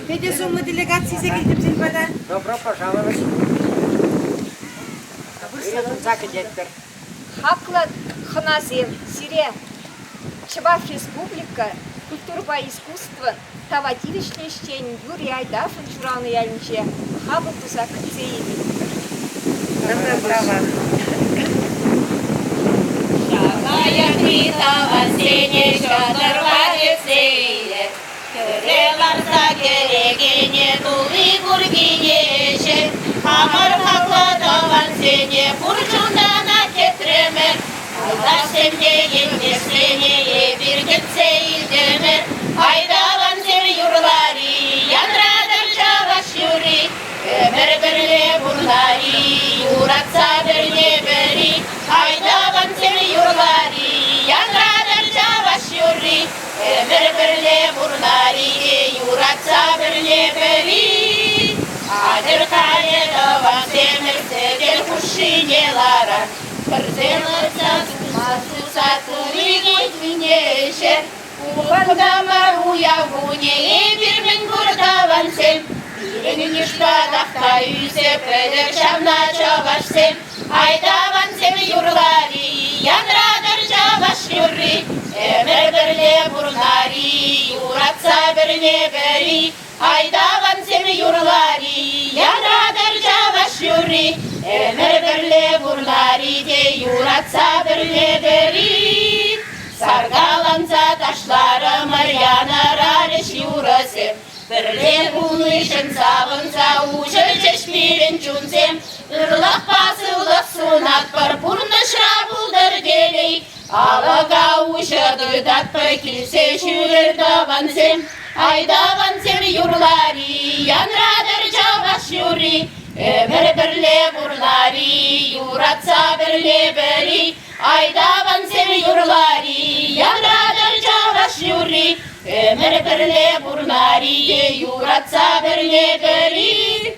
Федя, сумма делегации секретарь Зильбада. Добро пожаловать. Хаклад Ханазем, Сирия, Чебах Республика, культура и искусство, Тавадилищный чтение, Юрий Айдаф, Жураны Яльниче, Хабл Тузак Цеями. Шагая критого сине, шатер вадицеет, Кыреларса керегене, тули гургинеше, Хамар хакладован сене, бурчундана кетремер, Алдашемде ендешлене, биргетсе илдемер, Айдаван сер юрлари, янрадар чаваш юри, Ömer birle burlari, yuratsa birle beri, Aydavan seni yurlari, yanradır çavaş yurri. Ömer birle burlari, yuratsa birle beri, Adır kale davan semir sedel kuşinelara, Kırzelırsa tutması satırı gitmineşer, Uğandama uyavune, bir bin burdavan sem, Birinin iştadakta yüze peder şamla çavaşsem, Aydavan semi yurlari, yanradır çavaş yurri, Ömer birle burlari, yuratsa birle beri, Aydavan semi yurlari, yanradır çavaş yurri, Ömer birle burlari de yuratsa birle beri, Sargalansa taşlarımır yanar arış yurası, Birle buluşun sabınsa uçur çeşmirin çunzem, Irlak basılık sunak parpurna şrabuldur geley, Alaga uşadı datpa kilse şürür davansem, Aydavan yurlari, yanradır çavaş yuri, Ömer birle burlari, yuratsa birle beri, Aydavan yurlari, yanradır çavaş yuri, Ömer birle burlari, yuratsa birle beri.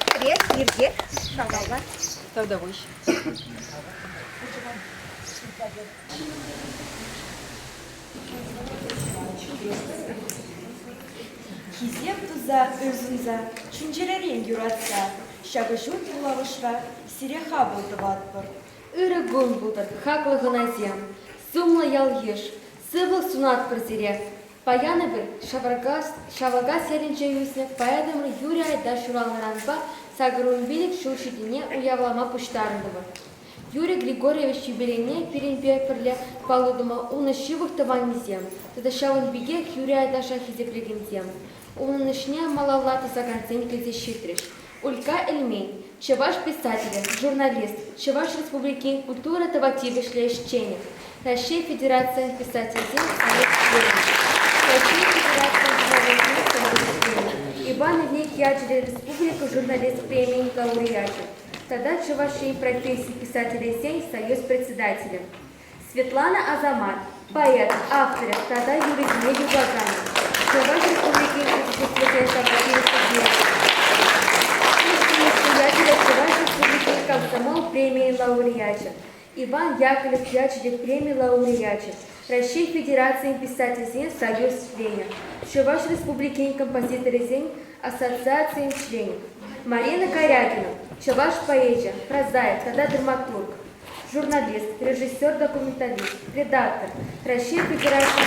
Привет, Ирге, Шагалла, Тавдовыш. Kizem tuza, özünza, çüncelerin yuratsa, Şagışut bulavışva, Sireha buldu vatpır. Ыры гон булдыр, хаклы гыназем, сумлы ял еш, сывыл сунат пырзире. Паяны бір шавага серінче юснек, паядымры Юрий Айда шуралыранба, сагырун билик шушидине уявлама пуштарындывы. Юрий Григорьевич юбилейне перенбе пірле палудыма уны шивых тываннизем, тада шавын биге Юрий Айда шахизеплегензем. Унын ишне малаллаты саганцен кезе щитриш. Улька Эльмень, Чеваш писатель, журналист, Чеваш Республики культура Тавативы Шлещеник, Россия Федерация писателей, Россия Федерация журналистов, Иван Ивник Ячель, Республика журналист премии лауреата. Тогда Чевашей профессии писателей Сень, Союз председателем. Светлана Азамат, поэт, автор, тогда Юрий Дмитрий Баганин, Чеваш Республики комсомол премии лауреата. Иван Яковлев Ячелев премии лауреата. Россия Федерация писателей Союз членов. Чуваш Республики композиторы Ассоциации членов. Марина Корягина, Чуваш поэзия, прозаик, тогда драматург, журналист, режиссер, документалист, редактор. Россия Федерация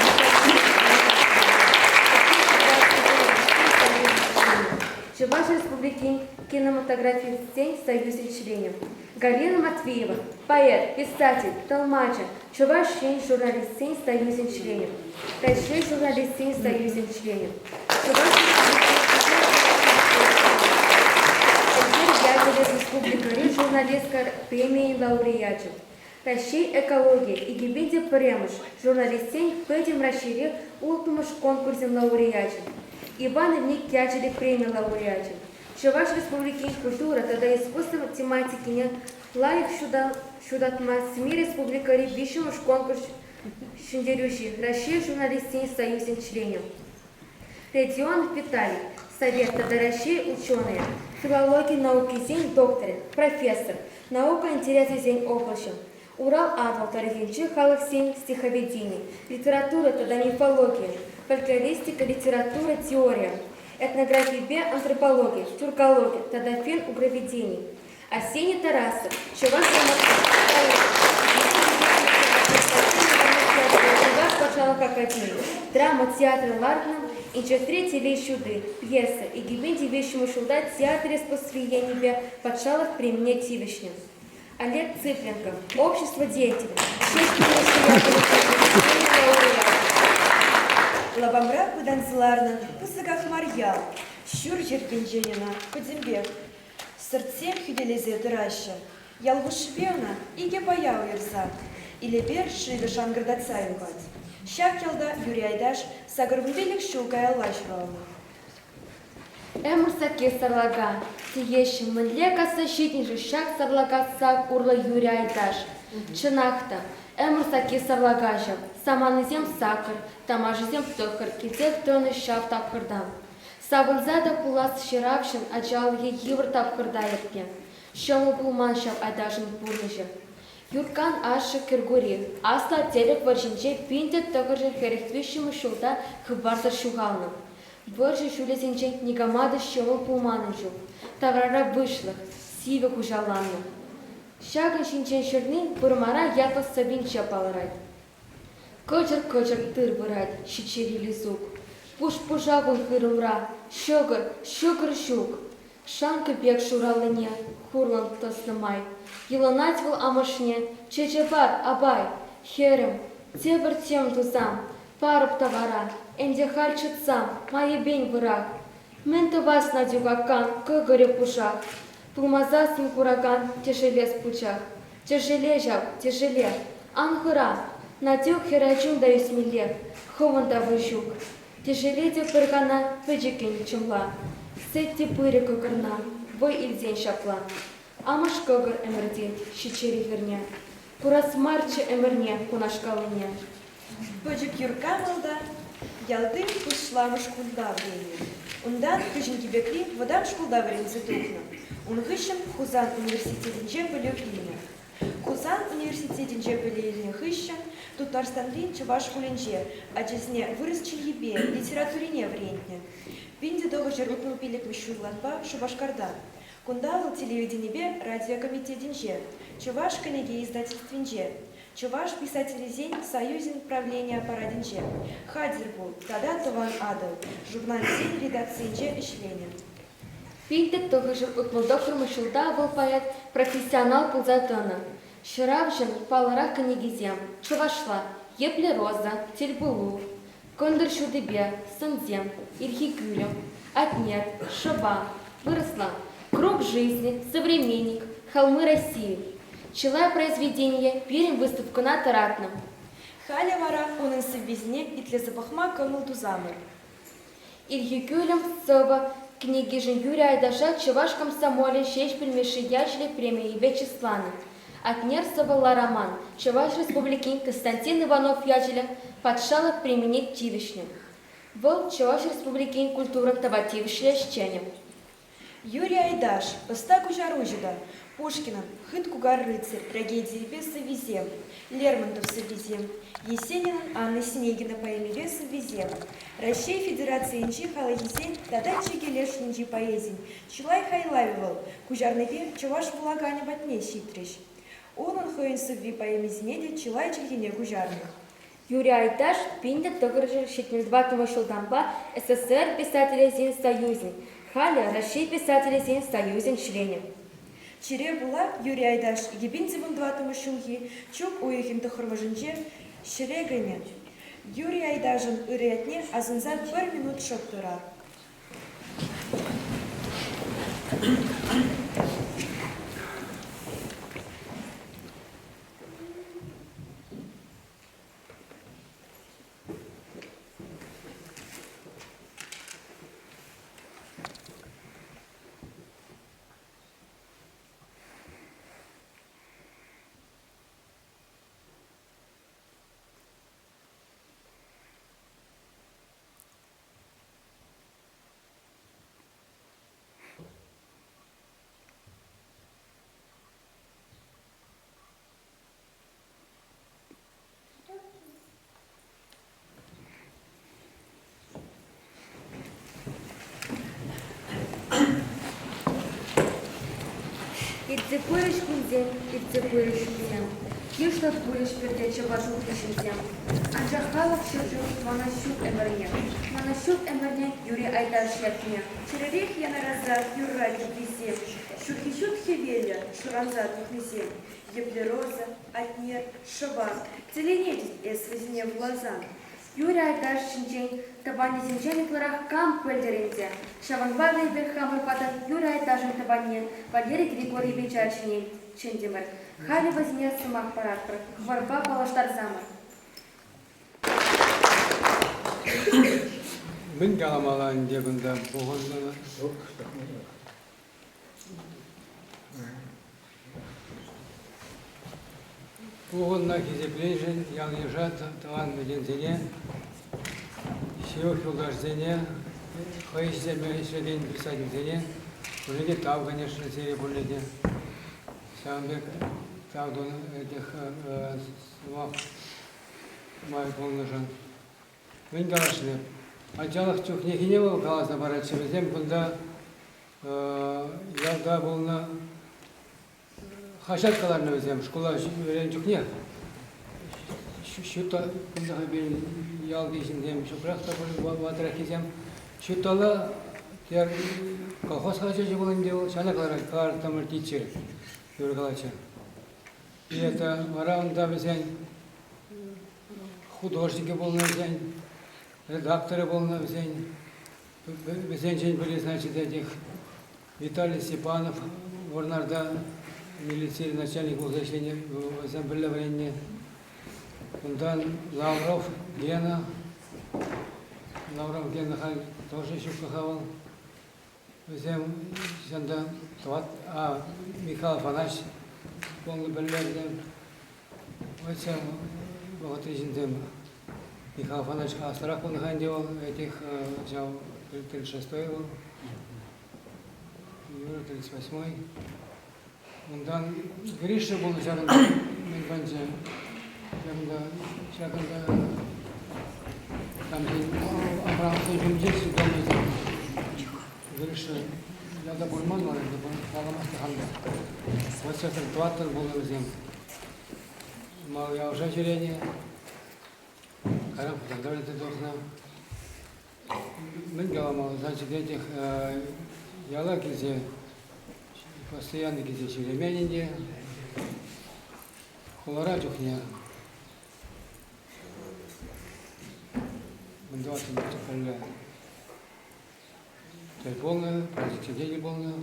Чуваш Республики кинематографии Союз членов. Галина Матвеева, поэт, писатель, толмача, Чуваш журналист Союз членов. Россия журналист Союз членов. Республика журналистка премии лауреатов. Россия экология и Гибиди Премуш, журналист Петим Рашири, ултумуш конкурсен лауреатов. Иван Ивник Ячелев премии лауреатов. Чуваш Республики культура, тогда искусство тематики не лайк шудатма СМИ Республика Рибишимуш конкурс шендерющий. Россия журналист Союз членов. Родионов Виталий, Совет Тадаращи ученые, филологии науки зень докторы, профессор, наука интересы зень облачем, Урал Адвал Тарихинчи халық сень стиховедение, литература тада мифология, фольклористика, литература, теория, этнография бе, антропология, тюркология, тада фен угроведений. Арсений Тарасов, Чуваш Пачалок Академии, драма, театр Ларкна, и третий вещуды, пьеса, и гибенди вещему шулда театре спосвиения Пачалок при мне Тивишнем. Олег Цыпленко, общество деятелей, Лабамра Куданзларна, Пусагах Марьял, Щур Жергенженина, Кудзимбек, Сырцем Хюделезе Дыраща, Ялгушбевна, Иге Баяу Ирза, или Бер Шида Шангардацаюгат, Щакелда Юрий Айдаш, Сагарбунделик Щулкая Лашровна. Эмурсаке сарлага, тиешим мынлека защитнижи шак сарлага сак урла Юрий Айдаш. Чынахта, эмурсаке сарлагажа, саманызем сакыр, тамажызем тохыр, китек тоны шав тапкырдам. Сабылзада пулас ширавшын, ачалыге евр тапкырда еткен. Шому пулман шав айдашын пурныжы. Юркан ашы киргури, асла телек варжинче пинте тохыржын херехтвищему шулда хыбарзар шугалным. Выржи шулесенче никамады шому пулманы жук. Таврара вышлых, сиве хужаланны. Шагын шинчен шырнин пырмара ятлы сабин чапалырайд. Кычыр-кычыр тыр бырайд, щичери лизук. Пуш-пужагун хырылра, щугыр-щук. Шанка бег шуралыне, хурлан тоснымай. Елонать выл амышне, чечепар, абай. Херем, тебір тем тузам, парып тавара. Энде хальчыцам, мае бень вырак. Мен тывас надюгакан, кыгыре пушак. Пылмазасын кураган, тяжеле спучах. Тяжеле жав, тяжеле. Анхыра, надюг херачун да юсмиле. Хованда выжук. Тяжеле де пыргана, пыджикен чумла. Сетти пыры кыгырна, вы ильден шапла. Амаш кыгыр эмерден, щичери верне. Пурас марчы эмерне, кунашкалыне. Бöcük Юркамылда, ялдым пышламы шкулда времени. Ундан кыжын кибекли водан шкулда времени тухна. Унхышым Хузан университетинче пылёклине. Хузан университетинче пылёклине хыщын, Татарстанлин чуваш шкулинче, ачесне вырыс чильебе, литературине врентне. Пинде доғыжыр утнул пилек мишурланба Шубашкарда. Кундавыл телевиденебе радиокомитетинче, чуваш книги издательствинче. Чуваш писателизень союзин правления парадинче. Хадзербул, тада тован адыл, журнализень редакциинче ишлене. Пинте тоғыжыр утмыл доктор мышылда был поэт, профессионал пылзатына. Шыравжын палыра книгизем, чувашла, епле роза, тельбулу, кондыр шудыбе, сынзем, ирхикюлем, отнет, шаба, выросла, круг жизни, современник, холмы России. Челая произведение, перем выставку на Таратном. Халя вара унын сыввизне итле запахма кымыл тузамыр. Ирхикюлем соба книги жин Юрия Айдаша чуваш комсомоле шесть пельмеши ячле премии Вячеслана. Отнер собала роман Чуваш республики Константин Иванов ячеля подшалок применить Тивишню. Вол Чуваш республики культура Тавативишля щенем. Юрий Айдаш, Постаку Жаружида, Пушкина, Хыткугар рыцарь, трагедии без Савизем, Лермонтов Савизем, Есенин, Анна Снегина поэме без Савизем, Россия Федерации Инчи Халахисен, Тадачи Гелеш Инчи поэзин, Чулай Хайлавивал, Кужарныпе, Чуваш Булагане Батне Щитрищ. Онын Хоин Савви поэме Зинеде, Чулай Чигине Кужарных. Юрий Айдаш пинде тогыржы шетнелдбатного шулдамба СССР писателя Зин союзник, Халя Россия писателя Зин союзен членем. Чире була Юрий Айдаш ебинцевым дватымы шунхи, чук уехим тохырмыжынче шерегрене. Юрий Айдажын ыретне азынзан 1 минут шок тура. Итце пырыш күнзен, итце пырыш күнзен. Киштат пырыш пердече башу күшінзен. Анжа халық шыржу мана шут әміріне. Мана шут әміріне Юрий Айдаш япне. Черерек яна раза юрра кипесе. Шухи-шут хевеля, шуранза тухнесе. Епле роза, атнер, шаба. Целенетить эс возне в глаза. Юрий Айдаш шинчен, табани земчаникларах кам пөлдеренде. Шаванбады бір хамы патат Юрий Айдашын табане, Валерий Григорий Бечачинен, чендемір. Халі возне сымақ паратпыр, хварба палаштар замыр. Мен каламалан дегенде болғанда Угодно кезеплежен, ял ежат, таван медензене, сеух юлдажзене, хайш земелешеден писательзене, уже тав, конечно, серия более Самбек тавдон этих слов май полножан. Мен галашны. Ачалых чух нехине был каласа барачевезем, кunda ялда болна Хашаткаларны өзем, школа öğren çok ne? Şu ta kunda bir yal geçindem, şu bırakta böyle vatıra kesem. Şu tala diğer kolhoz hacıcı bulun diyor, şana kadar tamır teacher, yorgalaçı. И это маранда безен художники болна безен, редакторы болна безен, безен были, значит, этих Виталий Степанов, Ворнарда, милиции, начальник возвращения в Замбелевренне, Ундан Лавров, Гена, тоже еще похавал. Взял сюда Михаил Афанасьевич, полный бельверден. Вот сам вот изендем Михаил Афанасьевич Астрах он делал этих взял 36-й его, Юра 38-й. Ondan girişte bulacağım bence. Hem de şakında tam bir Abraham'ın cümlesi dönmeyecek. Girişte ya da bulman var ya da bağlamak da halde. Высоты 20 bulacağım. Mal ya уже зрение. Карам тогда это должно. Мы говорим, значит, этих ялакизе постоянно где-то черемяненде, холора чухня. Мы 20 минут полля. Цель полная, сидели полная.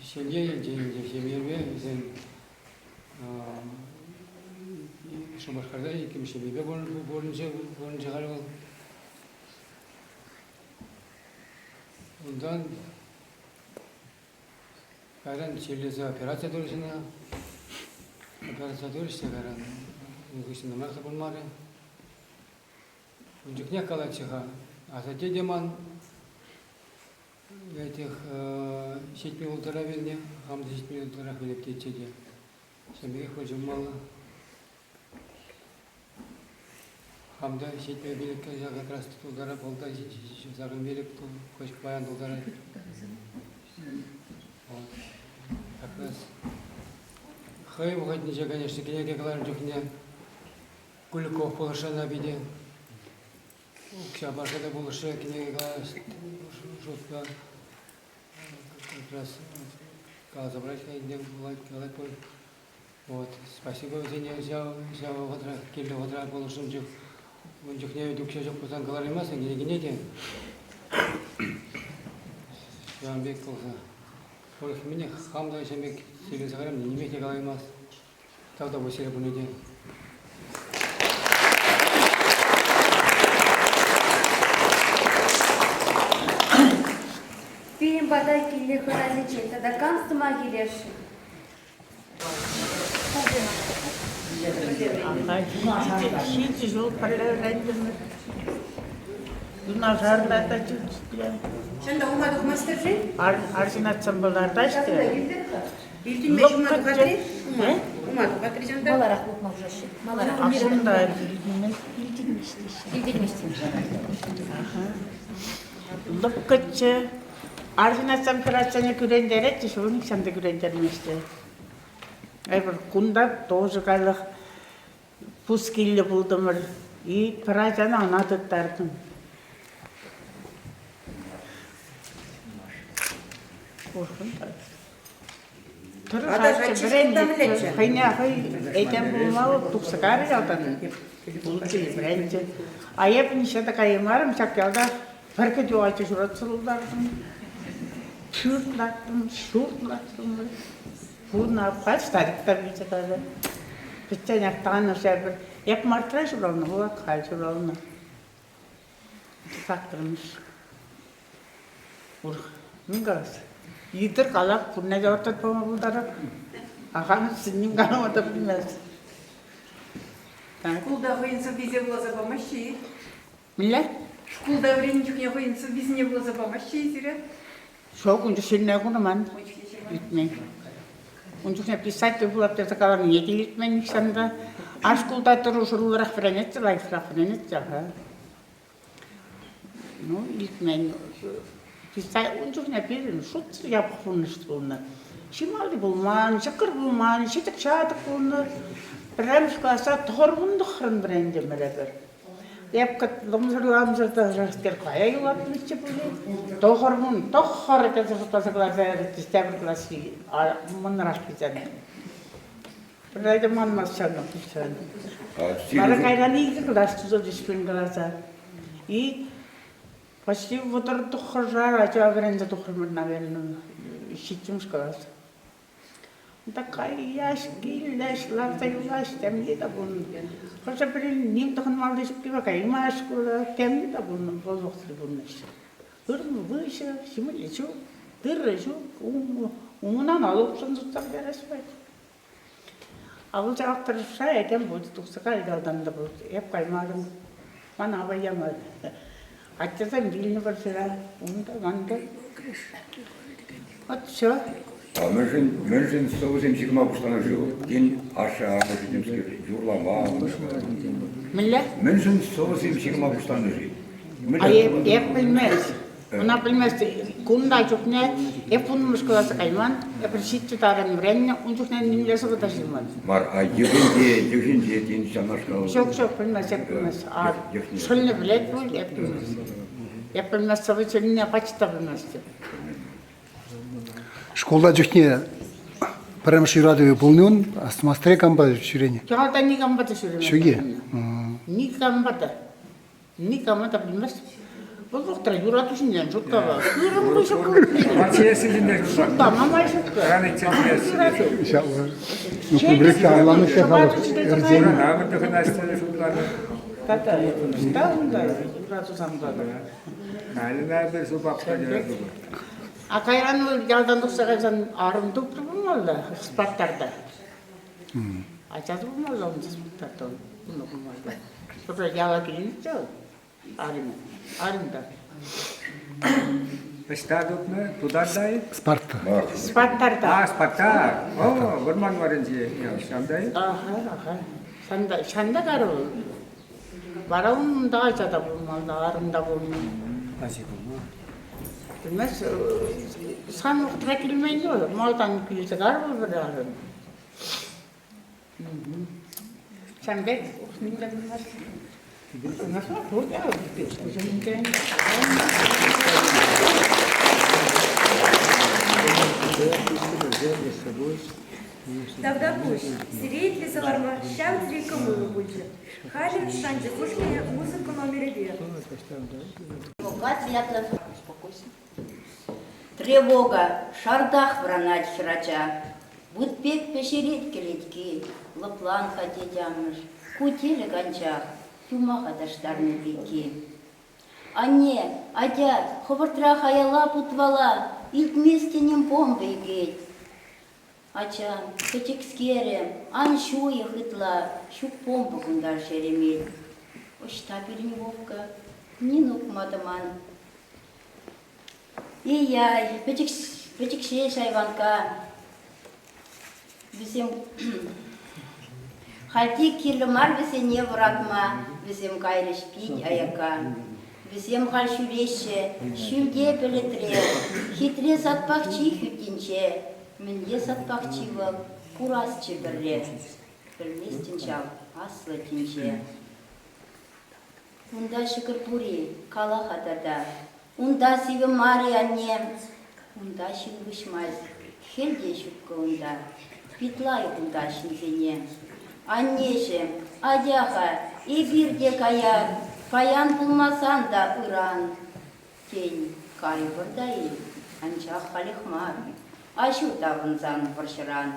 Семье, где семье, Шумашкарда, кем семье болынча гарвал. Ondan Karan çevresi operasyon duruşuna, operasyon duruşta karan, uykusunda maksa bulmadı. Uncuk ne kadar çıka, asate deman, этих 7 минут равенне, хамда 7 минут равенне птичеде, семьи хочем мало. Хамда 7 минут как раз полтора загон велик, хоть баян полтора. Как раз хай выходнича, конечно, князя Кларджухня, Куликов полыша на виде. Кшабашада полыша князя Кларджухня, шутка. Как раз кала забрать, где говорить пой. Вот, спасибо за нее, взял утра, кильда утра полышем джух. Он джухня веду к чужу путан Кларимаса, где генете. Я вам бег полза. Олег меня хамда еще бег себе загарем, не имеете Кларимас. Тогда вы себе будете. Фильм «Бадай килли храничи», тогда канстыма келеши. Шиити жол параллельно. Дунажарда чүчтен. Шанда умадык мастержи? Арсенатсан боларда işte. Билдин мешумадык хатри? Умадык хатри жанда? Маларак болмак жашы. Маларак. Aslında bildiğimiz Билдирмештин. Лыпкычы, Arjinatsam Karachana Kurenderet, Shunix and the Kurender Mister. Ever Kunda, Tozakala, Puskil Buldamer, E. Parajana, not a tartan. I have in Shatakayaram Shakalda, Perkatuachi Ratsuldartum, shoot latum, food now fast director, Pichana Tana Shepherd, Ep Martrash on work, cultural factors. Mingas. Either color, Punajota Pomodara. I haven't seen what the primus. Куда воинца везде было за помощи? Миле? Куда времени воинца везде было за помощи, зря? Шокун же сильно гунаман. Итмен. Он же написать ты был это такая не итмен санда. А школда тоже референец, референец, ага. Ну, итмен. Писать он же написано, что я похож что. Шимали булман, шакар булман, шитак шатак булман. Прямш класса торгундохрын бренде меребер. Япкат ломзырламзырда жастер кая юлатмычы бүле. Тохормун, тохор этесі класса тестебір классы, мұныраш бізен. Бірайды манмас шаны пүшсен. Бары қайран егі класс тұзы дүшпен класса. И почти вотыр тохор жар, ача бренде тохормын наверное, шитчімш класса. Такая яшки, леш, лавта юлаш, темли да бун. Хотя при ним тохн малыш пива, кай машку, темли да бун, позохтри буннеш. Урм выше, симуличу, дыррежу, умна налопшан зуттар береспай. А вот автор шая тем будет тухсакай далдан да будет. Я каймадым, мана абаямад. Ачтасан билни барсера, унда манга. Вот все. А мөншін соғызым сигма бұштана жыл, ген аша көшетемске журлама. Мілі? Мөншін соғызым сигма бұштана жыл. А еп білмес. Она білмес, кунда жүкне, еп бұнымыз көласы қайман, еп шитті тарын біренне, он жүкне немлесі бұта жылман. Мар, а егенде ден жанашқа. Жоқ, білмес, еп білмес. Шөліне білет бұл, еп білмес. Еп білмес, совы шөліне пачта білмес. Школда жүхне прям ширадовый полнен, а с мастре камбада чурение. Чалда ни камбада чурение. Шуге? Ни камбада. Ни камбада примес. Вот доктор Юра тушинен жуткава. Юра мы жутка. Мачесидинде Жутка, мама жутка. Раны чемпионс. Ну, кубрикта айланы шехалов. Эрзени. Намы төхнәстәле шуларны. Тата, стаунда, Юра тусамдада. Кайнар бер субапта жүрәде. А кайран ялдан тухсагайсан арым туп булмалды, спаттарда. Ачады булмалды, он спаттарда. Буну булмалды. Sonra yala gelince arımda. Стадыпны тудардай? Спарта. Спартарда. А, Спартак. О, вырман варынчы шандай. Аха. Шанда кару. Барауында ачада булмалды, арымда булмалды. Bilmez, sen trekilmeyin olur. Maldan kilise garba bir arım. Sen de minnet bilmez. Nasıl burada bizim Тогда пусть сиреет ли заларма, щам зрика мыло будет. Халим шанти пушкине музыку номер 2. Тревога, шардах вранать шрача. Будпек пешерет келетки, лыплан хотетямыш, кутелі ганчах, тюмаға таштарны беки. Ане, адят, ховыртра хаяла путвала, илтместенем бомбой геть. Ачан, кечекскерем, ан шуя хытла, шук бомбу кундар шеремет. Ошта переневовка, не нукмадаман. Ей-яй, печекше шайванка. Бізем хальтик кирлімар бізем не вратма, бізем кайрыш пить аяка. Візем ғал шүреші, шүлде білітіре, хитре сатпақчы хүттінче, мінде сатпақчы бұл, курасчы бірле. Білместін жал, аслы тінче. Унда шықыр пури, кала хатада, унда сиві мари аннем, унда шын вышмаз, хелде шүпкі унда, питлай унда шынзене. Аннешем, адяха, и бирде каяр, паян булмасан да ыран. Тень кай бұрдай, анчақ халихмар, ашу тавынзан варшыран.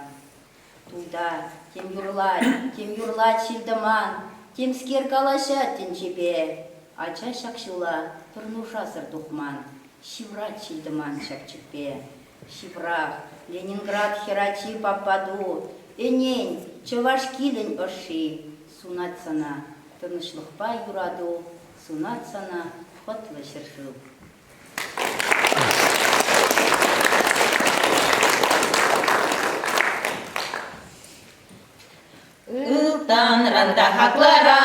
Туда тем юрлат шилдыман, тем скер калаша тенчебе. Ача шакшыла, турнушасыр тухман, шиврат шилдыман шакчыпе. Шиврах, Ленинград херачи пападу, энень, Чувашкилен оши, сунатсана, тынышлықпа юраду, сунатсана, хотлы шыршу. Ылтан ранда хаклара,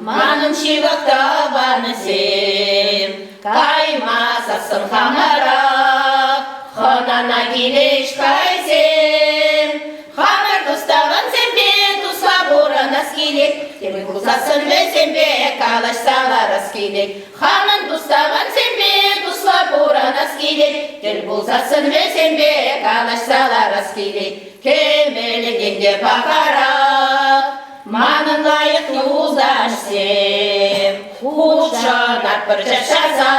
манын шивақта банысем, каймасасын хамара, хонана келеш кайсем. Хамар туставан зембе, тусла буранас келек, темір бұлсасын өзембе, калашсаларас келек. Хаман туставан зембе, тусла буранас келек, темір бұлсасын өзембе, калашсаларас келек. Кемелегенде бақара, манын лайық юлдашсем, худшанат бір жашаса,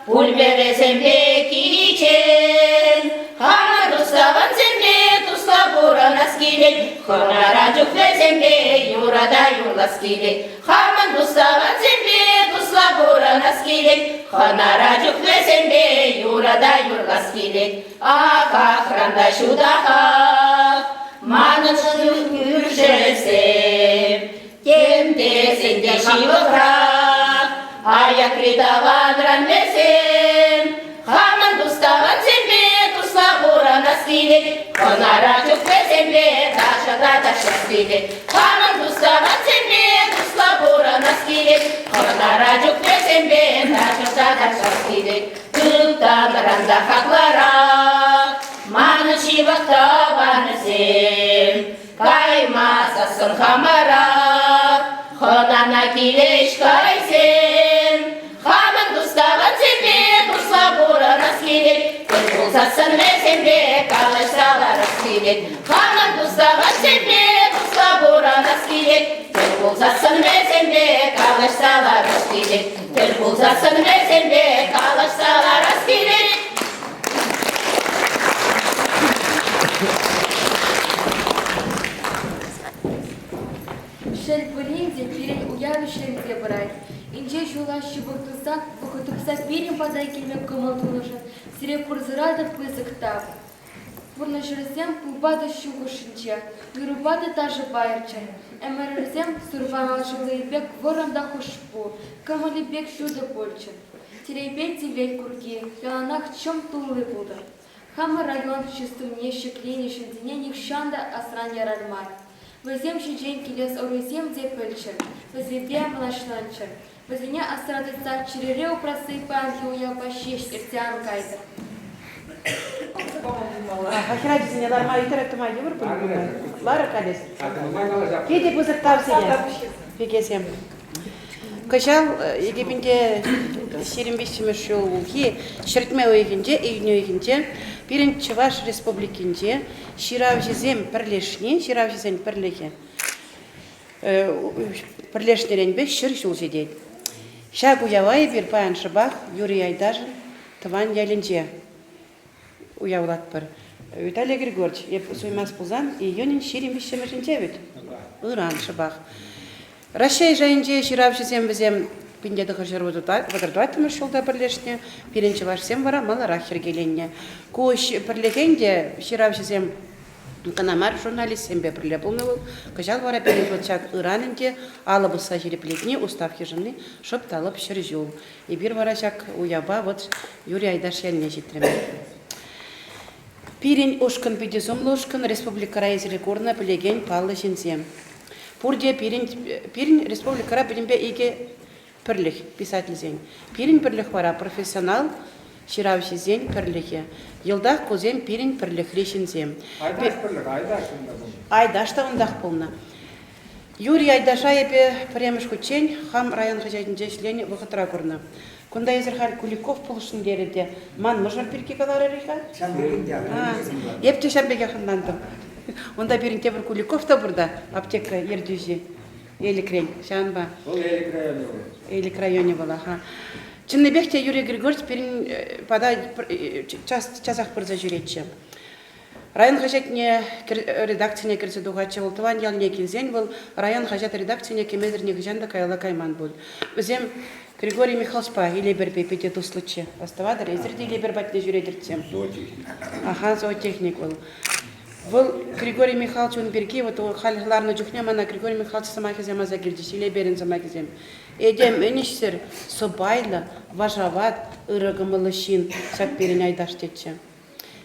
пул бересембе кичен. Хамар туставан зембе, тусла буранас келек, хонара жүквезембе, юрада юрлас келек. Хаман туставан зембе, тусла буранас келек, хонара жүквезембе, юрада юрлас келек. Аха хранда шудаха, манын үржесем, темдесенде шивықра, аяк ритаван ранмесем. Хаман туставан зембе, тусла буранас келек, хонара жүквезембе, ташада ташас келек. Хаман туставан зембе, тусла буранас келек, хонара жүквезембе, ташада ташас келек. Тылтан ранда хаклара, манын шивақта банысем, каймасасын хамара, хонана келеш кайсем. Хаман туставан зембе, тусла буранас келек, тел бұлсасын өзембе, калашсаларас келек. Хаман туставан зембе, тусла буранас келек, тел бұлсасын өзембе, калашсаларас келек. Тел бұлсасын өзембе, калашсаларас келек. Шел пылинде, перен уявишленде брать. Инже жула шыбыртылса, выкытыпса перен подай келмек кымылтылыжы, сире пырзырады пызыктап. Пурнышырсем пулбады шугышынча, юрубады тажы байырча. Эмерерсем сурваналшылы бек ворында хушпу, кымылы бек шуды польча. Терейбек тивель курги, яланах чем тулы буды. Хамы район чистымне шеклене шындине нихшанда асран ярармай. Везем шиджен келес орызем де пыльчыр, везебе млашланчыр. Везене асрадыца черере упросыпан юя пащеш иртян кайдыр. Хахира дизине ларма итерек тумай дебір бұл. Лара калес. Кейде бұзықтар сене. Пекесем. Кышал егебінде 25 жыл ки шертме ойгенде, июнь ойгенде, Пирин Чуваш республикинде, Ширавжизем пірлешне, Ширавжизем пірлеге. Пірлешнеренбе шыр жыл жеден. Шагу явай бір паян шыбақ, Юрий Айдажын, Тыван ялінже. Уявлат бір. Виталий Григорьевич, еп суймас пулзан, июнь 25 жынде өт. Иран шыбақ. Россия жайынже Ширавжизем бізем пиндеді ғажыр въдырдуатымы шылда бірлешне, пиренчі вашсем вара маларах хергеленне. Көш бірлегенде Ширавжизем Канамар журналист сембе бірле бұлны бұл, кажал вара переводчак Иранынде алыбыса жереплетне устав хижынны шопталып шыржыл. И бір варачак уяба вот Юрий Айдаш еліне жетіреме. Пирен ошкын педезумлы ошкын республика райзері көріна білеген палы жінзем. Пурде пирин республикара білімбе иге пірлік писатель зен. Пирин пірлік бара профессионал ширавши зен пірлігі. Елдақ көзем пирин пірлік решін зем. Айдаш бірлік, айдаш онда бұл. Айдаш та ондақ болна. Юрий Айдаша епе премеш хучень хам район хозяйнде члене вахытра көрна. Кунда езерхал Куликов пулышын дереде. Ман мыжар пирки калар эриха? Епте шамбеге хандандым. Онда бирин тебір Куликов та бұрда аптека ердюзи. Елік рейн, шанба. Ол Елік районы бұл. Елік районе была. Чынныбекте Юрий Григорьевич перин пада часах пырза жүретчі. Район хажатне редакцияне кірсе дуғачы бол. Тыван ялне келзен бол. Район хажат редакцияне кемедірне гыжанда кайла кайман бол. Өзем Григорий Михайловспа илебір пепете туслычы. Оставадыр, езірді илебір батне жүредіртсем. Зоотехник. Аха, зоотехник бол. Бұл Григорий Михайлович он берге, вот халихларны жүхне мана Григорий Михайлович самакезем аза кирдиш, илеберін самакезем. Эдем өнішсір собайлы, важават, ырығымылы шин, сак берін айдаш детче.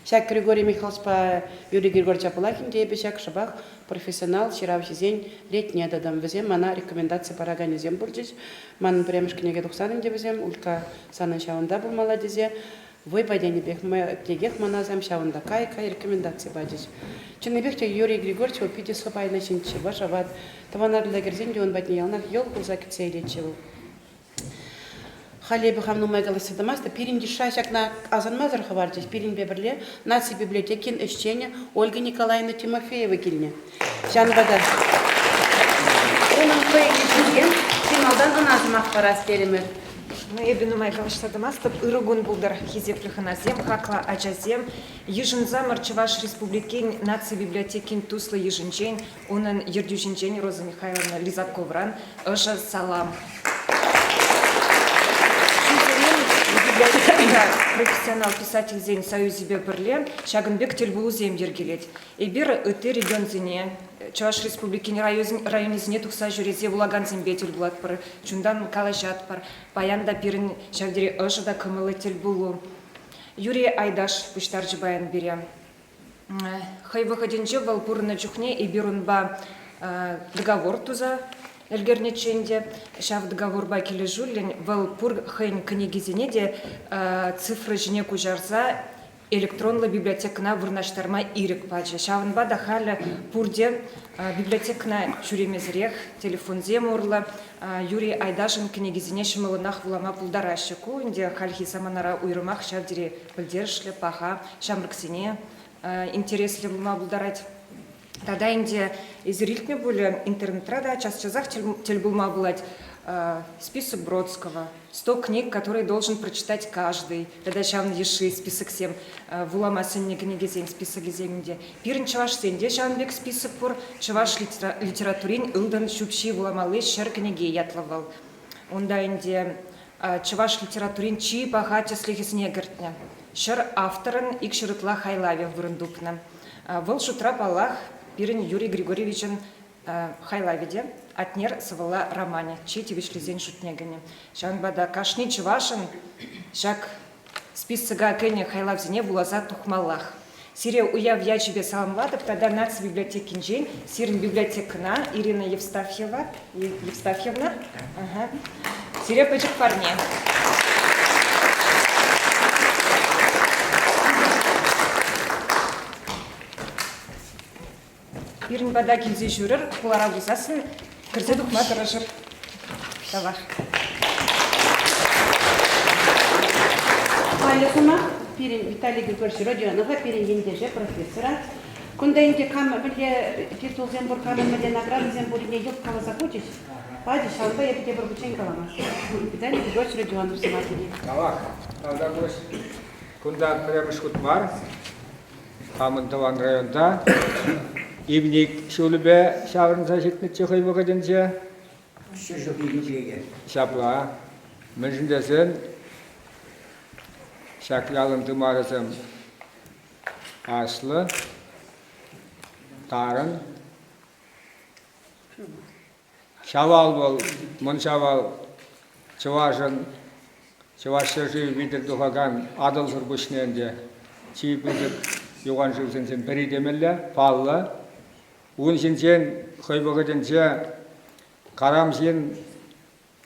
Шак Григорий Михайловспа Юрий Григорьевич Апалахин дейбі шак шабақ профессионал, ширавши зен летне дадам візем, мана рекомендация параганезем бұлдыз. Манын премешкінеге 90-ын дебізем, улька санын шауында бұлмала дезе. Вой байдені бек тегех маназам шауында кайка рекомендация бадыз. Чынныбекте Юрий Григорьевич опиде собайлы шинче, важават. Таванарлы герзен он бадне ялнах ел кулза кетсе илече был. Халебі хамну майгалысы дамаста, пиринди шашакна азанмазар хабардыз, пирин бебірле, наци библиотекин ищене Ольга Николаевна Тимофеева келіне. Жанбада. Оның көйгі жүрген, финалдан аназымақ барас беремір. Эбину майгалышта дамаста, ырыгун булдар хизеплиханазем, хакла аджазем, ежинзамар Чуваш республикин наци библиотекин туслы ежинчен, онын ердюжинчен Роза Михайловна Лизаковран, ыжа салам. Профессионал писатель зен союзебе бірле, Шагынбек телбулу земдер келет. Эбир ыты регион зене, Чуваш республикин районезіне тұқса жүрезе улаган зембе телбулат пар, чундан калажат пар, баянда пирин шагдере ыжыда кымылы телбулу. Юрий Айдаш пуштаржы баян бере. Хай выходенче валпурына жүхне эбирунба договор туза, Эльгерниченде, шав договор ба келе жулен, вал пур хайн книгизине де цифры жіне кужарза электронлы библиотекна вырнаштарма ирек пача. Шавын ба да халя пурде библиотекна чуремезрех, телефонзе мурла, Юрий Айдашын книгизине шымылынах вулама пулдаращику, инде хальхи саманара уйрымах шавдере пылдершле, паха, шамрыксине, интересли вулама пулдарать. Тогда инде изрильтме были интернет-рада, час-часах тельбулма булать список Бродского, 100 книг, которые должен прочитать каждый. Тогда шавн еши список 7, вулама сенне книги зен список земде. Пирин чаваш сенде шавнбек список пур, чаваш литературин илдан шупши вуламалы шер книги ятлавал. Онда инде чаваш литературин чи бахати слихисне гертня. Шер авторын ик шырытла хайлаве вырындупна. Выл шутрап Аллах Пирин Юрий Григорьевичен хайлавиде, атнер сывала романе, чети вишлизен шутнегане. Шанбада кашни чывашын, шак списыга кене хайлавзине булаза тухмаллах. Сире уяв ячебе саламладып, тогда нац библиотекин жень, сирин библиотекна Ирина Евстафьевна. Ага. Сире пычек парне. Ирин бада келзе жүрір, құлара бұзасын, кірзе дұқма тұрыжыр. Давар. Пайлықыма, пирин Виталий Григорьевич Родионова, пирин ендеже профессора. Кунда инде кам біле титул зембур камен мәде награды зембурине юб кала захочешь, пади шалда я тебе бурбучен калама. Виталий Григорьевич Родионов саматели. Калак, алда көз. Кунда премеш хутмар, Хамынтован районда. Ивник шулбе шаврынса жетметче хой вагаденче. Шапла. Міншіндесін шаклалын тымарысым аслы, тарын. Шавал бол, мұн шавал чывашын, чывашы жив видер дұғаган адыл жүрбішненде чиіп үзіп юған жылсын сен бірі демелі, паллы. Уын сен хойбығыдынша қарам сен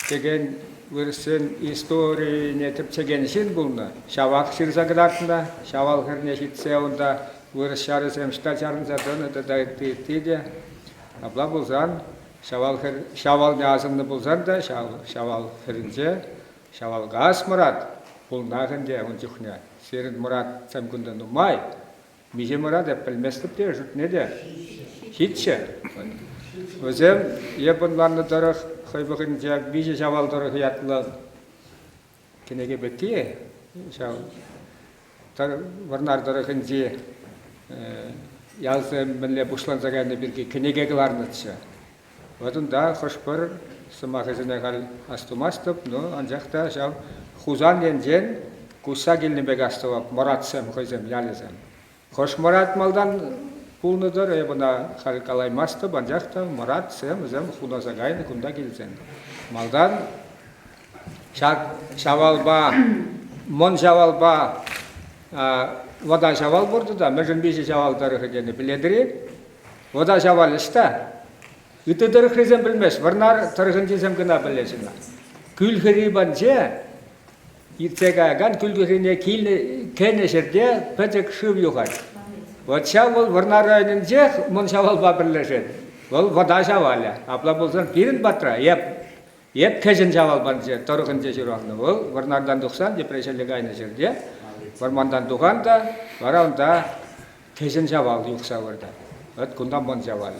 деген вырсын истории не тепчеген шин булна. Шавак ширзагратна, шавал херне хитсе онда вырыс шарысем штачарын затон это да тиде. Абла булзан шавал не азымны булзан да шавал херинже шавал газ мурат булнагынде он жухня. Серин мурат самгунда нумай. Миже мурат эппелместіп те жут не де. Хитче. Өзем ебынларны дұрық қойбығын жақ бейже жавал дұрық ятлы кенеге бетке варнар дұрықын же ялзы мінле бұшлан зағайны бірге кенеге қыларны түші. Одан хош бір сымағы зінеғал астумастып, анжақта жау хузан енжен куса келінбек астуап мұратсым қойзым ялызым. Хош мұрат малдан пулныдыр, ебына қалаймасты, банжақта, мұрат, сем, үзем, худазагайны, күнда келзен. Малдан, шавалба, мон жавалба, вода жавал бұрды да, мүжін бейші жавалдары қыдені біледірі, вода жавал ішті. Үтідірі қрезен білмес, варнар тұрғын жезем гына білесіна. Күлгірі банже, иртегаган күлгіріне кені жерде пәтек шып юғар. Вот шавал варнар районынже мұн шавал бабырлашын. Ол вода жаваля. Апла болсын пирін батра, еп кәжін жавал банже, тұрғын же жүрағыны. Ол варнардан дұқсан, депрешелік айны жерде. Вармандан дұған да, вараунда кәжін жавал юқса варда. Вот күндан мұн жавал.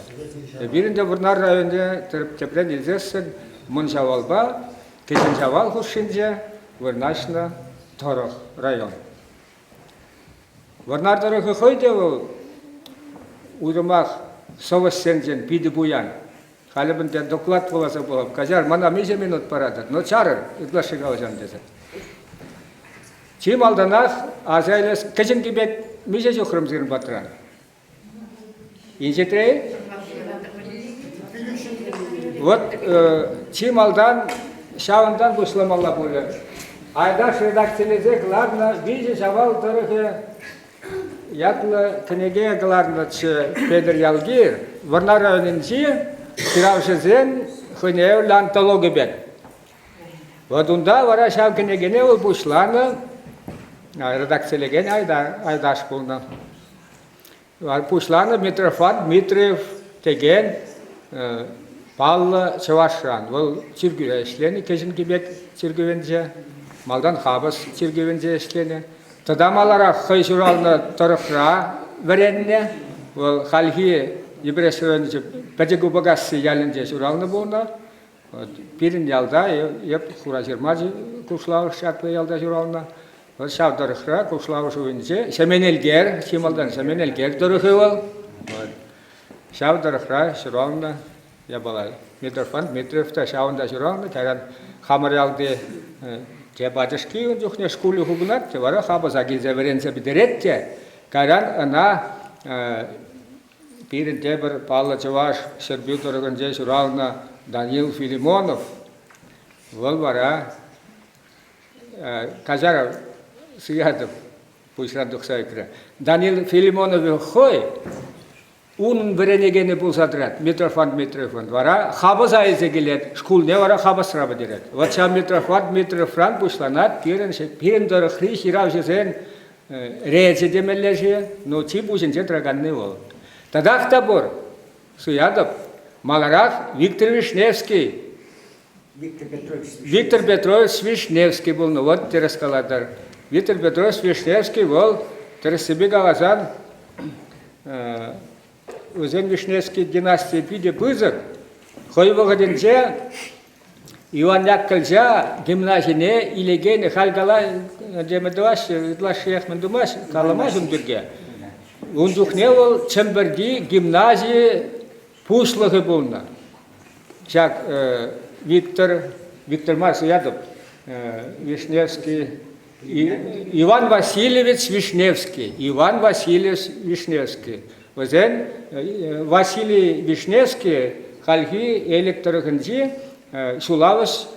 Бірінде варнар районде тепрен елзесін мұн жавал ба, кәжін жавал құшынже, варнашына тұрық район. Варнардырығы қойды ол ұйрымақ совыссенжен пиді бұян. Қалыбында доклад боласы болып, қазар, мана меже минут парады, но чарыр, үтлашыға олжан деді. Чим алданақ, азайлес, кәжін кебек меже жоқырымзырын батыран. Инжетрей? Вот, чим алдан, шауындан бұшламалла болы. Айдаш редакциялезе главна, виже жавал дұрығы ятлы кенеге гларнычы Педер Ялгир, варнар районынжи, киравшызен хынеу лантологы бек. Вот унда вара шав кенегене ол бушланы, редакциялеген айдаш болны. Бушланы Митрофан Дмитриев теген Паллы Чавашран. Ол чиргüе ішлені, кешін кебек чиргüенже, малдан хабыс чиргüенже ішлені. Тадамалара хайшуралны тұрықра варенне, ол халхи ебресуенже пәдегу багасы ялынже шуралны болна. Пирин ялда, еп хура жирмажы кушлауы шатлы ялда шурална. Ол шавдырықра кушлауы шуынже, шаменелгер, шималдан шаменелгер тұрықы ол. Шавдырықра шурална ябалай. Митрофан Дмитриевта шауында шурална, кәрін хамыр ялды Бадышки он жухне школе хубнат, вара хаба загилзе верензе бидеретте, каран ана пирин тебер Палла Чаваш сербюторган здесь равно Данил Филимонов, вол вара Казаров Сиядов, пусть радухсайкра. Данил Филимонов хой, он веренегене был задрат, Митрофан Дмитриеван, вара хабаза изегилет, школ не вара хабасраба дирет. Вот шам Митрофан Дмитриеван бушланат, пирен дорохри, хиравжи зен, реже демеллеже, но чи буженже траганный вол. Тогда в табор, Суядов, Маларах, Виктор Вишневский, Виктор Петрович Вишневский был, ну вот тераскаладар. Виктор Петрович Вишневский был, терасиби галазан, Өзен Вишневский династия пиде пызык, хойвогаденже, Иван Яккалжа, гимназине, илегене, халгала, демедуаш, итлашех мендумаш, каламажын бірге. Ундухне ол Чемберди гимназии пушлығы болна. Жак Виктор Масуядов, Вишневский, Иван Васильевич Вишневский, Иван Васильевич Вишневский. Өзен Василий Вишневский халхи электрогынжи шулавыш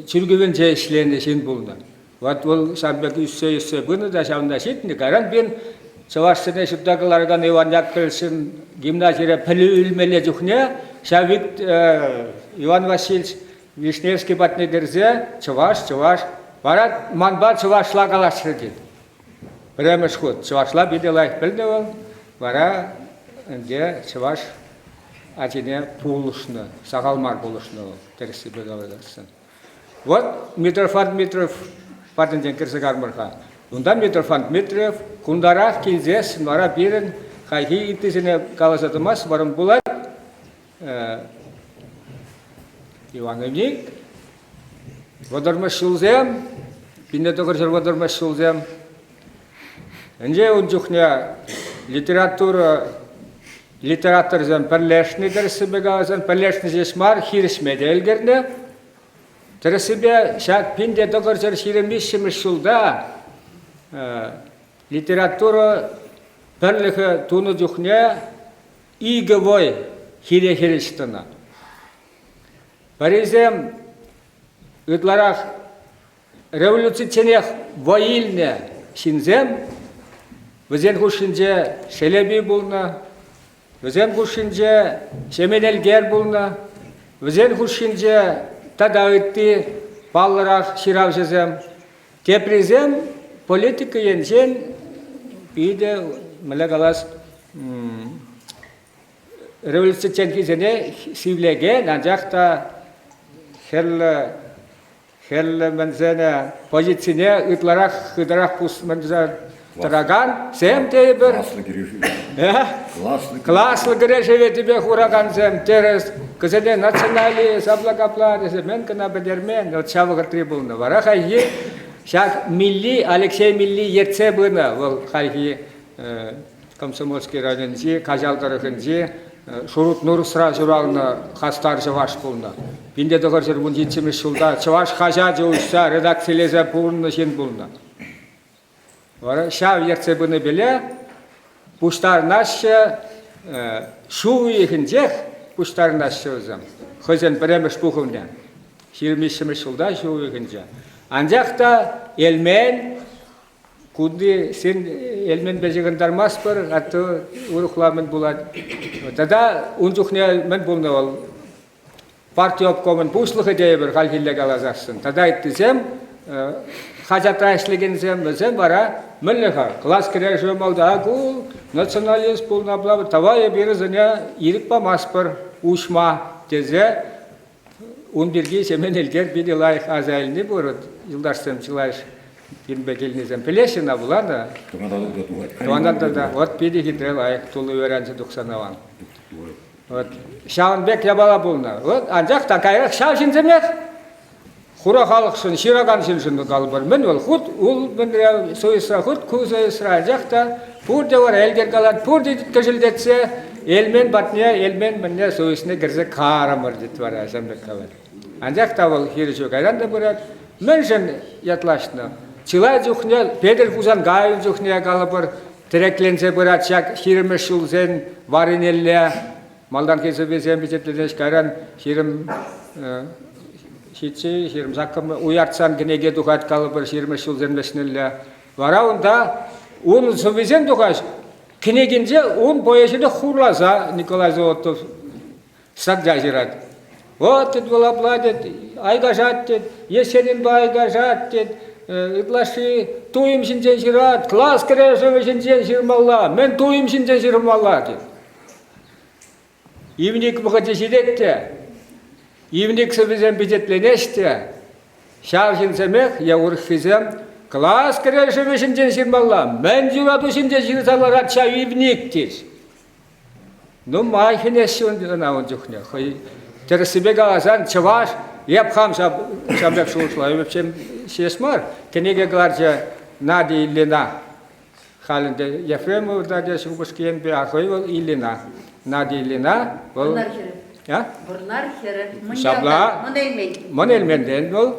чүргүвенже ишлени син булна. Вот ол саббек үссе бұны да шавында шетінде қаран бен Чавашсыне шыптақыларған Иван Яккылшын гимназия пілі үлмеле жүхне Шавик Иван Васильевич Вишневский батне дерзе, чуваш. Вара манба чувашла галашры дейді. Прямо шход. Чувашла биделайх білді ол. Вара де чуваш атине пулышны, сағалмар пулышны ол. Тересі бегалайдасын. Вот Митрофан Дмитриев партияден кірсі қармырға. Онда Митрофан Дмитриев күндарақ келзес, вара берін қайхи иттесіне қаласатымас, варым бұлай Ивановник, водормаш шулзем, пинде тоғыржыр водормаш шулзем. Энже он жүхне литературзен пірлешні дәрісі бегалазен, пірлешні жешмар, хирішмеде елгерне. Тірісібе шак пинде тоғыржыр хиремешіміш шулда литература пірлігі туны жүхне иговой хире-хирештіна. Паризем ытларах революциянех воильне шинзем, візен хушинже шелеби булна, візен хушинже шеменелгер булна, візен хушинже тадағытты балларах ширав жезем. Тепризем политика енжен биде мілекалас революциян кезене сивлеген, анжақта херлі мінзені позицияне ұтларақ қыдарақ құс мінзі тұраған, сем тей бір класслы кірешеве тебе құраған сем терес, кізене национали саблақапла десе, мен кіна бедермен, от шавығыр трибуны. Вара қайхи, шақ милли, Алексей Милли ерце бұны, ол қайхи Комсомольский районжи, Кажалдарығынжи, Шурут Нурсра журалны хастар жаваш бұлны. Бінде дұғыр жыр мұн жетсіміз жылда, чаваш қажа жауышса, редакциялезе бұлны жен бұлны. Шав ерце бұны біле, пұштарнашы шу үйігіндех, пұштарнашы өзім. Хызен біреміш бұғымне. 20 жылда шу үйігінде. Анжақта елмен, күнді сен елмен бәжігіндармас бір, атты ұрықламын болады. Тада ұнжықне мен бұлны ол партия обкомын бұшлығы дей бір қалхилле қалазақсын. Тада айттызем, қажатра әшлігензем, өзем бара мүліға. Класс кірер жөм алды, агул, националист бұлна бұлабы, тавайы бері зіне ирік бамас бір ұшма дезе, он бірге семен елгер беді лайық азайлыны бұрыд, жылдарсым жылайш. Бенбекелнезем пелешина булана. Туандада да. Вот пиди хитрел аяк тулы öğrenci 90'a. Вот Şavanбек ябала булна. Вот анжақ такайрак шав жинземек. Хура халықшын, шираган шыншынды қалбыр. Мен ол худ, ол мен сойысра худ, кузойысра анжақта. Пурде var elger kalan, purde кежілдетсе, елмен батне, елмен менне сойысыны кірзе қарамыр дет var Şavanбек қалан. Анжақта ол хирі жөк айранда бұрад. Мен жын ятлашны. Чилай жүхне, Педер Кузан гайын жүхне қалыбыр, тірекленсе бір атшак, хиріміш жылзен, варын елле, малдан кесі бесен бетептенеш кайран, хирім шитші, хирім заққым уяртсан кенеге дұқат қалыбыр, хиріміш жылзен бешнелле. Вара онда, он сөбезен дұқаш, кенегенже, он боешеді хурласа, Николай Золотов сақ жайжырады. Вот, дед, была дед, айға жат, дед, есенін ба айға жат, дед, Итлаши туйым шинчен жират, класс кірешеве шинчен жирмалла, мен туйым шинчен жирмалла, дед. Ивник бұғыты жидетте, ивник сөбізен бететленеште, шав жинсемек, я урхизем, класс кірешеве шинчен жирмалла, мен жирату шинчен жирсалар атша ивник тез. Ну, майхинеші ондығына он жүхне, терсібек ағазан, чаваш, епхам шабек шуышла, өпшем шешмар, кенеге гларча нади илина. Халінде Ефремов даде шубышкен бе ақой ол илина. Нади илина. Бұрнар хері. Бұрнар хері. Шабла. Мұн елменден ол.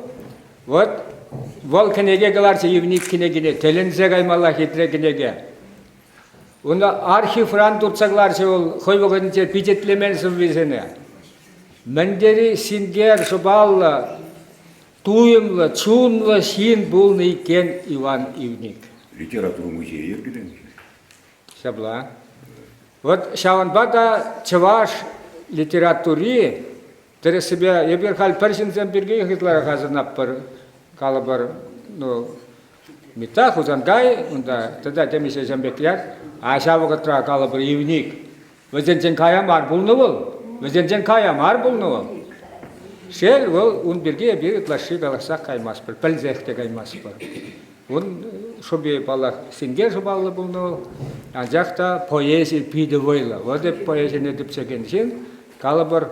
Вот, ол кенеге гларча евник кенегіне, телензе гаймалла хитре кенеге. Онда архив ран тұртсагларча ол қойбығынче пичетлеменсін везене. Мендери сингер шубалла, туйымлы, чунлы шин булны кен Иван Ивник. Литературу музея ергеден. Шабла. Вот Шаванбада чаваш литератури Тере себе ебер хал персинзем бирге хитлар хазырнап бар калыбар ну митах узангай унда тогда темише жамбеклер ашавы гатра калыбар ивник везенчен кая мар булны бол везенчен кая мар булны бол шел бол ун бирге бир итлаши галаса каймас бір пилзехте каймас бар ун шобе бала сингер шобалы булны бол анжакта поэзия пиде войла вот поэзия не депсегеншин калыбар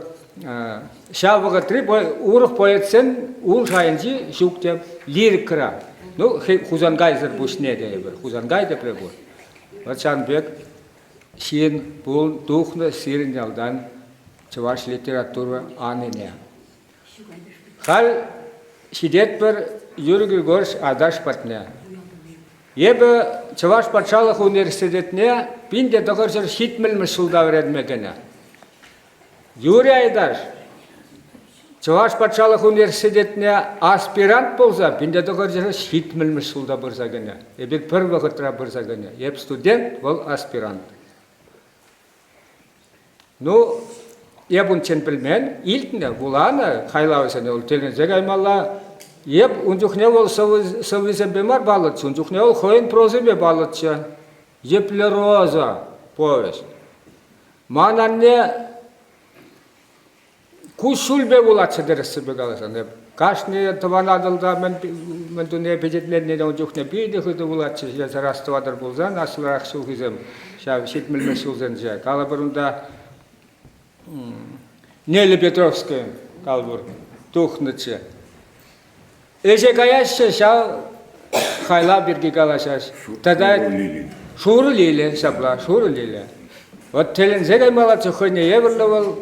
шавыға трип урық поэтсен ул шайынчы шуктеп лирикра. Ну хузангайзер бушне дейбір. Хузангай деп регор. Вот Шанбек шин бул духны сирин ялдан чуваш литература аныне. Хал шидет бір Юрий Горш адаш патне. Ебі чуваш патшалық университетіне бинде доғыржыр шитмілміш жылда вередмегені. Юрий Айдаш, Чуваш патшалық университетіне аспирант болса, бінде доғыржыры шитмілміш жылда бұрса гіне. Ебек бір вақытыра бұрса гіне. Еп студент, ол аспирант. Ну, ебін чен білмен, илтіне, бұланы, қайлауысыны, ол телінзек аймалла, еп ұнжықне ол совизен бемар балытшы, ұнжықне ол қойын прозыбе балытшы. Еплі роза, повесть. Мананне Кушульбе булатсы дересі бегаласан. Кашны таванадылда мен дүние пежетлеріне ұнжықне бейді құды булатсы, жарастывадыр болзан, асылырақ шыл күзем, шетмілме шылзен жай. Калабырында Нелі Петровская, калбыр, тухнычы. Эже каяшы шау хайла бірге калашаш. Шуры лейлі, шапла, шуры лейлі. Вот телензек аймалатсы хойне еврлі бол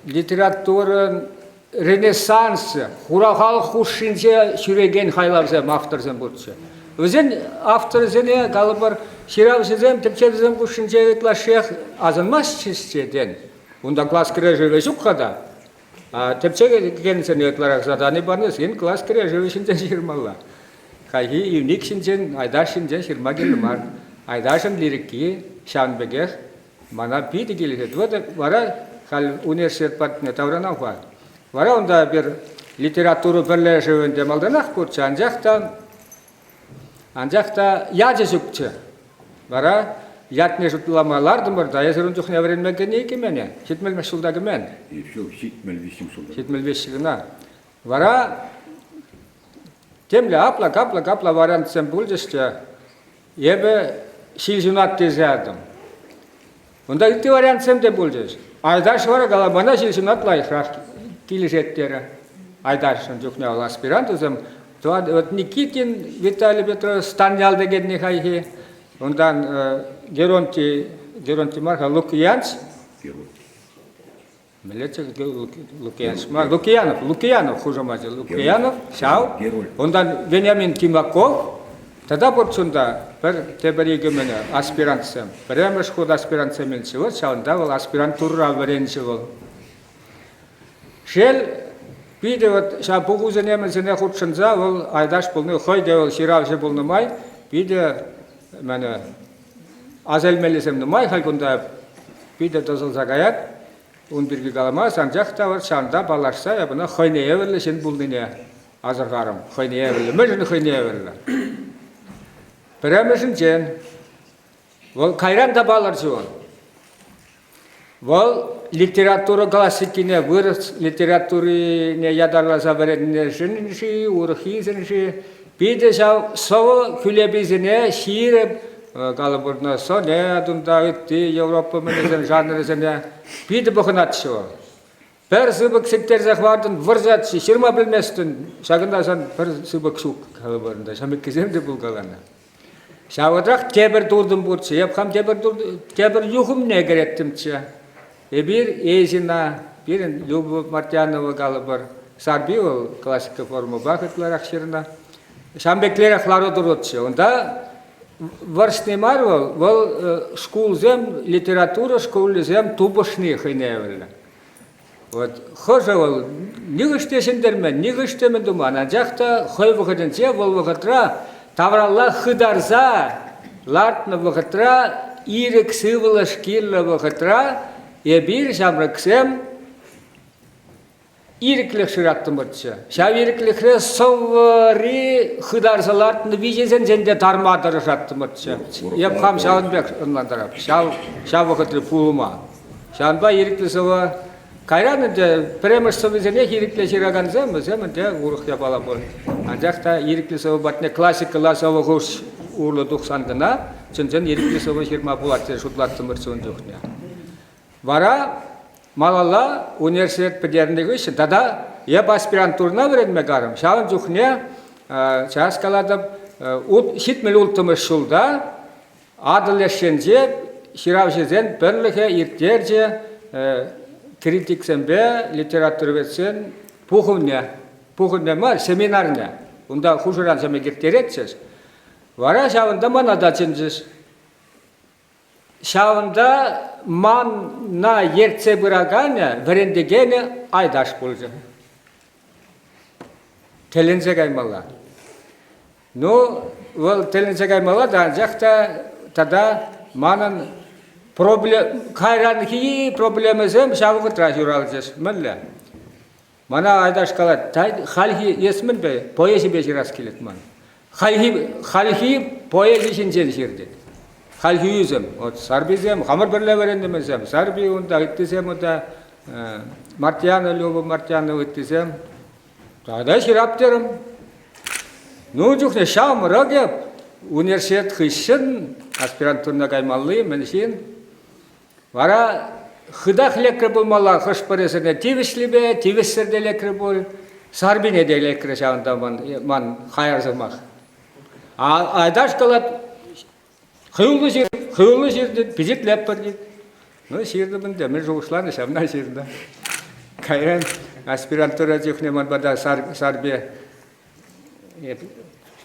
литература ренессансы, хурахал хушинже шүреген хайлабзем авторзем бұдшы. Өзен авторзене калыбыр ширавсызем, тепчелзем хушинже етлашех азынмас чистеден. Онда класс кіре живе жүққада. Тепчеге кенсен етларақ заданы барныз, ен класс кіре живе шинжен жирмалла. Хайхи юник шинжен, айдар шинжен жирма келімар. Айдашын лирикки, шанбегех, мана биді келігеді. Вот вара хал университет партіне тавранау бар. Вара онда бір литературу бірлер живен демалданақ көртші, анжақта яжы жүкчі. Вара ятне жұтыламалардың бір, дайызырын жүхне веренмеген еке мене, 75 жылдағы мен. 75 жылына. Вара темлі апла вариантсен бұл жесте, ебі шилжунат тезядым. Онда үтті вариантсен де бұл жес. Айдаш вара галамана шилжунат лайықрақ келешеттері. Айдашын жүхне ал аспирант өзім. Никитин Виталий Петров станял дегенне хайхи. Ондан Геронти Марха Лукьянц. Лукьянов, хуже мать, Лукьянов, Шау. Ондан Вениамин Тимаков. Тогда порцунда тебериге мене аспирантсем. Прямо шход аспирантсем менчевал, шаунда был аспирантура веренчевал. Шел биде вот ша бугузене мене худшынза, ол айдаш болны, хойде ол ширавже болны май, биде мене азелмелесем нумай, хайгунда биде дозыл загаят, он бирге галама, санжақта var, шанда балашса, я бұна хойне еверлі сен бұлдыне азырғарым, хойне еверлі, мәжіні хойне еверлі. Піремешін жен, ол қайран да балар жуан. Ол литература классикіне, вырыс литературине ядарласа бередіне жынши, урхизынши, биде жау совы күлебізіне шиіріп, қалыбырына соне адында үтті, Европа менезен жанрызіне, биде бұқынатшы ол. Бір сыбық сектер зақвардың вырзатшы, шырма білместін, шағындасан бір сыбық шук қалыбырында, шамек кеземде бұл қаланы. Шавыдрақ тебір дұрдым бұртшы, епқам тебір юхым не кереттімші. Bir Ezina, bir Lyubov Martyanova қалыбыр, Сарби ол классика форма бақытлар ақшырына. Шамбеклер ақлары дұрытшы. Онда варшнемар ол шкулзем, литература шкулзем тубышны хыневілі. Хожа ол, нігіштесіндермен, нігіштемен думан, анжақта хой вғыдынсе, ол вғытра, тавралла хыдарза, лартны вғытра, ирік сывылы шкиллы вғытра, Ебір жамрықсем ириклек шыраттым бұртшы. Шав ириклекре соври хыдарсалартын вижесен зенде тармадыры жаттым бұртшы. Еп қам шавынбек ұнландырап. Шав вақытыры пулыма. Шавынба ириклі сова кайран үнде премеш совизене ирикле жираган зем үнде урықя бала бол. Анжақта ириклі сова батне классикала сова ғош урлы дұқсандына, чынжен ириклі сова жирма булатты шутлаттым бұртшы жоқне. Вара малала университет педеріндегі үшін, тада еп аспирантурына веренме гарым. Шауын жүхне, час каладым, хитмел ұлтымыз шулда, адылешенже, ширавжезен бірліге иртерже, критиксенбе, литературовецен, пухынне ма, семинарне. Онда хужыран жаме кертеретсіз. Вара шауында манада чынжыз. Шауында манна ертсе бұрағаны вірендегені айдаш болжы. Телензе каймала. Ну, ол телензе каймала да жақта тада манын кайранки проблемізім шауғы тражурал жес. Мүлі. Мана айдаш қалады. Халхи есмін бе, поэзи бежірас келет ман. Халхи поэзи жинжен жердет. Халхиюзем, от сарбизем, хамар бірле верендемезем, сарби онда ыттызем, онда Мартьяна, Люба Мартьяна ыттызем. Тада шираптерім. Ну, жүхне шам рагеп, университет хыщын, аспирантурна каймаллы, меншин. Вара хыдах лекрі болмала, хыш паресіне тивішлібе, тивіссерде лекрі бол, сарбине де лекрі шауында ман хайарзымақ. Айдаш қалат, Хыйлы жерді пизет ләп бір дейді. Ну, жерді бұнда, мен жоғышланы шамна жерді. Кайран аспирантура жүхне ман бада сарбе,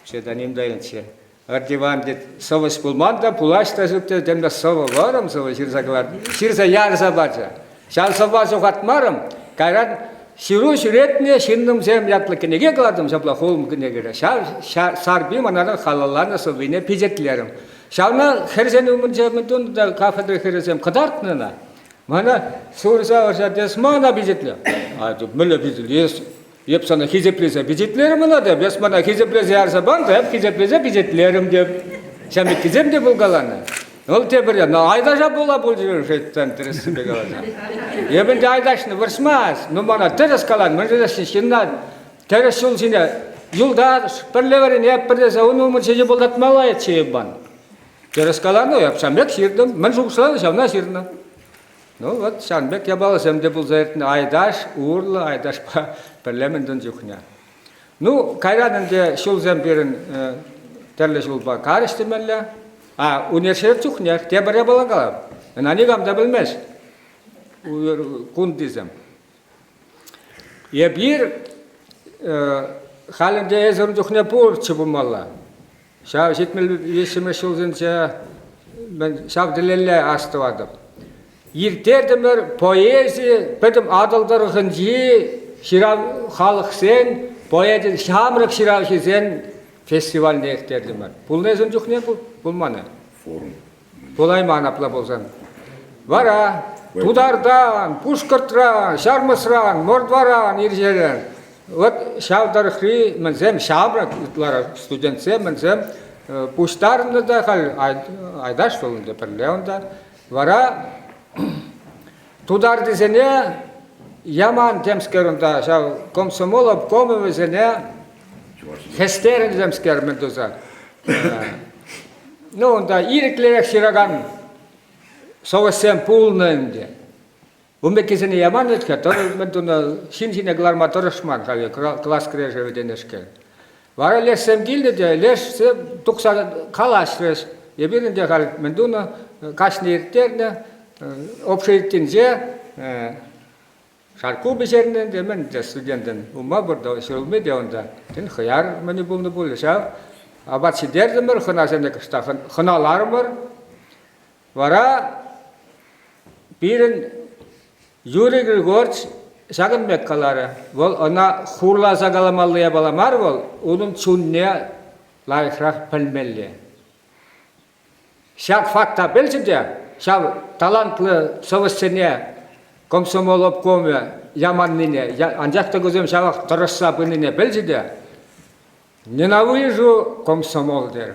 седаним дайыншы. Ардиван дейді, совыс бұлманда, пулашта жүкті, демді сова барым, сова жерзағыларды. Жерза ярза баджа. Шал сова жоғатмарым, кайран ширу жүретіне шинным зем ятлы кенеге қыладым, жапла қолым кенегері. Сарби манады қалаларына совыне пизетлерім. Шауна херзен умынжамын да кафедра херзем қыдартынына. Мана сурза оржадес мана бизетле. Айтып, мүлі бизетлес. Еп сана хизеплезе бизетлерім ұнады. Бес мана хизеплезе арза банда, еп хизеплезе бизетлерім деп. Шамет кизем де бұлғаланы. Ол тебір, айдажа бола бұл жүрі жеттен тірісі бегалады. Ебінде айдашыны вырсмаз. Ну мана тіріс қалан, мүрдесін шыннан. Тіріс жыл жіне. Юлдар, бірлеверін еп бірдесе, оны ұмыр шеже болдатмала етші ебан. Терескаланы япсамбек ширдым, мен жугушланы шавна ширдым. Ну вот шанбек ябалы семде бұл зайыртын айдаш, урлы, айдаш пірлеміндін жүхіне. Ну, кайранынде шул земберін тәрлі жулба карыштымелі. Университет жүхіне, тебірі балағалап. Анигамда білмес. Күн дизем. Ебір халінде езірін жүхіне бұрчы бұлмалла. Шав жетмел есіме шылзынша мен шав ділелі астывадым. Ертердімір поэзия, бәдім адылдырғын жи, ширав халық сен, поэзия шамрық ширав шизен фестиваліне ектердімір. Бұл незін жүхне бұл маны? Форум. Бұлай манапла болсан. Вара, тудардан, пушкыртран, шармысран, мордваран, иржерен. Вот шавдархри мензем шабрак студентсе мензем пуштарны да айдаш толунда перлеонда вара тудар дизене яман темскерунда шав комсомолов комовезене хестерин земскер мендуза. Ну онда ириклерек шираган совесем пулнынде. Умбекизене яман өтке, торы мендуна шинжине гларма торышман, класс крежеве денешке. Вара лесем гилде де, лешсе тұқса калашрес, ебірінде қал мендуна кашны ертерне, общеиттен же, шарку бешерінен де мен де студентен, ума бұрда шырылме де онда. Тен хыяр мені бұлны бұл, шау, абат сидердімір, хынасende кышта, хыналарымыр. Вара бірін Юрий Григорьевич шагын меккалары. Ол она хурла загаламаллыя баламар бол, onun чунне лайхрах пілмелі. Шак факта білсінде, шак талантлы совысыне комсомол обкоме яманныне, анжақта көзем шабақ тұрышса бұныне білжіде, ненавижу комсомол дер.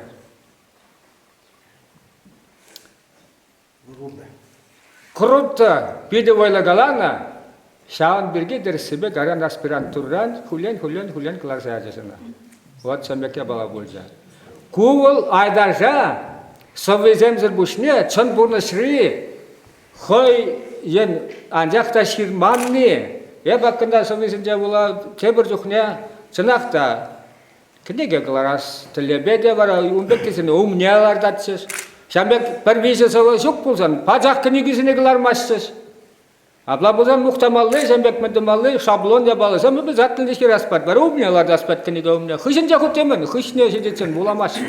Круто, пиде ойлагалана, шаан бірге дер себе гаран аспирантурран хулен класса яжасына. Вот самбеке бала болжа. Куыл айдаржа, совеземзір бұшне, чын бұрны шри, хой ен анжақта ширманны, бақында совеземзе бола тебір жүхне, чынақта, кінеге қыларас, тілебеде бара, умбек кесіне умнелар датсыз. Шамбек бір бейсі салы жоқ болсан, пажақ кінегесіне қылармассыз. Абла бұзан мұқтамалы, шамбек мүдімалы, шаблон ябалыса, мүбі заттылдешке распад бар, умнелар даспад кінеге умне. Хышын жақы темен, хышне жедетсен боламассыз.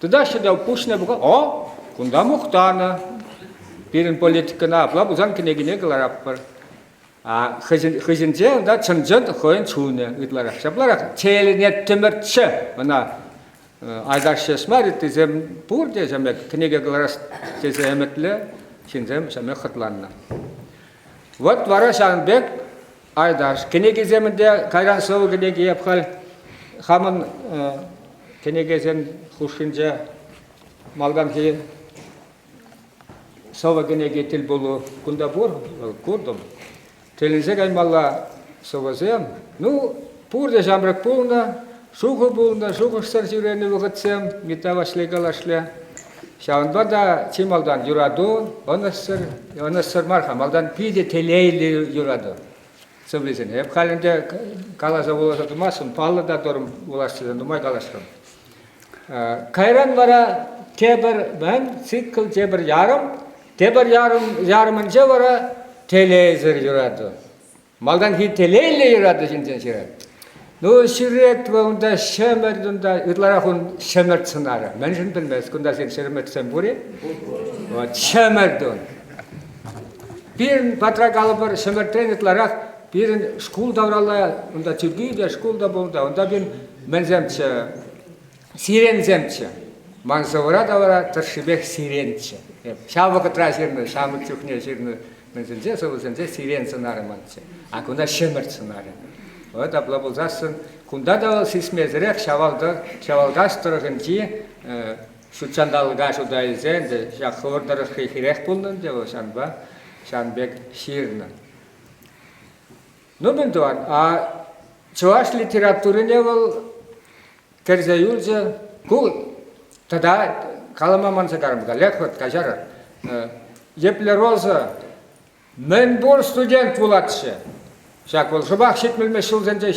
Туда шеда пушне бұға, о, күнда мұқтаны. Бірін политикана абла бұзан кінегіне қыларап бар. Хышынже, да чынжын қойын чуыны ұтларақ. Шабларақ, теліне түміртші, мұна айдар шешмар, тезем бұрде, жамек, кінеге қыларас тезе әметлі, шынзем жамек қытланна. Вот вара Шанбек айдар, кінеге земінде қайран соғы кінеге епқал, хамын кінеге зем хұшынже малдан ке соғы кінеге тіл болу күнда бұр, көрдім. Телінзе қаймалла соғы зем, ну, бұрде жамрық болуна, шуғы болуна, шуғыштар жүрені бұғытсем, метавашлы қалашлы. Шауынба да чималдан юраду, онысыр марха, малдан пиде телейлі юраду. Сөйлесін, еп қалінде қаласа боласа думасын, палы да дұрым болашыдан думай қалашырым. Кайран бара тебір бән, цикл тебір ярымынша бара телейзір юраду. Малдан ки телейлі юраду жинжен шырады. Ну, ширет ваунда шемердунда ытларахун шемерд сынары. Меншін білмес, күнда сен шереметсен бұри? Вот, шемердун. Бірін патрак алыбыр шемерден ытларах, бірін шкул давралы, онда түргейде шкулда болда, онда бірін менземчі, сиренземчі. Мансавыра давара тұршыбек сиренчі. Шавы қытра жерні, шамы түхне жерні, менземзе, солысензе сирен сынары манчы. А күнда шемерд сынары. Вот абла болзасын, кунда да сисмезірек шавалгаш тұрғынчи, шутчандалыға шудайызен, жаққылырдары хейхирек болдың, деп шанба, шанбек ширны. Ну, мен дуан, а чуваш литературыне бол керзеюлжы, кул, тада каламамансы карымға, лекхот кажары, епле розы, мен бол студент буладшы. Шак бол, жұбақ шетмелмес жылзенде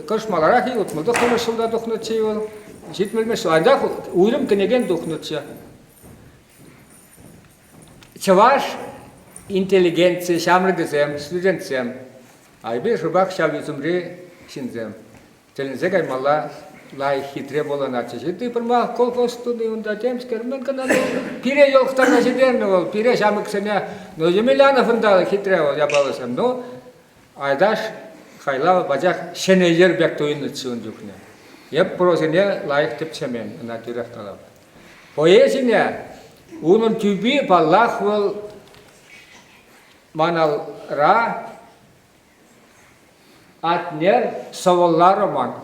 қышмаларақ ей ұтмылды қылы жылда дұқнытшы ол. Шетмелмес жыл, анда ұйлым кінеген дұқнытшы. Чаваш интеллигенция, шамрыгызем, студентсем. Айбе жұбақ шавизумре шинзем. Телінзе қаймала лай хитре болан атшы. Жеті бірмақ колхостуды ұнда темскер. Мен қанады пире елқтарна жедерні ол. Пире шамықсыне. Но Емельяновында хитре ол ябалысам. Но айдаш хайлава бажақ шенейлер бәк тойыны түсуін жүхне. Еп прозине лайық тіпчемен, ұна түрек талап. Поэзине, оның түбі баллах ол маналра атнер савалла роман.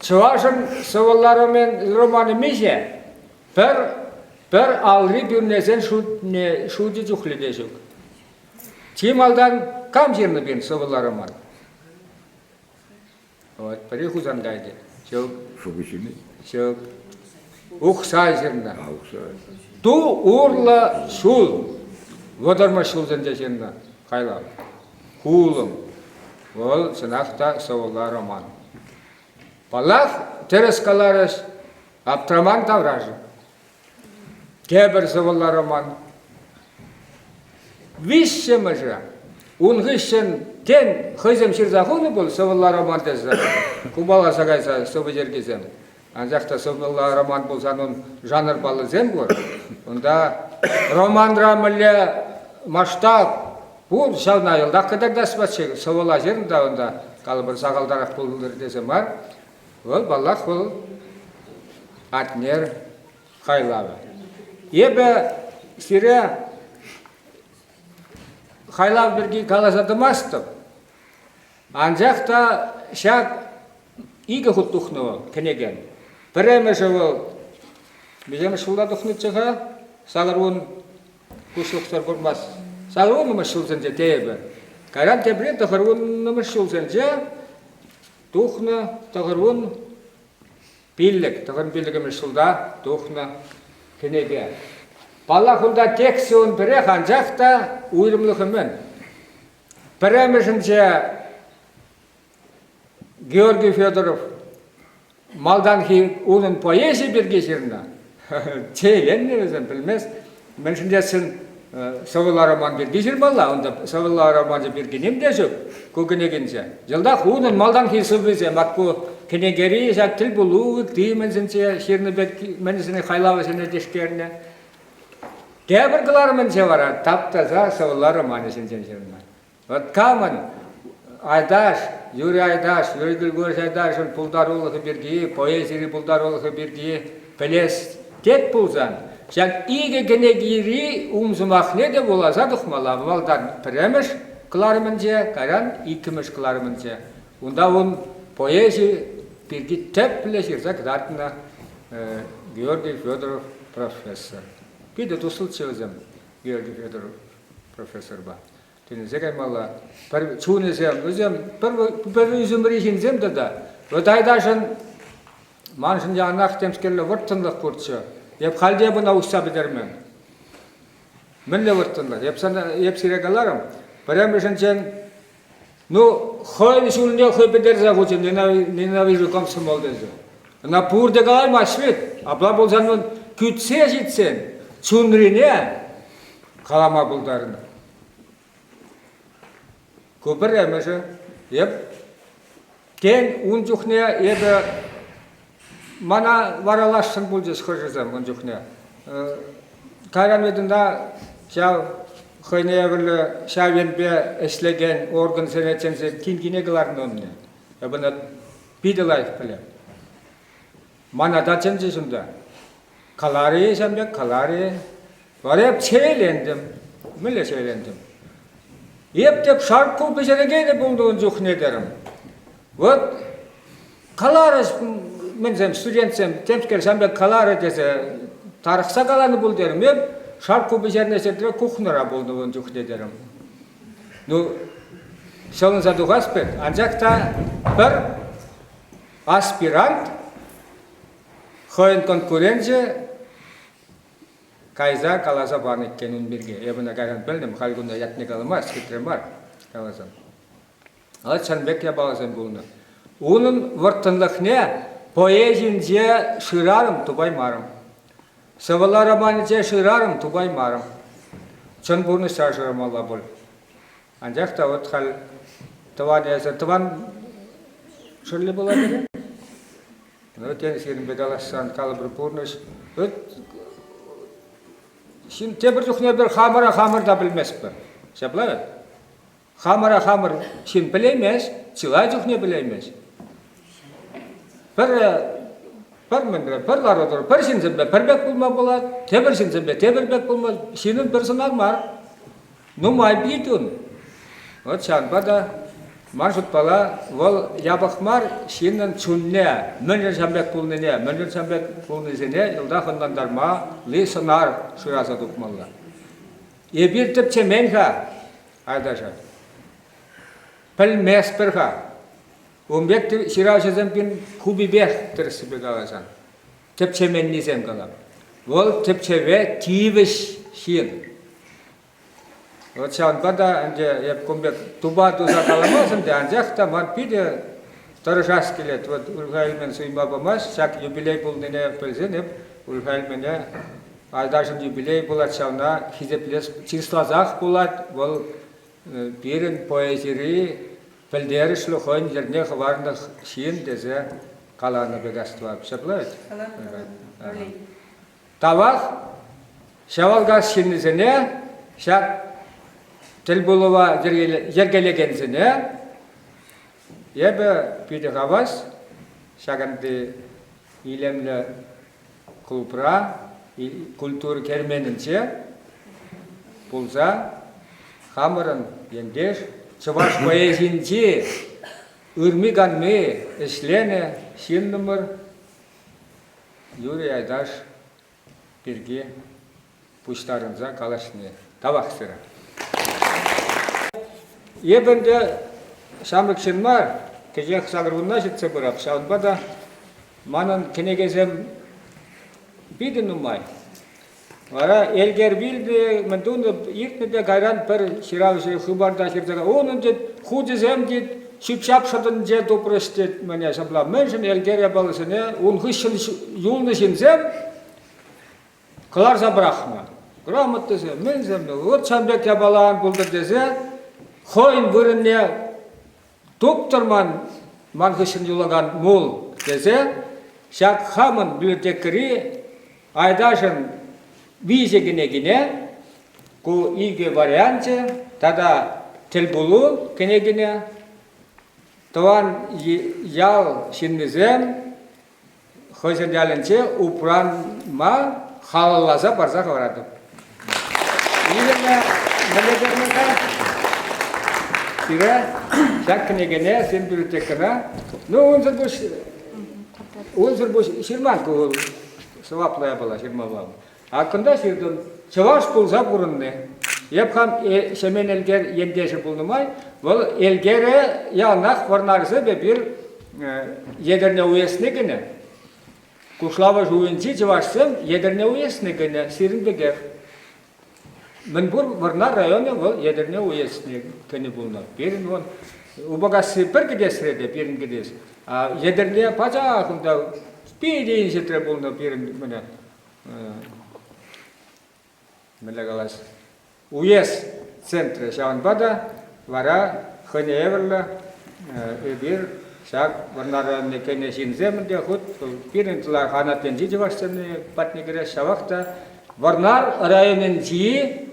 Чувашын савалла романы меже, бір алри бүрнезен шуды жүхледе жүк. Чималдан кам жерні бен савалла роман. Вот, пари хузан гайды. Шөк. Ухсай жерні. Ту урла шул. Водарма шул зенде жерні. Қайлам. Хулым. Ол сынақта савалла роман. Балақ терес каларыш аптраман тавражы. Кебір савалла роман. Вище мыжа. Унгышын кен хызым ширзахуны бол савалла роман тезі. Кубала сағайса собы жергезем. Анжақта савалла роман болсан он жанр балы зем бол. Онда роман рамылы масштаб бұл шауна елда қыдырда спатшы савалла жерінде онда қалыбыр сағалдарақ болдыр десем бар. Ол балақ ол атнер қайлабы. Ебі сире хайлав бірге каласадымастым. Анжақта шақ игі құттықны кенеген. Біреме жауыл, біземі шылда тұқны чыға, сағыруын күшіліктер көрмас. Сағыруын ұмы шылзынже дейбі. Кайран тебірен тұқыруын ұмы шылзынже, тұқны тұқыруын білік, тұқын білігімі шылда тұқны кенеген. Бала құлда тексеуін бірі қанжақта ұйрымлықымен. Біреме жынже Георгий Федоров малдан кейін оның поэзия берге жеріне. Чейлен не өзін білмес. Мен шындесін Савыла роман берге жер бала, онда Савыла романжы бергенем де жоқ, көгенегенше. Жылдақ оның малдан кейін сылбезе, макку кенегері, жақ тіл болуы, деймінзінше, шеріні менісіне қайлауы сені дешкеріне. Кәбір қыларымен же бара, таптаза Савыла романы сенсен жеріне. Вот камын, Айдаш, Юрий Айдаш, Юрий Григорьевич Айдашын пұлдарулығы берге, поэзири пұлдарулығы берге, пелес тек пұлзан. Жак иге кенегири умзумахне де болаза дұқмала. Валдан піреміш қыларымын же, қайран икіміш қыларымын же. Онда он поэзия берге теп білешірза кдартына Георгий Федоров профессор. Биде тұсыл чөзім Георгий Федоров профессор ба. Тенізеге мала, чунезем, бір үзім рейхінзем деді. Вот Айдашын маншын жағынақ темскерлі вұрттынлық көртші. Еп қалде бұна ұста бідермен. Мінлі вұрттынлық. Еп сирегаларым. Бірем үшінчен, ну, хойны шуліне хой бідерза ғучын, ненавижу комсомол дезі. На пурдегі айма швет, абла болзанын күтсе жетсен, чунрине қалама бұлдарына. Көпір әміші, еп, кен ұн жүхне еді мана варалашсын бұл жес қыржызым ұн жүхне. Кайран едінде жау қойне әбірлі шавенбе әшлеген орган сенетсенсе кингіне қыларын өміне. Әбіні биділайық біле. Мана датсен жесімді. Қалары есембе, қалары. Бар еп сейлендім, мүлі сейлендім. Ептеп шарқу бешерегейді бұлдуын жүхне дерім. Вот, қаларыз, мензем, студентсем, темскер сәмбе қалары десе, тарықса қаланы бұл дерім. Еп, шарқу бешеріне сетіре кухныра бұлдуын жүхне дерім. Ну, солын задуға аспет, анжақта бір аспирант, қойын конкуренция, Кайза қаласа барын еккенін берге. Ебіна қайран білдім, қалғында ятне қалымас, кетірем бар қаласан. Ал Чанбекке бағасан бұлыны. Оның вұрттынлықне поэзин же шырарым, тубай марым. Савыла романы же шырарым, тубай марым. Чын бұлыны шаршырым алла бұл. Анжақта от қал тыван езі. Тыван шырлы бола бере? Өтен серін бедалассан қалы бір бұлыныш. Шин тебір жүхне бір хамыра да білмес бір. Шаплай? Хамыра шин білеймес, чылай жүхне білеймес. Бір лар отыр, бір шинзімбе бірбек болма болады, тебір шинзімбе тебірбек болмады, шинін бір сынақ мар. Ну май бейтін. Вот шанба да маршрут бала, ол ябықмар шинын чүнне, мүнір шамбек болныне, мүнір шамбек болнызене, елда қындандарма, ли сынар шыраса тұқмалла. Ебір тіпче менға, айдаша, пілмес бірға, өмбек шырашызым бін кубибек тұрысы бек аласан, тіпче мен несем қалам. Ол тіпче ве тивіш шин. Вот шанба да, анже епкомбек туба туза каламасым, де анжақта ман пиде тұрышас келет. Вот Урхайлмен суйма бамас, шак юбилей болдыне білзен, еп Урхайлмене Айдашын юбилей болат шауна, хизеплес числазақ болат, ол бірін поэзири, білдері шлухойн жерне хварнық шиын дезе қаланы бегаствап. Шаплайт? Тавақ, шавалгас шиннізіне, шак тіл болуға жергелегензіне, ебі пиді қавас, шағанды илемлі құлпыра, культур керменінше, бұлза, хамырын ендеш, чываш поэзинчи, ырмиганны, эшлене, шиннымыр, Юрий Айдаш бирге пуштарынза калашны табақсыра. Ебенде шамрык шинмар, кежек сагырунна житсе бұрап, шаунбада манын кенегезем бидin умай. Вара элгер билди, мендуны иртнеде гайран пер ширавши хыбарда ширдага. Onun дед худизем дед шипшап шадын же допрыш дед мене шабла. Меншин элгер балысыне, он хышын юлны шинзем, кылар забрахма. Грамотызем, мензем, вот шамбек ябалан булдыр дезе, хойн вырынне докторман ман хышын юлаган мол дезе, шак хамын библиотекари Айдашын визегине ку иге варианте, тогда телбулу кенегине, таван ял шиннизем, хозяин яленче упранма халалаза барза говорады. Именно налегерника тире шак кенегине сен библиотекана, ну он буш ширманку саваплая была ширмавам. А когда ширдым чаваш пулза бурынны. Епхам шемен элгер емдеші булнымай, бұл элгере ялнақ варнарысы бир едерне уесны гіне. Кушлава жуынчи чавашсым едерне уесны гіне сирин бегер. Мен бур варнар районе бұл едерне уесны гіне булны. Берін он убагасы бір кедесіреді, берін кедес. Едерне пача ақында спейдейін жетірі булны берін міне. Мелегалас. Уез центре шаунбада вара ханеверле бир шаг варнараны кене шинземде хут пиринтла ханатен жижвашсыны патнигре шавахта варнар районен жи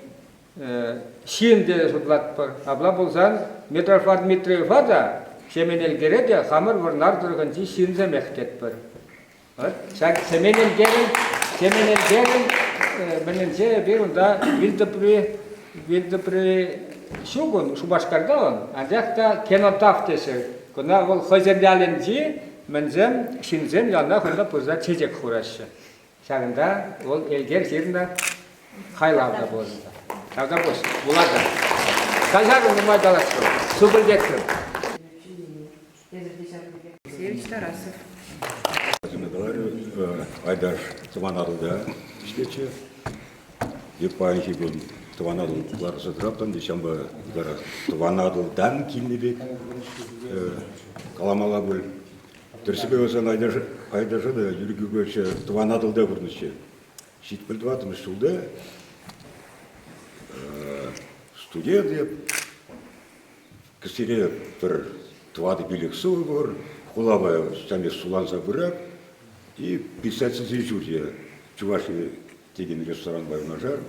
шинде судлатпыр. Абла болсан Метрофар Дмитриевада шеменел гереде хамыр варнар дурган жи шинземехтетпыр. Вот шаг шеменел герен мененче бир унда Вилдепри шугун шубашкарда он, а жақта кенотав десе. Кына ол хозяйнялынжи мензем шинзем ялна хунда пуза чечек хурашы. Шагында ол элгер жерінде хайлавда бозында. Шагда боз, булада. Кажарын нумай даласы, субылдеттім. Севич Тарасов. Айдаш Тыванадылда işkece yapayınca bu Тыванадылдар задраптан дешамба гара Тыванадылдан киннебек каламала бұл терсебе өзен айдашы да жүргүгөчө Тыванадылда бурнучу шит билдватым шулда студия деп кесире бір Тывады билек суы бар кулаба сами суланса бырак и писаться зижурья Чуваши деген ресторан бар нажар.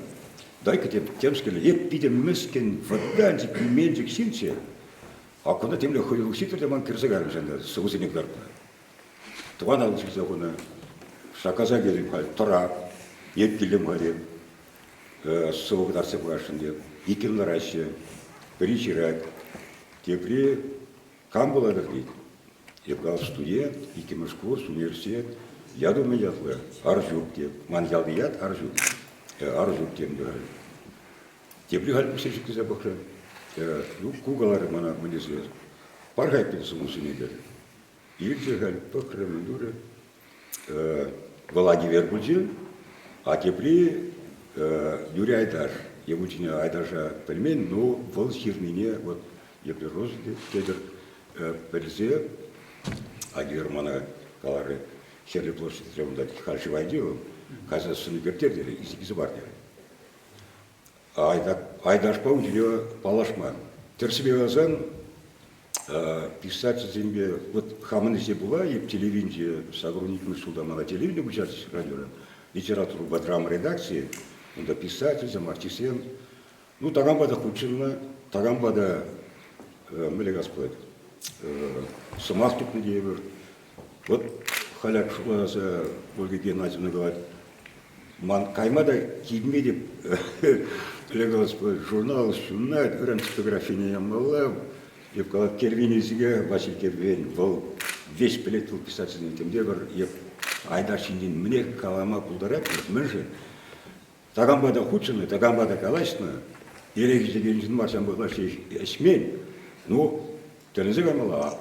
Дай-ка темскele еп пидем мескен воданчик менчик шинче. А куда темле ходил учитель деман кирсагарым жанда согусенекларда. Тыванадылчык законы шаказа келим хал тора еп келим харем. Соғдарсы башын деп икенлар ашы причирак тепре кам боладыр дейт. Епгал студент, икемеш курс, университет. Я думаю, я твой аржук деп, маньялды яд аржук тем говорю. Те пригали пусечек за бахран. Кугалары мана мне свет. Паргай пенсу не дали. Ирче галь бахран дуре. Валаги вербуджи, а тепри Юрий Айдаш. Я ученя Айдаша пельмень, но вол хирнине вот я прирос кедер перзе, а германа калары. Херли площадь треба дать харчевайдию, каза сунибертердери, изикизи бардери. Айдаш паунтине палашма. Терсибе вазан писать зембе, вот хаманисе была, и в телевидении сагруниками сулдана на телевидении участие радио, литературу в драма редакции, он да писатель, артистен. Ну, тагамбада хучинна, тагамбада, миле господь, самаступный девер. Вот халяк шуласа Ольга Геннадьевна говорит, ман каймада кидме деп Легалас журнал шуннайт, үрем фотографияны ямалла, еп кала кервенезге, Василь Кервен, бұл весь білет бұл писательный темде бір, еп айдашынден мне калама пулдарап, мінжі, тагамбада худшыны, тагамбада калашны, ерегі жегенжін маршан бұғла шешмен, ну, тәнізі қамала,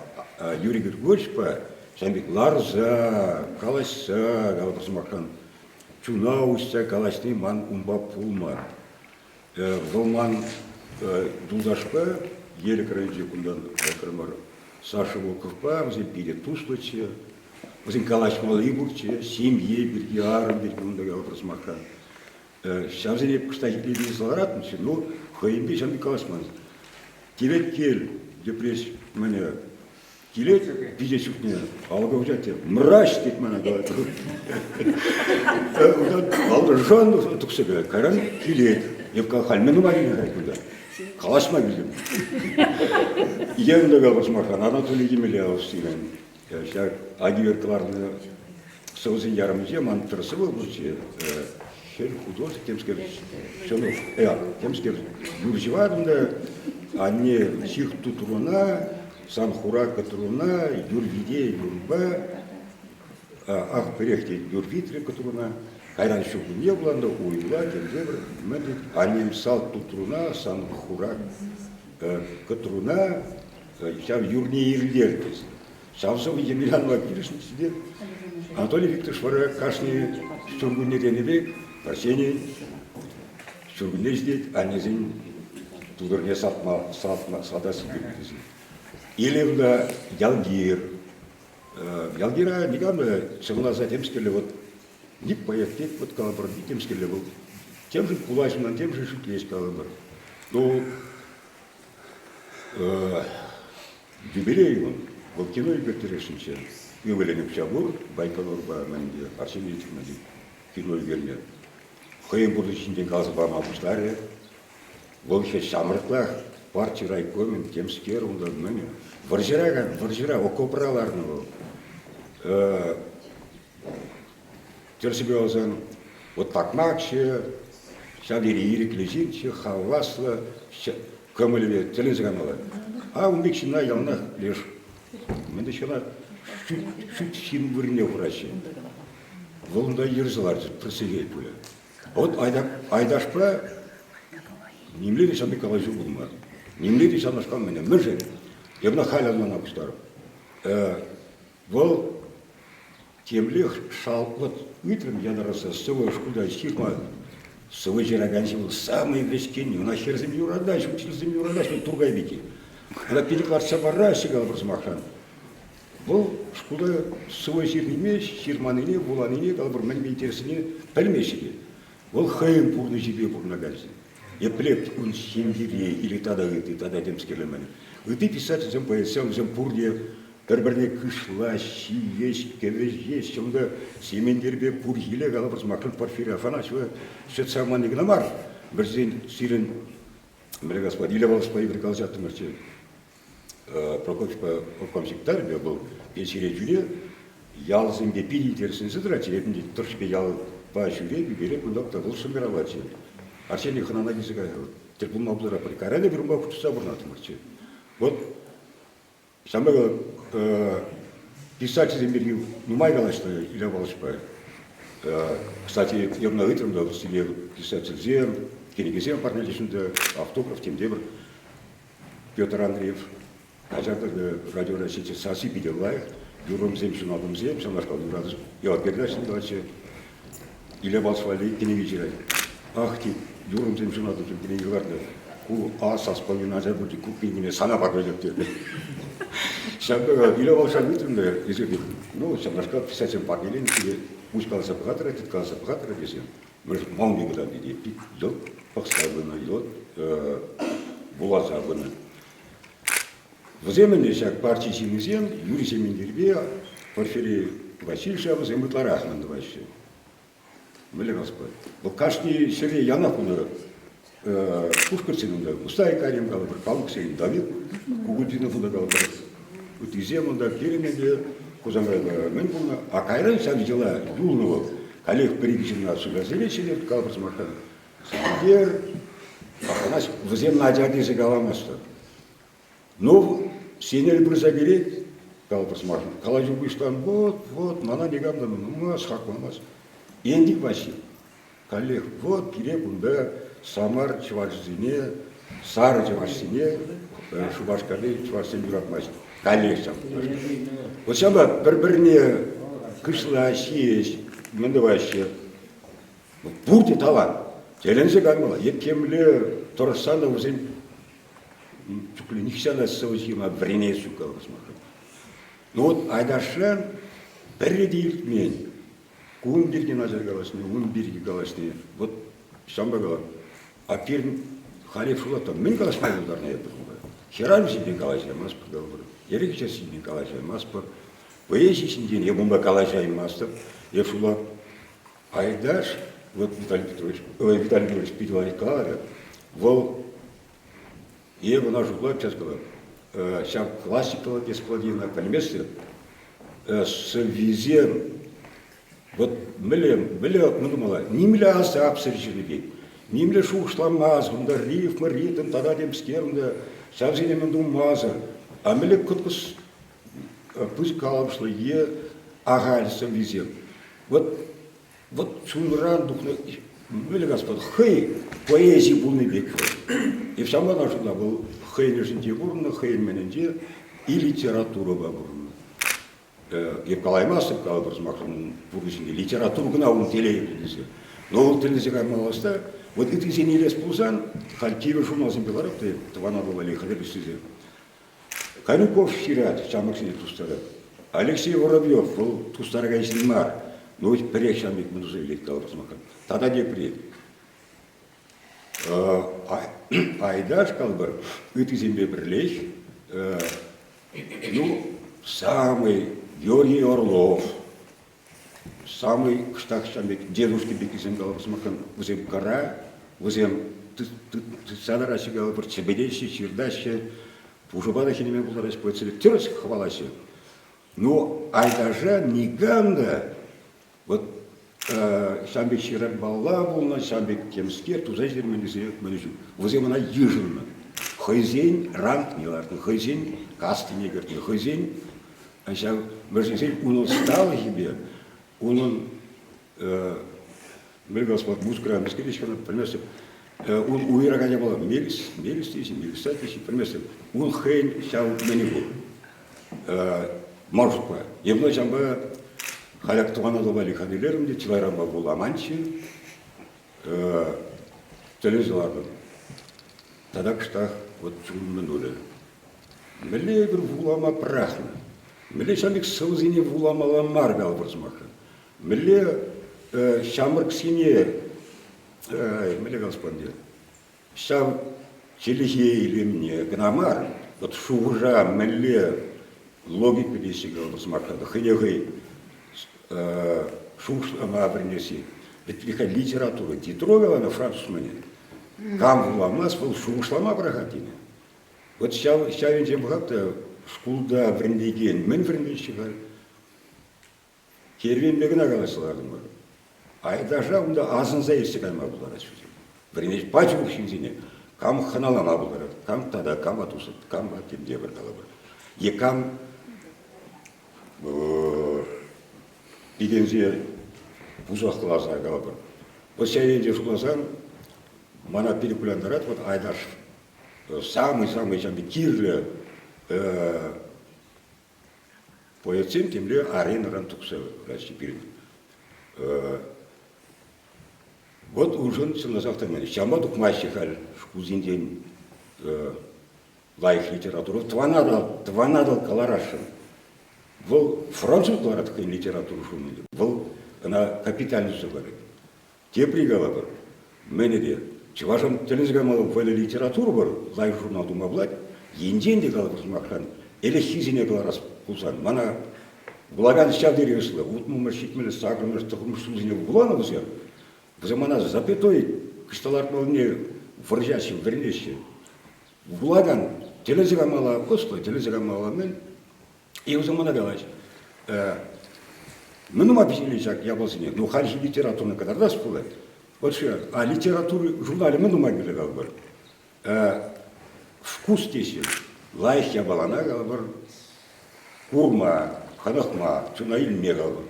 Юрий Григорьевич па, сәмбек ларза, калашса, галапасы маққан, чуна ұшса, калашны ман умба пулман. Волман Дулдашпа, еле крайне кундан, Саша Волковпа, взял пиде туслоче, взял калач малыбурче, семье, берги арам, берги ундагал просмахан. Сейчас взяли, кстати, пиде злоратниче, но хаимби, сейчас калашман. Тебе кель, где пресс меня, келет, пиде чукне, алга взять, мразь, ты меня говорит. Алга жан, тук себе, каран, келет. Епка халмену марина кайкуда. Калашма билдим. Иенде галбасмахан Анатолий Емельянов сирен. Я агиверкларны соузин ярымже мантырсы болчу. Хер художник темскер. Шону, темскер юрживадында анне сих тутруна, санхура катруна, юрвиде юрба, ах перехте юрвитре катруна. Хайран шугу не было, но уйла, кемдебр, медик, анем сал тутруна, сан хурак, катруна, сейчас юрни ирлердес. Сейчас в Емельян Вакиришник сидит, Анатолий Викторович Вара кашни шургуне денебек, Арсений шургуне сидит, а не зин тудырне сатма садасы бекдесин. Или в Ялгир, Ялгира никогда сымна затемскили вот. Ник поехать, вот калабр, темский левел. Тем же кулачным, тем же шут есть калабр. Но юбилей он, в кино и Бертерешнича, и Валеник Чабур, Байкалур, Бааманди, Арсений Тимади, кино и Вернер. Хоем будущий день Казабама Пустария, Волча Самартлах, партия Райкомен, темский он до меня. Варжира, окопраларного. Терсибе алзан, вот так макше, шадири ирик лежинче, хавасла, көмілі телезгамала. А у мекшина ялнах леш. Мен дешена шут син вырне врачи. Волында ерзалар просегей пуля. Вот айдашпа немлери шамби калажу булма. Немлери шанашкан мене мырже. Ебна халянна напустар. Вол темлех шал вот утром я нараса сывой шкуда сирма сывой жираганси был самый вескенний. У нас хер землю родась, учил землю родась, вот тургай беки. Она переклад бараси гал просмахан. Был шкуда сывой сирный меч, сирманыне, буланыне, галбар мен интересне пельмешиге. Был хайм пурны себе пурнагази. Я плеп он семьеве или тогда демскелемени. Вы ты писать зем поэсям зем пурне. Бір-біріне кышла, шиеш, кевеш еш, сонда семендербе пургиле қалабыз мақын Порфирий Афанасьева сөт саманы гнамар. Бірден сирен, міне господ, иле балыс пай бір қалжатты мәрте Прокофьев обкомсектарбе бұл пенсире жүре, ялзымбе пиди терсін зыдыра, телетінде тұршпе ял па жүре, бігерек мұндақта бұл сымыравачы. Арсений ханана кезіға, терпілма бұлыра пары, карады бір ұмба күтіса бұрнаты мәрте. Вот, самого писатель мирил, ну майгала что или волшба. Кстати, я на утром да в селе писатель Зем, Кенигезем парнелишнда, автограф тем дебр, Петр Андреев, ажарда радио России саси биделлай, юром зем шунадом зем, сам наш колдун радость. Я передачу не дальше. Или волшбали Кенигезем. Ах ты, юром зем шунадом Кенигезем. Ку асас полвинажа будет купить мне сана парвелет. Шамбага или волшеб утром изучил. Ну, сам наш колдун писатель парнелин, пусть каласа богатый, этот каласа богатый, везем. Мы же мало не года не пить, идет, поставлено, идет, была забына. В земле шаг партии Синезем, Юрий Семендербе, Порфирий Васильевич, а в земле Тларахман вообще. Были Господь. В каждой селе Янахуна Пушкарцину да, Устай Карим Галабр, Палуксин Давид, Кугутинов да Галабр. Вот и землю да Керенеге, Кузамрада Менкуна, а Кайран сам дела Юлного, Олег Перегичина сюда залечили, Галабр Смахан. Сендер, Аханас взем надяды загаламасты. Ну, сенер брыза керек, калпас машин. Калажу быштан, вот, мана негамда, ну, схакмамас. Ендик баши. Коллег, вот, керек, унда, самар, чваржзине, сары чваржзине, шубашкали, чваржзин юракмас. Коллег сам. Вот сама бір-біріне кышла, сиеш, міндіваще. Бурте талан. Телензе гамала. Епкемле торсана взем чуть ли не всегда соусима врене сукал смаху. Ну вот айдашан передилт мен. Кун бирги назар галасны, ун бирги галасны. Вот самба гала. А пир халиф шулата мен галасны ударны это. Херам себе галасны маспор галбыр. Ерекче себе галасны маспор. Поеси синден я бомба галасны маспор. Я шула айдаш вот Виталий Петрович питал каларя. Вол его нашу главу сейчас говорю. Сейчас классика бесплодина, понимаете? С визем. Вот мы думали, не мля абсолютно бей. Не мля шушла маз, гунда риф, маритом, тогда тем скермда, сейчас я не думаю маза. А мля куткус пусть калам шло агаль с визем. Вот чунран духна, мля Господь, хей, поэзии полный век. И вся моя жена был хей неженде бурна, хей мененде и литература бабурна. Я калаймасов калбурс махрун бурусинде литературу гна он телеевлизе. Но он телезе гамаласта, вот это зенилес пузан, хальтиве журналзин беларов, ты твана была лихале бесизе. Канюков Ширят, Чамаксин Тустара. Алексей Воробьев был Тустарагай Снимар. Ну ведь пречам медузы лет калбурс махрун. Тогда не приедет. Айдаш калбар, это земле прилечь, ну, самый Георгий Орлов, самый кштак-шамик, дедушки бекизем калбар смахан, возем кара, возем садараси калбар, чебедещи, чердащи, ужубадахи не могу зарать по цели, тирось хваласи. Но айдажа ниганда, вот Шамбек Ширак Балла был, Шамбек Кемскер, туза жерменезе менежу. Возем она еженно. Хозяин ранг не лартный, хозяин касты не гортный, хозяин. А сейчас мерзенсель он стал себе, он Господь мускра, мискричка, примерно, он у Ирака не было мелис тысяч, примерно, он хейн шал менегу. Может по. И вновь шамба Халяк туана добали хадилермде, чилайрамба был аманчи, телезлардан. Тогда кштах вот чумнули. Меле bir вулама прахна. Меле шамик саузине вулама ламар галбурзмаха. Меле шамрк сине, меле господи, шам челихе или мне гнамар, вот шужа меле логику деси галбурзмаха, да хенегей. Шушла принеси. Ведь литература титровала на французском. Кам ламас был шушлама проходили. Вот сейчас видим как-то школда брендиген, мен брендичигар. Кервин бегна галасылардым. А даже унда азын заести кайма булар ачузи. Брендич пачук шинзине. Кам ханалама булар. Кам тада, кам атусат, кам атимде бір калабыр. Екам Бидензе бузах глаза галбыр. Вот сегодня глазам мана перекуляндарат вот айдаш самый jambi кирле поэтим темле арена рантуксе теперь. Вот уже на автомобиле. Чама дук мащихаль шкузинден лайф литературу. Тванадал каларашин. Вол француз говорит, какая литература шумит. Вол она капитальницу говорит. Те приговор. Менеде. Чувашам телезгамалом вели литературу бар. Лайф журнал думаблать. Енден де галабыз махан. Или хизине галарас кулсан. Мана благан сейчас деревесла. Вот мы маршитмели сагры, такому сузине в главном взял. Взамана запятой кшталар полне вржащим вернещим. Благан телезгамала косла, телезгамала мен. И уже моногалач. Мы нам объяснили, как я был синий. Ну, хальши литературно когда раз пулать. Вот что, а литературы в журнале мы думали, вкус десе, лайх я балана галбыр, курма, ханахма, чуна илме галбыр.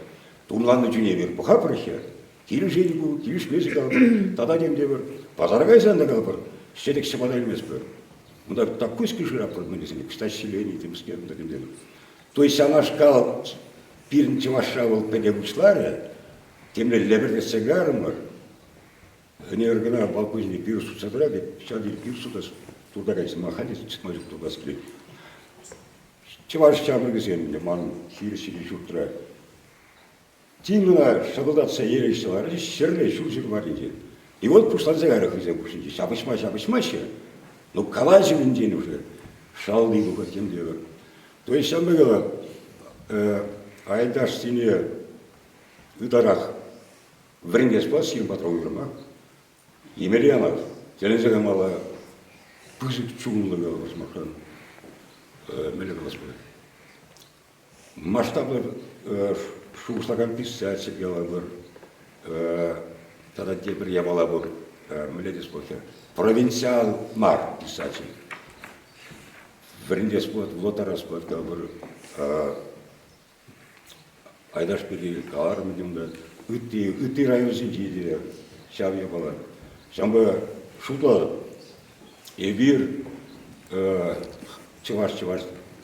Тумланы жүне бер бұқа пырыхе, келі жені бұл, келі шмесі галбыр, тада демде бір, базарға айзанда галбыр, шедек шымада елмес бір. Мұнда такой скажи рапорт менесіне, кстати, теміске, мұнда демде бір. То есть она шкал, пирнче ваша был педагогчлары, темле леберде сигармар, не органа балкозни пирсу садраги, сейчас пирсу тас турдагайс махадис, читмажик турдас клей. Чеваш чабргазен, ман хирсили журтра. Тимна шабылдатса ерейшалары, шерле шуржик варинде. И вот пуштан загара хызен пушинде, шабышма, ну калаживин день уже, шалды бука темде. То есть я говорю, айдаш сине ударах вренге спас сир патроурма, емельянов, телензега мала пызык чумлы галбас махан, мелек господи. Масштабы шуштаган писатель галабыр, тогда теперь я малабыр, меледис плохе, провинциал мар писатель. Вренде спот, лотара спот галбыр, айдаш пели каларым демда, үтті районсын жейді, шабия бала. Шамбы шута, эбир, чываш,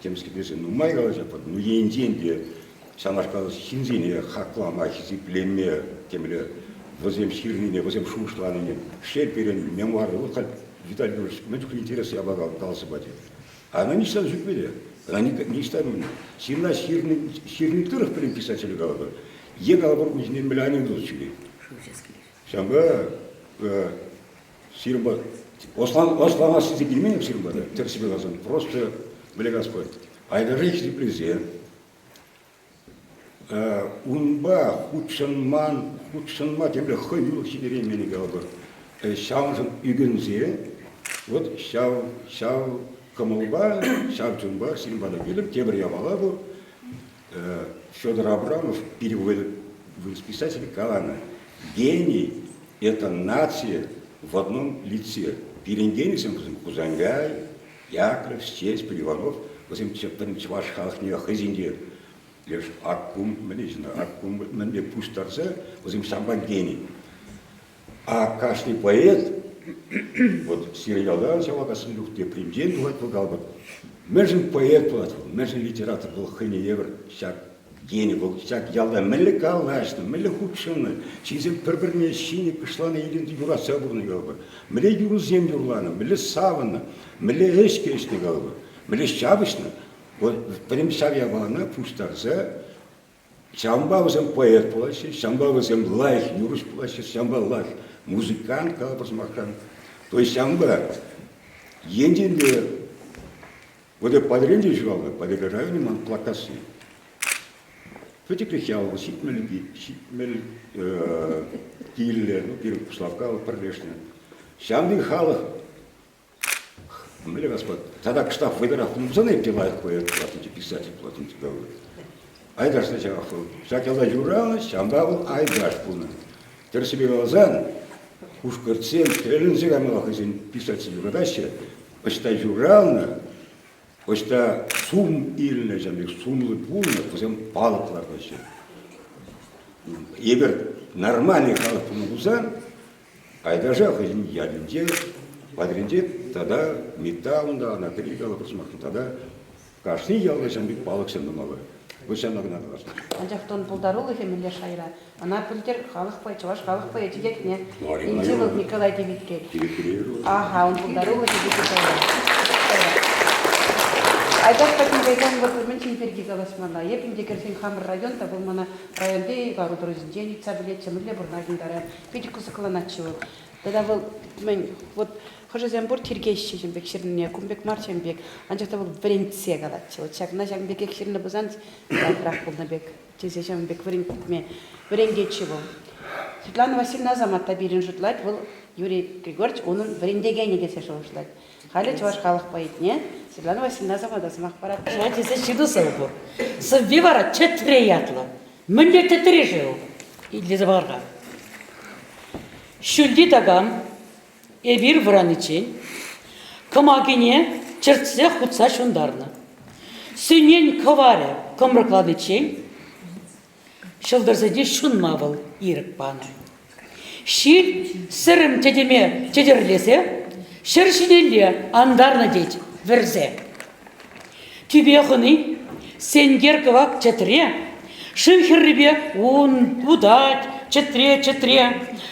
темский песен, ну май гала жапад, ну енденде, шанашкалыс хинзине, хаклама, хизиплеме, темле, возем ширнине, возем шушланине, шерперен, мемуары, вот как Виталий Георгиевич, мне только интерес, я багал, дался бати. А она не стала жить беде, она не стала мне. Сирна ширный тырых прям писатель галабы. Е галабы не миллионер дочери. Шамба сирба. Ослана сизи пельмени сирба да. Тер себе лазан. Просто бля Господь. А это женщины плезе. Унба худшанма темле хойюл сидеремени галабы. Шаунжан югензе. Вот шау Камалба, Шавчунба, Симбада Гилем, Темр Явалабу, Федор Абрамов переводит в писателя Калана. Гений – это нация в одном лице. Перенгенисом Кузангай, Яковлев, Стесь, Переванов, возим Чеваш Халахния, Хазинде, лишь Аккум, мне пустарца, возим Самба гений. А каждый поэт, вот сериал Шавагасан Люхте Примден бывает погалба. Межен поэт был, межен литератор был Ханиевр, всяк гений был, всяк ялда, мелли калашны, мелли худшины, чизем перберне щине пришла на един юра сабурный галба, мелли юру землю урлана, мелли савана, мелли эшкешный галба, мелли щабышна. Вот прям савья вана пустарза, шамба возем поэт плащи, шамба возем лайх, юруш плащи, шамба лайх. Музыкант, калапасмахан. То есть амба, енденде, вот это подренде жвалы, подыграю неман плакасы. Фети прихял, ситмель килле, ну, пир Славкал, парлешня. Шамды халах, мля Господь, тогда к штаб выдрах, ну, занепти лайк поэт, платните писатель, платните говорит. Айдаш сначала, всякий ла журала, шамба был айдаш пуна. Теперь себе глазан, уж карцем, телензега малахазин писатель юрадаща, почта журална, почта сум ильна, жамбек сумлы пулна, позем палок ларваща. Ебер нормальный халат пунагузан, айдажа хазин ялинде, подренде, тогда металлна, она крикала, просмахну, тогда каждый ялла жамбек палок сен думала. Анжақтон бұлдарулы хемелер шайра. Ана пілдер халық пай, чаваш халық пай, етегек не? Инжелов Николай Девитке. Ага, он бұлдарулы хемелер шайра. Айдақ пәтін бәйген бұр мен чемперге қаласмала. Епінде керсен хамыр районда бұл мана районде ғару друзінден итса білет, чемілі бұрнагындары. Педи кузықыланатшы ол. Дада бұл мен вот хожазем бур тиргешчи жембек ширне кумбек марчембек анжакта бул вренце галатчы вот чакна жамбек ширне бузан прах булна бек тезе жамбек вренгечи бул Светлана Васильевна заматта бирин жутлайт бул Юрий Григорьевич onun врендегени кесе шоушлайт хали чуваш халық поэтне Светлана Васильевна замада самах парат Знаете, сочиду саугу. Сабивара четвреятлы. Мünde тетрежеу. Или забарга. Шунди тагам Эбир вран için Кымагине чертсе хутса шундарны. Сүйнен коваре кымрыклады чен, шылдырзаде шунмавыл ирік баны. Шил сырым тедеме тедерлесе, шыршинелле андарны дед верзе. Тюбехыны сенгер кывак четре, шынхыррыбе удать четре,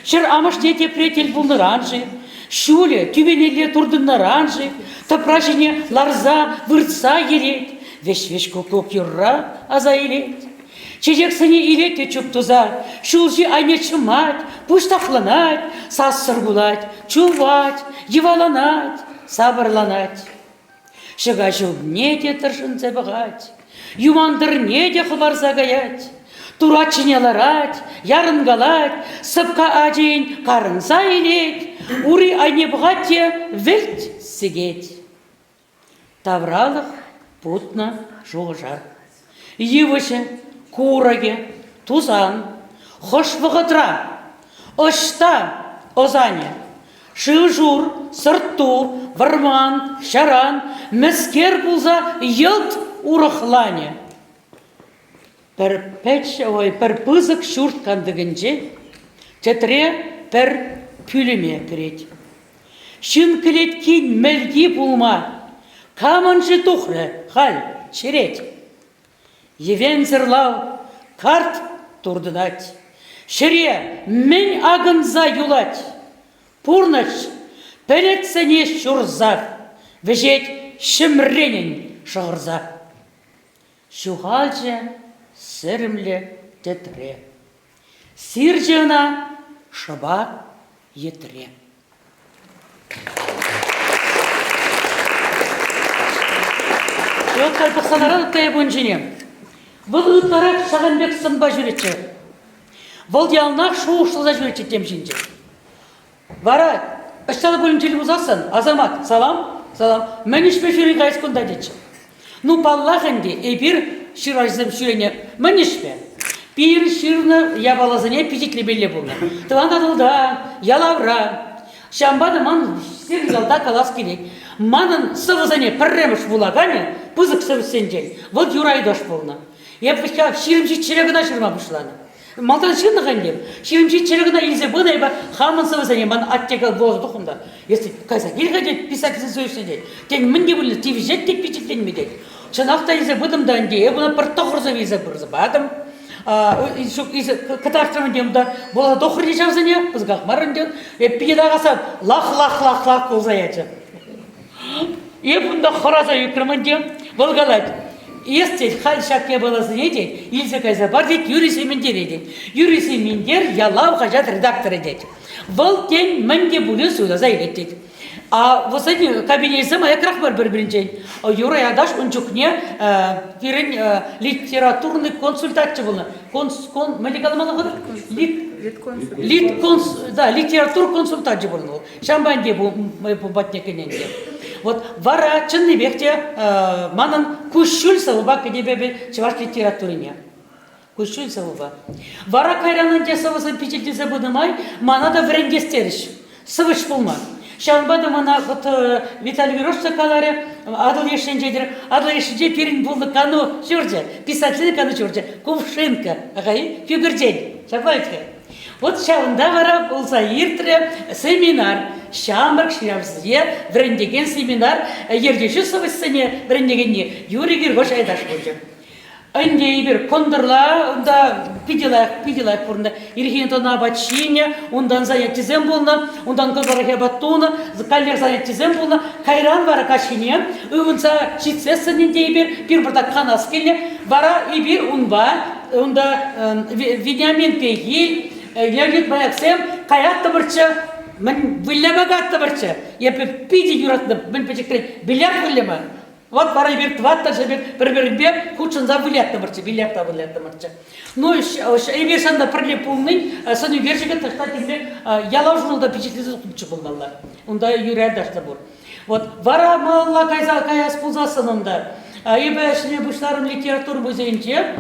шыр амаш дете претель булны ранжи, шуле тюбенелле турдынны ранжи, тапрашине ларза выртса елет, веш кукук юрра аза елет. Чежексіне илетте чуптуза, шулжи айне чымать, пуштақланать, сассыргулать, чувать, еваланать, сабырланать. Шыға жылне де тұршын зәбіғать, юмандырне де хыбарза гаять, турачыне ларать, ярынгалать, сыпқа ажейін қарынса илет, ури айне бұғат де вельт сігет. Тавралық путна жоғжар. Евыші кураге, тузан, хош вғытра, ұшта, озане, шылжур, сыртту, варман, шаран, мәскер бұлза, елт урықлане. Пір пызық шурт кандығынже, тетре пір пүліме кірет. Шын кілеткен мәлгі бұлма, камыншы тұқры, хал, шерет. Евен зырлау, карт турдынать. Шыре, мен агынза юлать. Пурнач, пелетсене шурзав. Вежет шымренен шығырза. Шуғалжа сірімлі тетре. Сиржена шыба етре. Шуғал пықсаларан тәйіп өнжінем. Бұл ұттарак Шағанбек сынба жүретші. Бұл ялнақ шуғышылза жүретші темшінчі. Вара, үшталы бөлімчелі бұзасын, азамат, салам, мен ішпе жүрек айсконда детші. Ну, паллағынде, эбір шыражызым шүрене, мен ішпе. Бір шырны ябалазыне пижеклі белі болны. Тыван адылда, ялавра. Шамбады ман сер ялда калас керек. Манын сығызыне пірреміш бұлағане, пызық сөвсенден. Бұл юрайдаш болны. Я пышка ширимчи черегына шырма бұшланы. Малтан шырнығын деп. Ширимчи черегына елзе бұны еба хамын сывызане ман аттега болы тұқымда. Если кайса елға дед писательсы сөйші дед. Тен мінге бұлы тивижет тек печеттен ме дед. Шынақта елзе бұдымда әнде, бұны бір тоқырзы елзе бұрзы бадым. Катарстырмын демді болы тоқыр дешавзане, бұзғақ марын дед. Пиедағаса лақ болзаячы. Бұнда қораза өкірмін дем, болғалайды. Если хал шаке баласы едет, илсе кайса бар дед, Юрий Семендер едет. Юрий Семендер ялау қажат редактор едет. Бұл тен мінге бұлы сөйлаза едет. А высадни кабинетсі мая крах бар бір-бірінчен. Юрий Айдаш ұнчукне литературный консультатчы болны. Литератур консультатчы болны. Шамбанде бұл батнекененде. Вот вара чынны бекте манын күшшүл сылыба кедебебе чываш литературине. Күшшүл сылыба. Вара кайранын жасавысын печетесе бұдымай, мана да врендестеріш. Сывыш болма. Шанбады мана Виталий Вирошца каларе, адыл ешен жедір, адыл ешенже перін болды кану жүрже, писательный кану жүрже, Кувшинка, ағай, фигурден, шапайтқа. Вот шауында вара болса ертірі семинар, Шамбарк ширавзие врендеген семинар, ердеші сывысыне врендегенне, Юрий Гергош Айдаш болды. Анде бір кондырла, онда пиделайық бұрында, ирхентона бачине, ондан занятизем болна, ондан кызарахе баттуна, каллер занятизем болна, кайран вара кашине, ұвынса шитсесіне дейбір бірдақ қанас келне, вара ибір ұнба, онда Вениамин Пегил, Леонид Баяксем, каятты бірчі, мен вылемагатты бірчі, епі пиде юратны, мен печектерен, билят вылема. Вот пора бир тватта же бір-бірінбе худшынза вылятты бірчі, билятта вылятты бірчі. Ну, эберсанда прилепулный, сыны вержігі тақтатымбе ялау журналда печетлесі құнчы болмалар. Онда Юрий Айдашта бұр. Вот, вара малла каяс пулзасын онда. Ибо шне бушларын литература музейинче,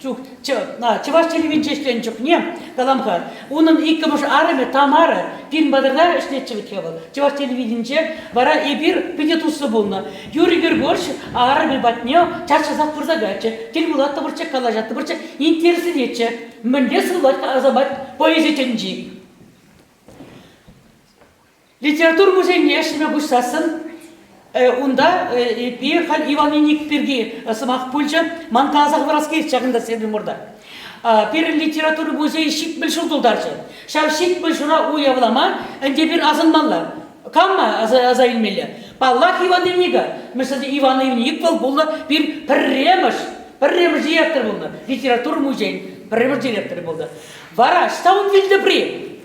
чуваш телевидение чук не, каламха. Унын иккамыш араме тамары фильм бадарда шне чевикевал. Чуваш телевидение бара эбир пидетусы булна. Юрий Григорьевич араме батнео чарчазак бурзагаче, телбулатта бурча калажатта бурча интереснече. Менде сыллат азамат поэзия тенджи. Литература музейне шне бушласын Унда bir hal Иван Перги самах пульча манказах враскер чагында седи мурда. Пир литература музей шик билшул долдарчы. Шав шик билшуна уявлама энде бир азынманла. Камма азайлмеле. Паллах Иван Ивнига. Mesela Иван Ивник был bir премеш директор был. Литература музей премеш директор был. Вара что он видел при?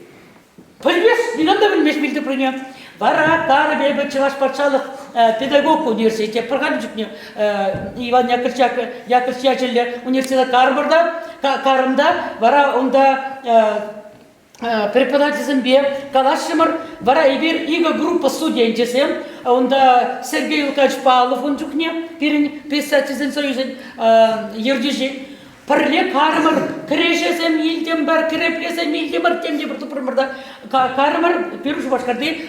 Понимаешь, никогда не видел при нем. Вара Карабе Чуваш патшалық педагог университет, проходит Иван Яковлевич университет Карымда, вара онда преподаватель бе Калашимар, вара ибир иго группа студентисем, онда Сергей Лукач Павлов он чукне, писатель союзен Ердижи. Парле кармар крешесем илдем бар креплесем илдем бар темде бір тупырмырда кармар пируш башкарды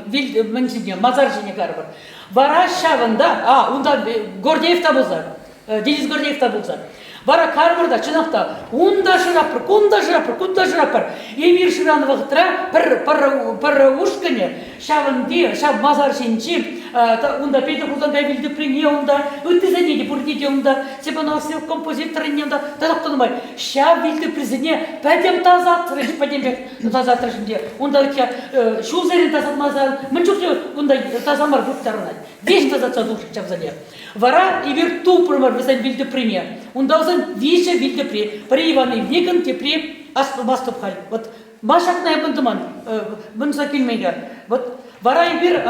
вил менсине мазаржине кармар. Вара шавында унда Гордеевта болса, Денис Гордеевта болса. Вара кармарда чынакта унда жырапыр. Емир шыраны вақытра пар ушкане шавынды шав мазаржинчи унда пейді құлдан дәвілді прине онда өттізіне де бұрдеде онда Сепановсың композиторын онда тазақтанымай шав вілді призіне пәдем тазаттырыш де онда шулзерін тазатмазар мүнчүкте онда тазамар бұқтарына веш тазатса дұқшы чавзане вара ивер тупырмар візен вілді прине онда озын веше вілді при Иван Ивнигін тепри бастып хал вот машақнай бұндыман бұнса келмейді вот вара ивер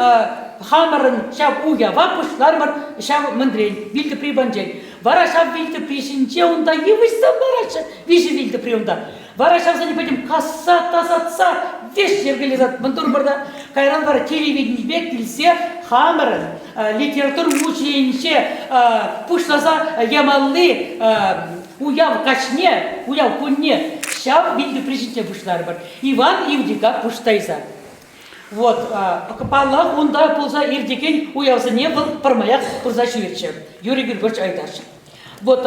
хамарын шав уя вапуш нармар шав мандрень вилте прибанджень вара шав вилте пришинче онда евышса бараша виши вилте приунда вара шав за не пойдем касса тазатса веш жергелизат мандур барда кайран вара телевидение бек билсе хамарын литература музейинче пушласа ямалли уяв качне уяв кунне шав вилте пришинче пушлар бар Иван Ивдика пуштайса. Вот, Паллах, он да полза ирдикен уявся не был пармаях полза шуверче. Юрий Григорьевич Айдаш. Вот,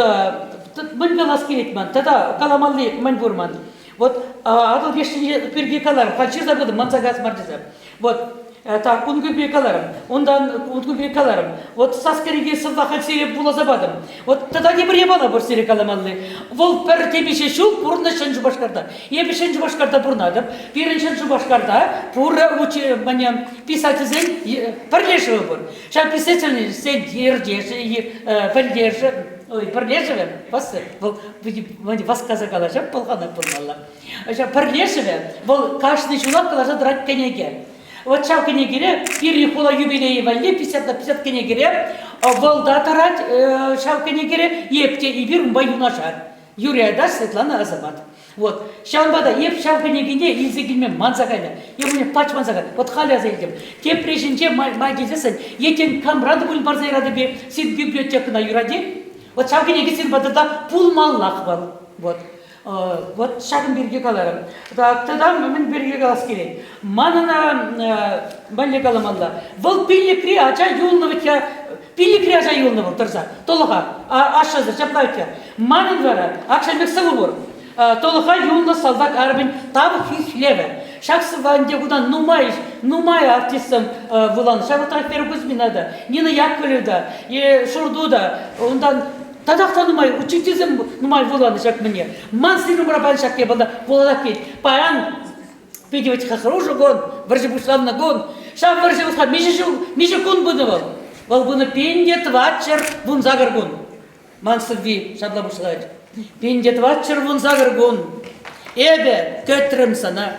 мен галас келетман, тата каламалли мен бурман. Вот, адыл вешіне перге каларым, қанчы забыдым, мансагас мардыза. Вот, так, унгубе каларым, ондан унгубе каларым. Вот, саскереге сылдахан сереп була забадым. Вот, тата не бір ебала бір сере каламалли. Вол пір тебеше шул, бұрынна шынжы башқарда. Ебі шынжы башқарда бұрнадым, бірін шынжы башқарда, бұры учи, мәне, писательзен, пірлешіві бұр. Шан писательный, сен ердеші, пірлеші, ой, пірлешіві, басы, бұл, вас каза калаша, пылғана пылмалла. Шан пірлешіві, бұл кашны шулап калаша дырак кенеге. Вот шав кенегере, пирни хула юбилеи валли, 50 на 50 кенегере, волда тарать шав кенегере, епте и бир умба юнашар. Юрий Айдаш, Светлана Азамат. Вот, шавбада, еп шав кенегене, илзегилме манзагайна, ебуне пач манзагай, вот халя заедем. Те прежинче майдезесен, етен камрады буль барзайрады бе, сид библиотека на юраде, вот шав кенеге сид бадада пулмаллах был. Вот. Вот шагын берге каларым. Так, тогда мен берге калас келейін. Манына бәлі каламалла. Бұл пилікри ача юлны вітя, пилікри ача юлны бұл тұрса. Толыға, ашшазыр, жаплавитя. Манын вара, акшамек сывы бұр. Толыға юлны салдак арбин табы хихлеве. Шаксы ванде кудан нумай артистам вулан. Шабатар Перегузминада, Нина Яковлевда, Шурдуда, ондан Тадақта нумай, учителем нумай вуланы шак мне. Мансырым рабан шак я бада вулада кет. Паян, педевать хахружу гон, варжи бушлам на гон. Шам варжи вулхад, миже кун будывал. Вал буна пендет вачер вун загар гон. Мансырви, шабла бушлать. Пендет вачер вун загар гон. Эбе, көтрім сана.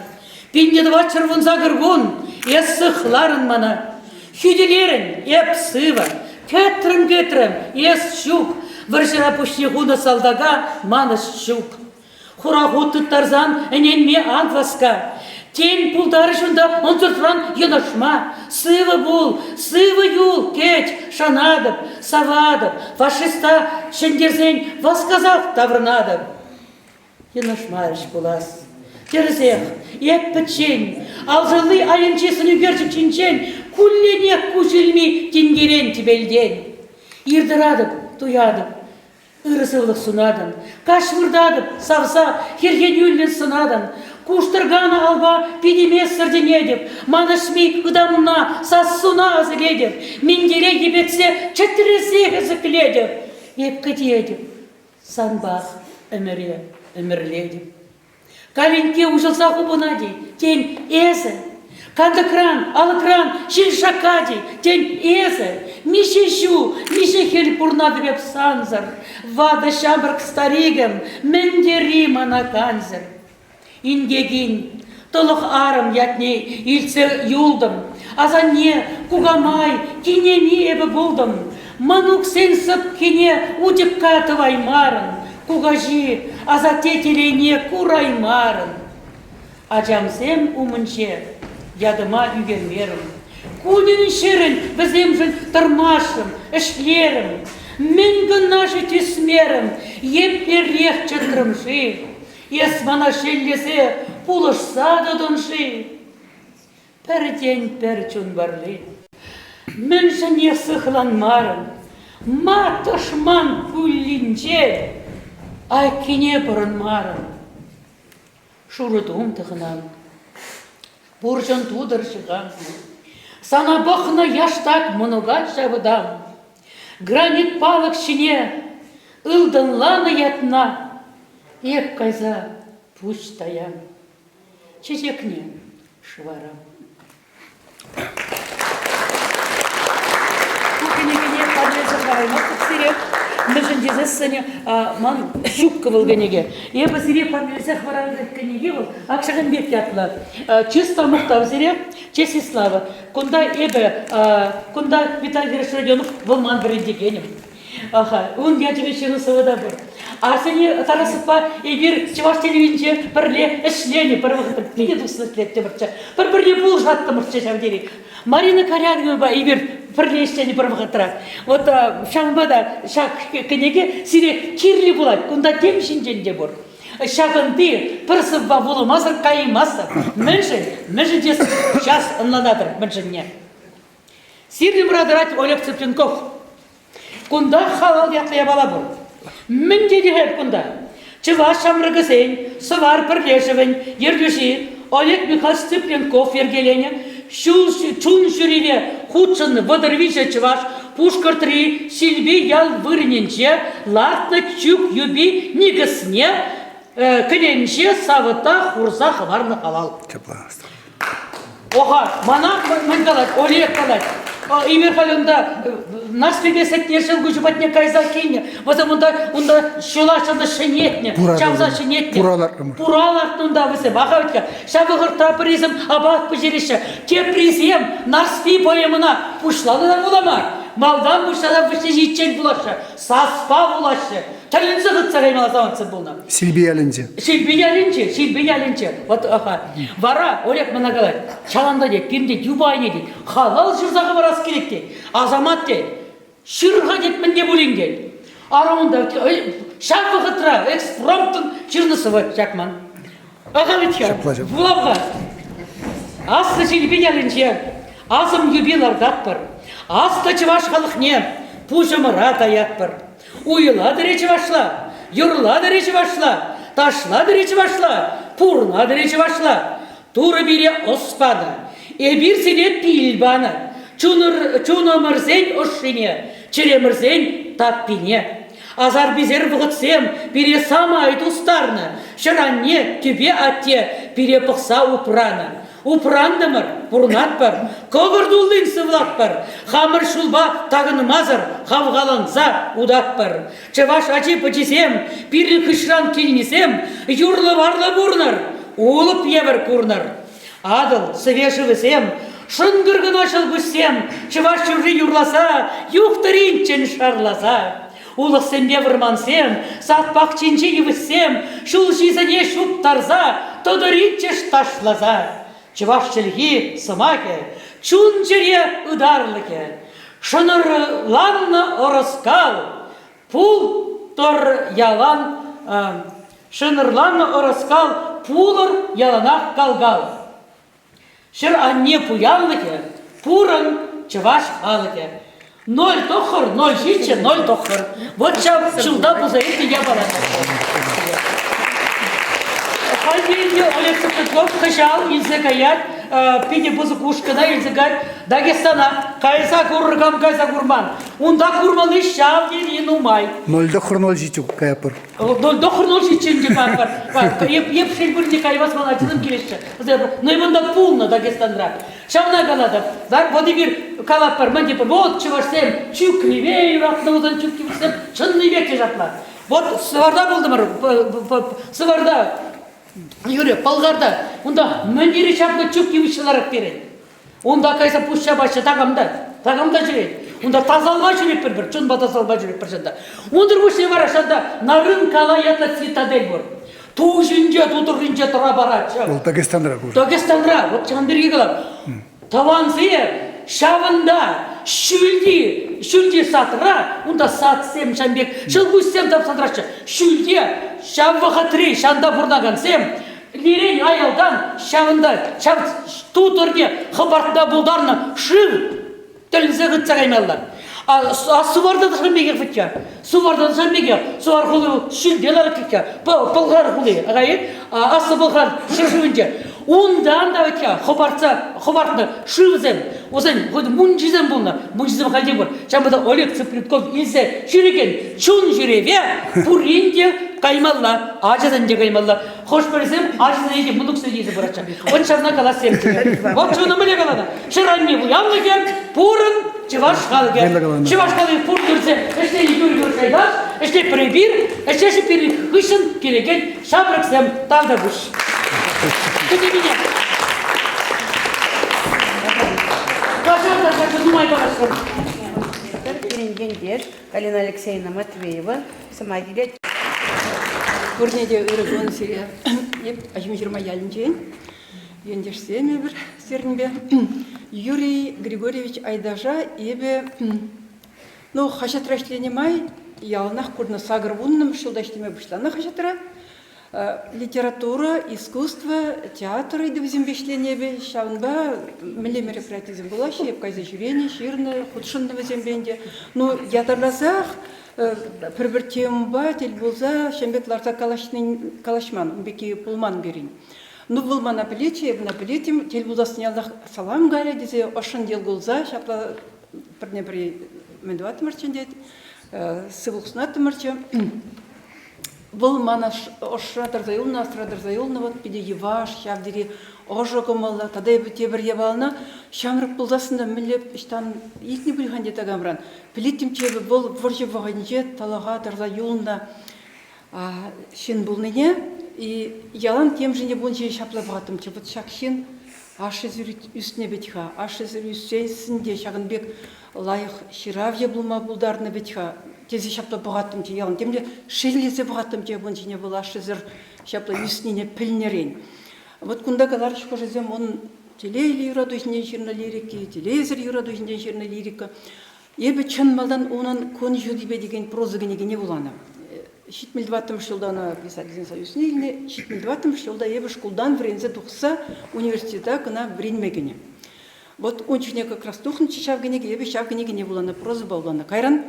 Пендет вачер вун загар гон. Эссыхларын мана. Хюделерін, эп сыва. Көтрім, эс шук. Варжыра пушне хуна салдага манас шук. Хурахуты тарзан эненме ангваска. Тень пулдары шунда он тұртыран енашма. Сывы бұл, сывы юл, кеть, шанадып, савадып, фашиста шендерзен восказав таврнадып. Енашма іш бұлас. Терзех, еппічен, алжылы айынчесын үгерчік чинчен, күлленек күшілмей тенгерен тибелден. Ирдірадып, туядып, ырысывлық сунадын, кашвырдадып, савса, херген үлін сынадын, куштырганы алба педемес сырденедіп, манышми ұдамына сассуна азыледіп, мендере ебетсе чәттіресе ғызықледіп, епкетедіп, санбақ өмірледіп. Калинке ужылса хубына дей, тень эзі. Канды кран, алы кран, шил шака дей, тень эзі. Мише шу, мише хел пурнады беп санзыр. Вады шабырк старигім, мендери мана канзыр. Ингегин, толық арым ятне, илсе юлдым. Азанне, кугамай, кинеми эбі болдым. Манук сенсіп кине удеп катывай марын. Кугажи, азатетелейне кураймарын. Ажамсем умынше, ядыма үгермерім. Кулін шерін біземжін тұрмашым, ішлерім. Мінгі нашы түсмерім, епперрех чытрымши. Есмана шеллесе пулышса додынши. Пір ден пір чун барлы. Міншін есіхланмарым. Ма тұшман күллінче. Ай кине бұрын марым. Шурытуым тұғынам. Буржын тудыр шығам. Сана бұқны яштак мұнуғат жабыдам. Гранит палық шине, ылдын ланы ятна. Ек қайза пуш таям. Чечекне шыварам. Кукенегене қадрезі қараймақ сирек. Мыжын дезессіне ман шукка был генеге. Ебі сире памелсе хварады генеге был, акшағын бек ятлы. Чисто мұқтав сире, честь и слава. Кунда ебі, кунда Виталий Гриш Родионов был ман біріндегенім. Он я тебе шыны сывыда бір. Арсене тарасыпа ебір чеваш телевизинче бірле ішлені, бір вғытып, не дұсыныз летте бірчі. Бір-бірне бұл жатты мұртче шамдері. Марина Корягова ба ебір бірлештені бір вғытырақ. Вот шамбада шақ кенеге сире кирлі болады, күнда темшінженде бұр. Шағынды пырсып ба болу мазыр қайымасы. Мүншін дес шас ұнлададыр мүншінне. Сирлі мұрадырат Олег Цыпленков. Кунда халал яқлия бала бұр. Мінде дегер кунда. Чываш шамрығысен, сывар бірлешівін, ерлюші, Олег Михайлович Цыпленков ергелене, чун шүреве худшын водырвише чываш, пушкар 3, сильби ял вырыненче, лартны чук юби нигісне, кіленче савыта хурса хабарны халал. Оға, мана мен қалад, Олег қалад. Имер халында наш бебесек нешел гүжібатне кайза кейне. Воза онда шулашында шынетне, чамза шынетне. Пуралартында весе баға өтке. Шабығыр тапыризм абат пөжеріші. Кепризем нарспи поемына пұшлады болама. Малдан пұшлада віше жетчен бұлашы. Саспа бұлашы. Тәлінсі ғытса қаймала замансы бұлна. Сильби ялінче. Вот аха. Вара, Олег мына қалай. Чаланда дед, пирінде юбайне дед. Халал жырзағы барас керек дед. Азамат дед. Шырға дед мінде бөлен дед. Арауында шақ вғытыра, экспромтын жырнысы var Жақман. Аға бітке. Бұлавға. Асты сильби ялінче. Азым юбилар датпыр. Асты чываш халықне. Пушымыра таятпыр. Уйлады речі башла, юрлады речі башла, ташлады речі башла, пурлады речі башла. Туры бире оспады, эбир сене пилбаны, чунымырзен ұшыне, черемырзен таппине. Азар безер бұғытсем, бире самайды ұстарны, шыранне түбе атте, бире пықса упраны. Упрандымыр, бұрнатпыр, көбірдулдың сывлатпыр, хамыр шулба тағынымазыр, қавғаланса удатпыр. Чываш ачы пычесем, пирлі күшран келмесем, юрлы барлы бұрныр, олып ебір көрнір. Адыл, свежівісем, шынгырғын ашыл бүссем, чываш жүрі юрласа, юқтыринчен шарласа. Улық сенбе вырмансем, сатпақ ченче евіссем, шул жизіне шуп тарза, тодыринчеш ташлаза. чываш челги сымаке, чун жере ыдарлыке, шынырланны ырыскал, пул тор ялан, шынырланны ырыскал, пулыр яланақ калгал. Шыр анне пуяллыке, пурын чываш халыке. 0 тохыр, 0 жиче, 0 тохыр. Вот жылда бұзайын я балады. Хальбейінде Олег Сыктыков қышал, елзі каят, пене бұзы кушкада, елзі каят, Дагестана, кайса куррыкам, кайса курман. Унда курмалы шав дейін умай. 0 тохыр, 0 жичу каяпыр. 0 тохыр, 0 жичен бар. Еп шелбіріне кайвас мана айтылым келеші. Но имында пулна Дагестандра. Шавна калады. Зар воды бір калаппар, мен депір, вот чывашсем, чүк левей, ратнаудан чүк кевсем, чынны векте жатла. Вот сыварда болдымыр, сыварда. Юрий, Полгарда, онда мөндері шапқа чүк кевішілерік береді. Онда кайса пұшша башы тағамда жүреді. Онда тазалма жүрек бір, чын ба тазалма жүрек бір жанда. Ондыр бұшы бар ашанда, нарын калаятла цитадель бұр. Ту жүнде, тутырғынже тұра барады. Ол Дагестандра көз. Дагестандра, вот чандырге қалап. Тавансы, шавында, шүлде сатыра, онда сатсем шамбек, шылғыстем тап сатырашы. Шүлде, шавваға тірей, шанда бұрнаған сем, лирен аялдан шавында, тутырге қыбартында бұлдарына шыл, тілінсе ғытса қаймалдар. Суварда да шамбеге фытча, суварда да шамбеге, сувар құлы шүлделер кетке, бұлғар құлы, асы бұлғар шыршуынже. Ондан да өтке, қыбартында шылзем, осен, мұнжызем бұлна, мұнжызем қалден бұр. Шамбада Олег Цыпритков илсе жүреген, чун жүреве, пұринде каймалла, ажызынде каймалла. Хош көресем, ажызынде мұндық сөйдейді бұратша. Он шавна қаласем. Вот чуны мүле қалады. Шыранне бұянлы кен, пұрын, чываш қалы кен. Чываш қалы пұр көрсе, әште үйір қайдаш, әште пребір, әште шыпері қышын келеген, шабырықсем тағда бұш. Күті меня. Гендеш, Галина Алексеевна Матвеева, сама келет. Көрнеде үрігін сире, ажым жырма ялінчен, ендеш семе бір серінбе. Юрий Григорьевич Айдажа ебе, ну, хашатрашленемай, ялнах курна сагр вунным, шылдаштеме бұшлана хашатра. Литература, искусство, театр иды взембешленебе, шавнба, миле мероприятизм была, шеп кайза жүрені, ширны, худшынды взембенде. Ну, ятарлазах, бір темба, тел болза, шембетларда калашман, беки пулман берин. Ну, был монополите, монополитим, тел болза снялдах салам гаря, дезе, ошын дел болза, шапла, бірне бірі мендуаты мұрчен дед, сывылқсынаты мұрчен. Бұл мана ошратыр зайылна, астрадыр зайылна, вот пиде еваш, шавдери ожогымылы, тадай бүте бір ебалына, шамрық бұлдасында мүліп, іштан икні білған дет ағамран. Пілеттім чебі бұл вұржы вағынже талаға дыр зайылна шын бұлныне, и ялан тем жіне бұлынже шапла бағатым че, вот шақ шын ашы зүр үстіне бетіға, ашы зүр үстесінде шағын бек лайық шираве бұлма бұлдарына бетіға, тезе шапла бұғаттым че, ялын темде шелгезе бұғаттым че, бұн жіне бұл ашы зүр шапла үстіне пілнерен. Вот кунда калар шқожызем, он телейлі юраду жіне жерна лирики, телезір юраду жіне жерна лирика. Ебі чын малдан онын көн жүдібе деген прозы генегене боланы. 72 жылдана писательный союзне илне, 72 жылда ебі шкулдан врензе тұқса университета кына вренмегене. Вот он чүне как раз тухнычы шавгенеге, ебі шавгенегене боланы, прозы боланы. Кайран,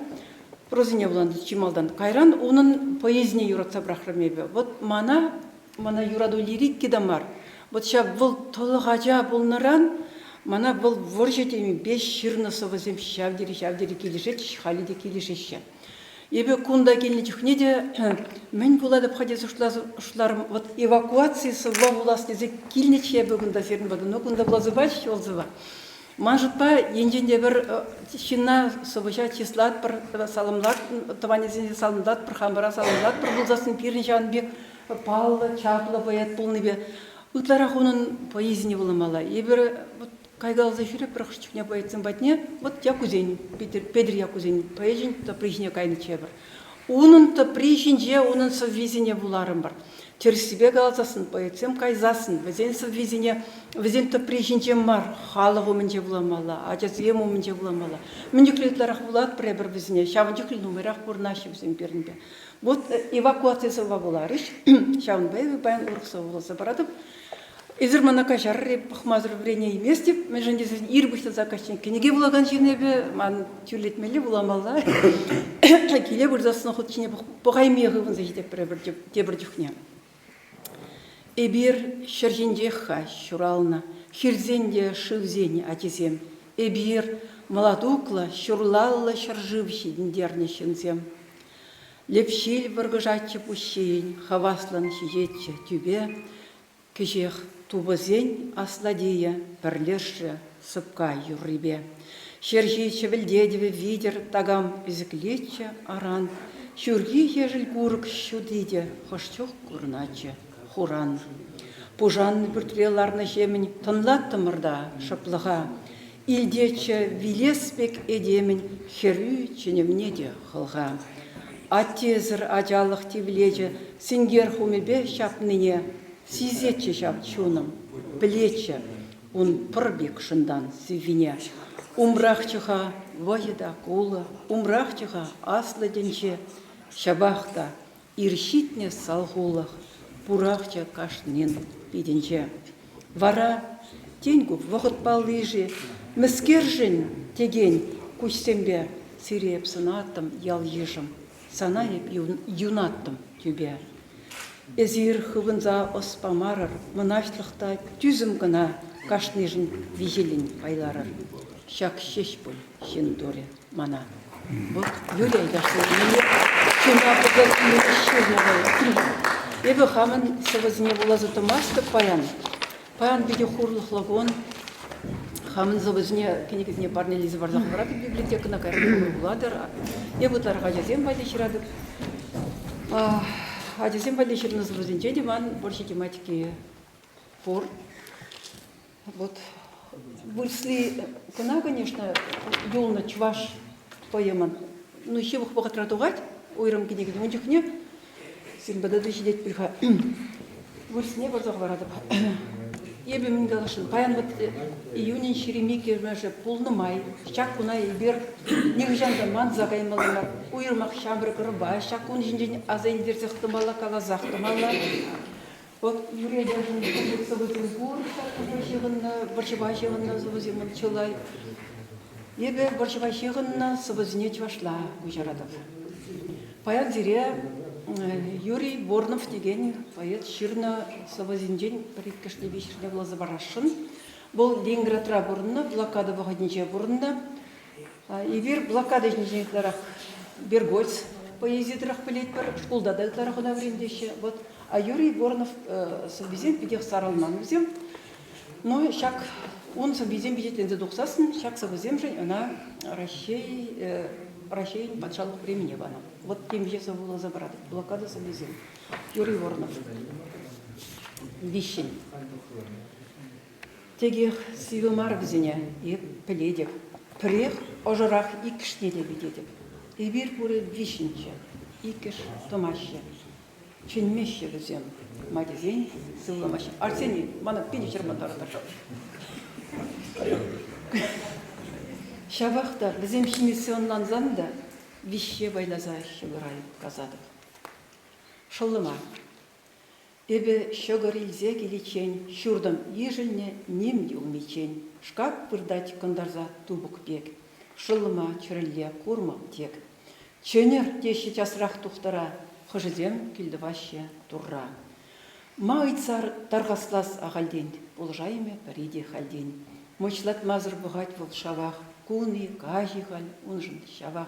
прозы не боланы, чималдан. Кайран, onun поэзіне юратса брахрамебе. Вот мана юраду лирик кедамар. Вот шав бұл толығажа болныран, мана бұл вұржетеми 5 шырнысы вазем шавдері келешет, халиде келешеші. Ебе кунда келіне жүхнеде, мен болады бқадес ұшларым, вот эвакуациясы ва властезе келнече ебе күнда серін бады, но күнда влазыбач, олзыва. Манжытпа, енженде бір шынна собыша числат бір салымлат, таванезінде салымлат, бір хамбара салымлат, бір бұлзасын перін жан бек палы, чаплы, поэт болны бе. Үтларақ оның поэзіне болымала. Ебір кайгалза жүріп, бір құшчықне поэтсін батне, вот якузен, Педр якузен, поэзін то прижіне кайны чебір. Оның то прижінже, оның соввезіне боларым бар. терсибе галзасын, поэтсем кайзасын, везен соввезене, везен топрежинчем мар, халық өмінже буламала, ажазем өмінже буламала. Мүндіклетларақ булат пребір везене, шавынчықлы номерақ бурнашы везен берінбе. Вот эвакуациясы вагуларыш, шавын бәйбі бәйін ұрықса боласа барадып, Изырмана кашар пахмазыр врене емес деп, мен жөнде ирбышты закачен кенеге булаган женебе, ман тюлетмелі буламалла. Келе бұрзасына құт чене бұғаймеғы вынза жетеп бір жүхне. Эбир шырженде ха шурална, хирзенде шывзене атезем. Эбир маладукла шурлалла шаржывши диндерне шынзем. Лепшил варгыжатчы пущейн, хаваслан шижетче тюбе, кежех тубызен асладия, пірлерші сыпка юррибе. Шержиче вілдедеве видер тагам изіклетче аран, шүрги ежіл курык шудиде, хошчух курначе хуран. Пужан бүртвеларны жемін тынлатты мырда шыплыға, илдече вилеспек эдемін херю ченемнеде хылға. Аттезір ажалық тевлече сингер хумебе шапныне, сизетче шап чуным, білече, он пырбек шындан сивине. Умрахчыға вайыда кулы, умрахчыға аслы денче, шабақта иршитне салғулық, пурахчы кашнен биденче. Вара тенгу вғыт балыжы, міскержін теген күшсембе, сиреп сынаттым ял ежім, санайып юнаттым түбе. Эзир хывынза оспамарыр, мұнашлықта түзім гына кашныжын вижелін байларыр. Шак шеш бұл шен доре мана. Вот Юрий Айдашы, мне чуна бұдыр Эбі хамын сывызіне бұлазы тымасты паян. Паян биде хурлық лагон. Хамын сывызіне кенегізіне парнелізі барзақ барады библиотекына кәрі бұладыр. Эбі тарға жазем байды шырадып. Ажазем байды шырны сывызінче деман больше тематики фор. Вот. Высли, кына, конечно, юлна чваш поеман. Ну, еще бы богатра тугать, ойрам кенегізіне ончықне. Сен бадады жидет білға. Вырсіне барзақ барады. Ебі мен галашын. Паян вот июнин шеремей кермәжі пулны май. Шак куна ебер негіжанды ман зағаймаланар. Уйырмақ шамбыр кырба. Шак кун жинжен азайн дерзіқтымала кала зақтымала. Вот Юрий Айдашын сывызын бур. Баршыбай шеғынна сывызымын чылай. Ебі баршыбай шеғынна сывызыне чвашла күжарадып. Паян зире Юрий Борнов деген поэт ширна савазинжен предкашли вечерне влазы барашын. Бұл Ленинградра бұрынна, блокада вағадниче бұрынна. Ивер блокада жнеженекларах Бергольц поездидырах білет бар, школда да тарахына врендеше. А Юрий Борнов савизен педех саралман взем. Но шак он савизен бедетлензе дұқсасын, шак савизен жен, она Россия патшалық времени бана. Вот тем же было забрать. Блокада савизен. Юрий Борнов. Вишень. Тегех сивымар взене и пледек. Прех ожарах и кшнеде бедедек. И бир пуре вишенче. И кш томаще. Ченмеще взем. Мадизень сывламаще. Арсений, мана пенечер мотора ташал. Шавахта бізем шимиссионнан занда вище байлаза шыгырайып казадық. Шылыма. Эбі шыгыр илзе келечен, шурдым ежілне нем елмечен. Шкак пырдать кондарза тубук пек. Шылыма чүрілле курмам тек. Чөнер теші часырақ тұқтыра, хыжызем келдіваще турра. Ма айтсар тарғаслас ағалден, бұл жайме париде халден. Мычлат мазыр бұғать бұл шавақ. Куны, кажиғал, он жын шавақ.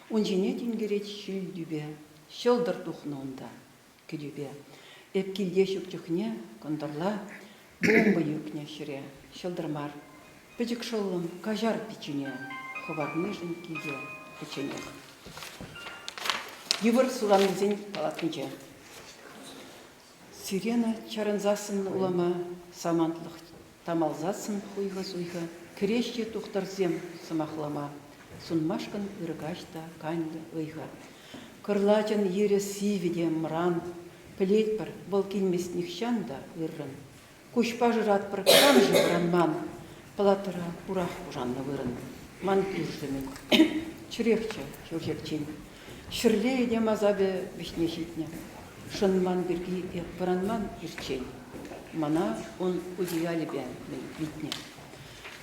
Он жене тенгерет шүл дүбе, шылдыр тұхнуында күдүбе. Эп келде шүктүхне, кондырла, бомба юкне шыре, шылдырмар. Пөтік шылым, кажар печене, ховарны жын кейде печене. Ювыр суланызен палатынче. Сирена чарынзасын улама, самантлық тамалзасын хуйға-суйға. Крещи тухтарзем самахлама, сунмашкан ыргашта каньды ыйга. Кырлачын ере сивиде мран, Плеть бір, бұл келмес нихшан да ырын. Кушпа жырат бір кам жыбран ман, палатыра урах ужанны вырын. Ман кюрждымен, чүрекчі, чүржекчен. Шырле едем азабе вишне житне. Шын ман біргі еппыран ман ирчен. Мана он удиялі бән витне.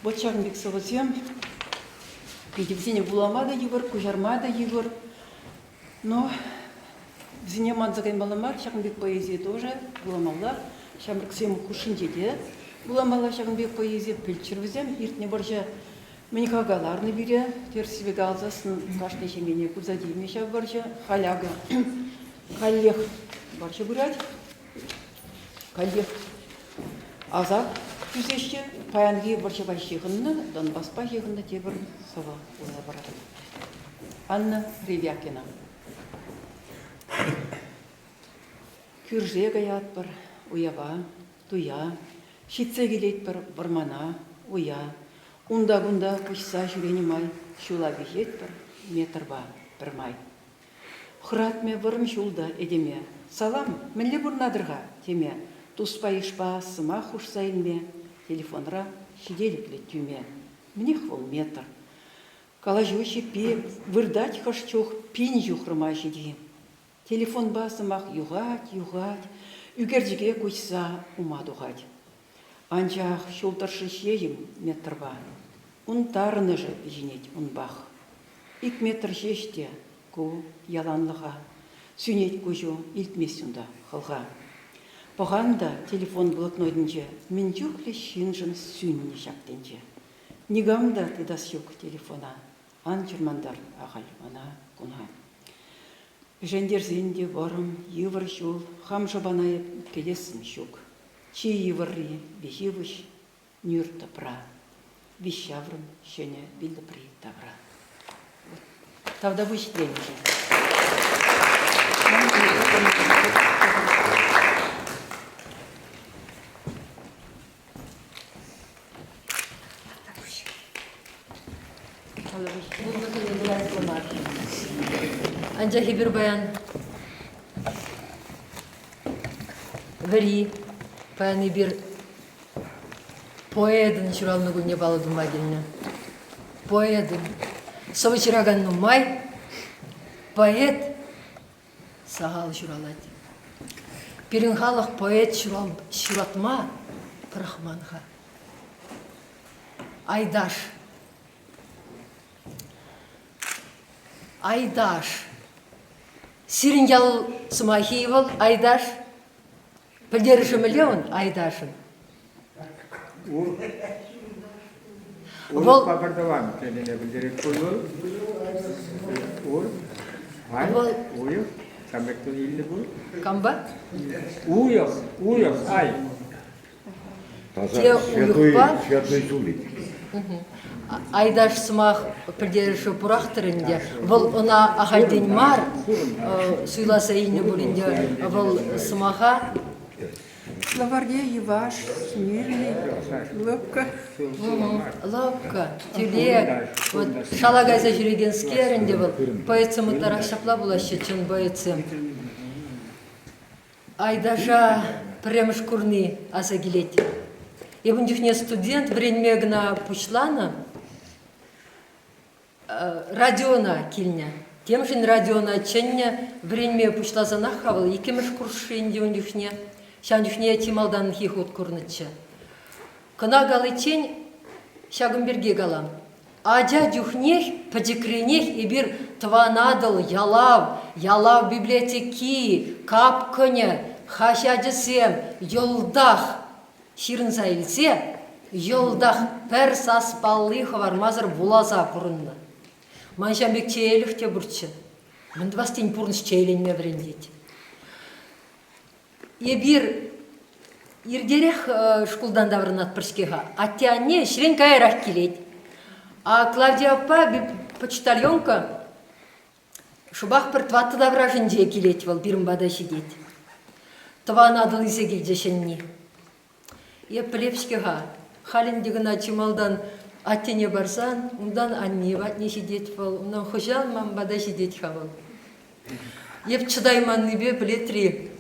Вот шағын бек соғызем, Пидевзине буламада югор, кужармада югор. Но взине манзагай маламар, шагнбек поэзия тоже буламалар. Шамрак сему хушинжеде. Буламалар шагнбек поэзия пельчервизем. Иртне боржа минихагаларны бире. Терсибе галзасын кашны шемене кузадимеша боржа. Халяга. Каллех боржа бурать. Каллех. Азак. Күзешке паянги борча большихынны, Донбасс пахихынны тебір сова ула барады. Анна Ревякина. Күрже гаят бір уява, туя, шитсе келет бір бұрмана, уя, унда-гунда пұшса жүрені май, шула бейет бір метрба бір май. Құратме бұрым жулда едеме, салам, мінлі бұрнадырға теме, туспа ишпа сыма хушсайынме, телефонра шиделіклі тюме. Мнех вол метр. Калажу шипе, вырдать хашчух, пин жухрыма жиди. Телефон басымақ юғать, үгердіге көшса умадуғать. Анчақ шултаршы шейім метрба. Ун тарыны жы жинет унбақ. Ик метр жеште ку яланлыға. Сүнет көжу илтмесунда қылға. Пағанда телефон блокнотынже мен жүклі шинжын сүнне шақтенже. Нигамда тыдас юк телефона. Ан жүрмандар ағал ана күна. Жендерзенде барым, евір жол, хам жабанайып келесім шук. Чи евірри, бехивыш, нүр тапра. Вещаврым, шене білді при тавра. Тавда вычтленже. Анжахи bir bayan veri payani bir поэдын шуралны гүлне балы дума келіне. Поэдын совычыраганны май поэт сағалы шуралады. Бірін халық поэт шуратма прахманға. Айдаш. Сирин ял сымахиевал Айдаш. Пілдеріші миллион Айдашын. Ол папардаван келіне білдерек қойыл. Уйық, самбектің елі бұл. Камба? Уйық, ай. Святой Жулик. Айдаш сымақ пілдеріші бұрақтырынде. Бұл она ағалден мар суйласа ейні бөлінде. Бұл сымаға Словарде Еваш, Смирный, Лапка. Лапка, тюлек. Шалагайза жүреген скерінде бұл. Поэтсым ұттар ақшапла бұлашы чын поэтсым. Айдаша премыш курны аса келет. Ебін жүхне студент вренмегна пучлана радиона келіне. Темшін радиона ченне вренме пучлазана хавыл. Екеміш куршынде он жүхне. Шан жүхне тималдан хихот курнычы. Кына галы чен шагын берге галам. Аджа жүхнех, падекренех и бір тванадыл ялав библиотеки, капкыне, хашаджысем, йолдах. Ширын сайылсе, йолдах пәр саспалы хавармазыр булаза бұрынны. Маншамбек чейліхте бұрчы. Мінді бастен бұрынш чейленме біріндейді. Ебір ирдерек шкулдан даврын атпыршкеға. Аттяне шірен кайрақ келейді. А Клавдия апа почтальонка шубақ бір тватты давражын же келейді бол, бірін бада шедейді. Тван адыл исе келжешенне. Епілепшкеға халіндеген ачымалдан аттене барсан, ондан анне батне шедейді бол, ондан хожан ман бада шедейді хавал. Еп чыдайманны бе білетірі.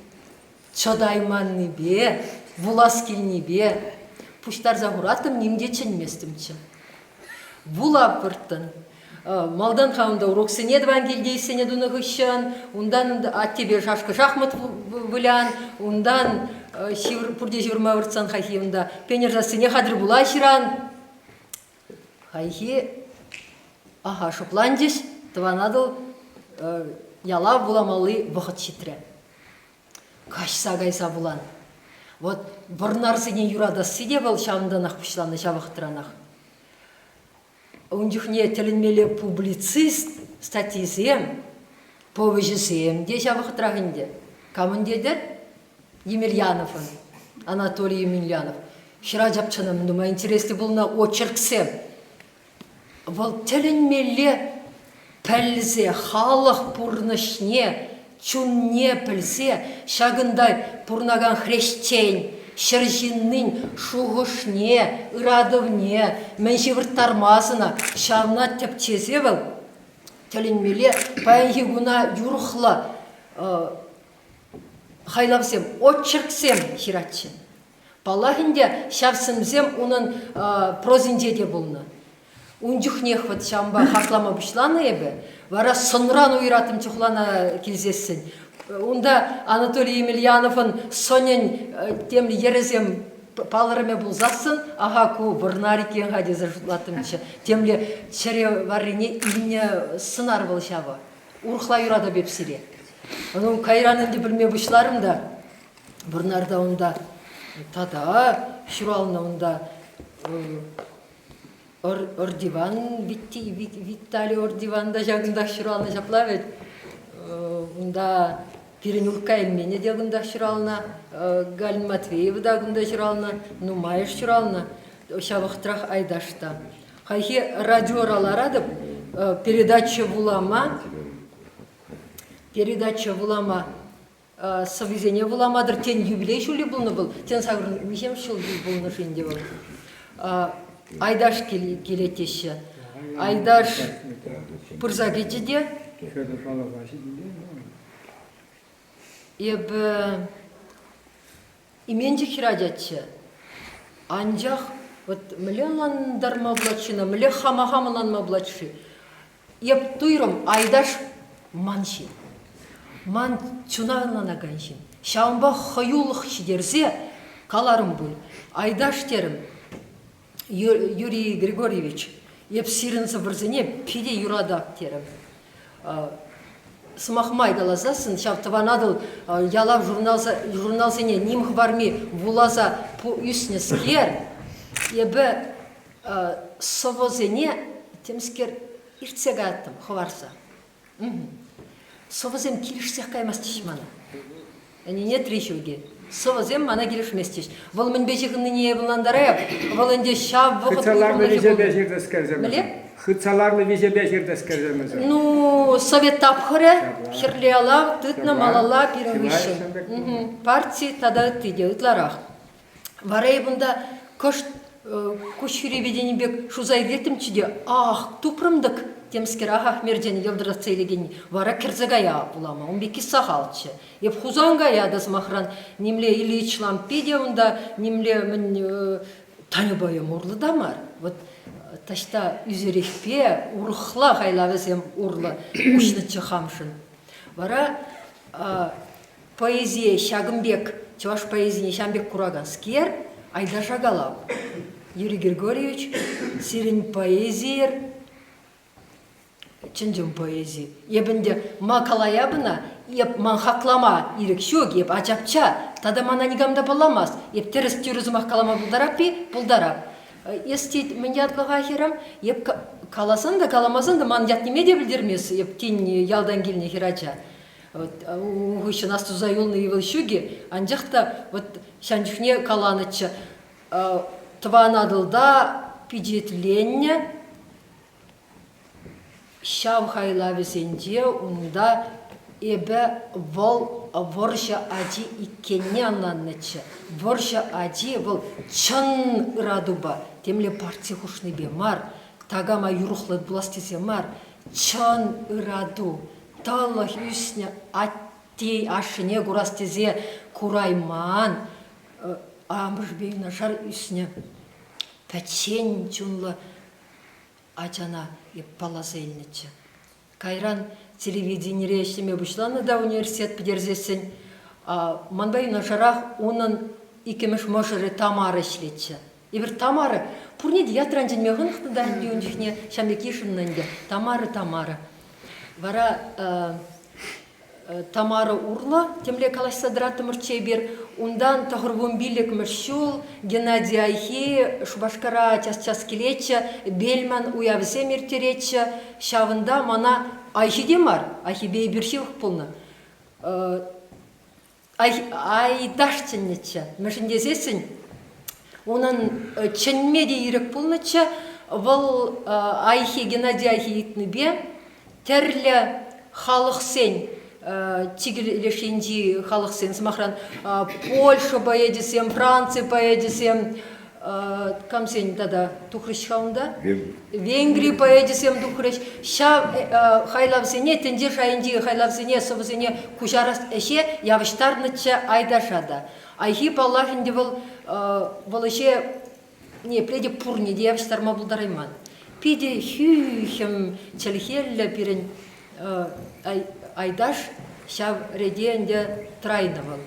чодайманны бе, вулас келни бе, пуштар загуратым немде ченместімчі. Була пыртын. Малдан хаунда урок сенед вангелдей сенед унығышын, ундан аттебе шашқы шахмат вылян, ундан пурде журма выртсан хайхи унда пенержа сене хадыр була ширан. Хайхи, аха, шопландиш, тванадыл яла буламалы вахат шитре. Кашса гайса булан. Вот бұрнар сене юрада сиде был шамданах пушланы шабақтыранах. Ундюхне теленмеле публицист, статизем, повежесем, де шабақтырағынде. Камын деді? Емельяновын, Анатолий Емельянов. Шыра жапчаным, думаю, интересный был на очерксем. Вол теленмеле пәлзе, халық пұрнышне, чунне пілсе, шагындай пұрнаган хрещен, шыржиннын шуғышне, ырадывне, мәншевірттармасына, шавна тепчезе был, теленмеле пәйгі гуна юрхла, хайлавсем, отчырксем хиратчын. Палахынде шавсымзем унын прозинде де болны. Ундюхне хват шамба хаклама бұшланы ебі, вара сынран уйратым чухлана келзесін. Унда Анатолий Емельяновын сонен темлі ерезем палырыме бұлзасын, аға ку варнарикен ғаде зажутлатымчы. Темлі чаре варине иліне сынар бұл шабы. Урхла юрада бепсіре. Оның кайранынды білме бұшларым да, варнарда онда тада, шуралына онда ордиван, Виталий ордиванда жағында шуралына жаплавет. Онда Перенюрка Эльмене дегында шуралына, Галин Матвеева дегында шуралына, Нумаеш шуралына, шабықтырақ айдашта. Хайхи радиораларадып, передача вулама, совезение вуламадыр, тен юбилей шулі бұлны бұл, тен сағырын мешем шул бұлны шенде бұл. Айдаш келетеші. Айдаш пырза кетеде. Ебі именде хирадятчы. Анжақ, міленлан дарма блачына, міле хама-хамалан блачы. Еб туйрым айдаш маншин. Ман чунағынан аганшин. Шаумба хаюлық шидерзе каларым бұл. Айдаш терім. Юрий Григорьевич, еп сирінсі бірзіне пиде юрадақ терім. Смахмай далазасын, шаптыванадыл ялав журналсене нимх барми вулаза по үсіне скер, ебі совозене темскер иртсега аттым, ховарса. Совозем келішсеқ каймас тишмана. Не трещуге. Совозем мана келіш местеш. Вол мен бежігінні не бұландарайып, вол энде шав бұғыт Хыцаларны веже бежірді скерземіз. Хыцаларны веже бежірді скерземіз. Ну, совет тапхыры, хирле алав, тытна малала пирвышын. Партии тада тыде, ытларақ. Варай бұнда күш юребедені бек шузай вертім чиде, тупрымдық. Темскер ағақ мердені елдыра цейлегені вара кірзігая бұлама, он бекі сағалчы. Еп хузангая да смахран немле Ильич Лампеде онда немле мен таныбайым урлы дамар. Вот ташта үзерекпе урхла ғайлавызем урлы ұшнычы қамшын. Вара поэзия Шагымбек, чаваш поэзия Шамбек Кураганскер, айда шагалав. Юрий Григорьевич, сирен поэзиер, чынжым поэзия. Ебінде макалая бұна, еп ман хақлама ирекшөг, еп ажапча, тада мана нигамда боламас. Еп теріс түрізім аққалама бұлдарап пе, бұлдарап. Естейт мен ятлыға херам, еп каласын да, каламасын да, ман ят неме де білдермес, еп тен ялдан келіне херача. Уғышын асту зайылны евіл шөге, анжақта шанжықне каланычы. Тванадылда пиджетленне, шав хайлавесенде унда эбе вол ворша ади иккенне анланнычы. Ворша ади вол чын радуба. Темле партия хушны бемар, тагама юрухлыд буластесе мар. Чын раду. Таллах үсне аттей ашыне гурастезе курайман, амржбей нашар үсіне пәтсен чунлы ачана палазельниче. Кайран телевидение ештеме бұшланы да университет підерзесін. Манбай нашарақ оның икемеш можыры тамары ішлетші. Ибір тамары, пұрнеді ятран жәнмеғын ұқтыдан дейінжіне шамекешімнен де. Тамары. Вара тамары урла, темле калашсадыраты мұрчай бер, ундан тағырвун билік мұршул, Геннадий Айхи, Шубашкара час келетші, Бельман уявзе мертеретші, шавында мана Айхи демар, Айхи бей біршевық пұлны. Айдашчыннетші, мәшіндесесін, оның чынмеде ерек пұлнычы, бұл Айхи, Геннадий Айхи етіні бе, тәрлі халық сен, тигілешенді халық сен, смахран, Польша поедесем, Франция поедесем, кам сен тада тухрыш хаунда? Венгрия поедесем тухрыш. Ша хайлав сене, тенде шайынди хайлав сене, сывы сене кушарас эше, явыштарныча айдашада. Айхи паллахынде бұл эше, не, пледе пурне, де явыштарма бұлдарайман. Пиде хюхем челхелле пирен айдаш шав реденде трайнавал.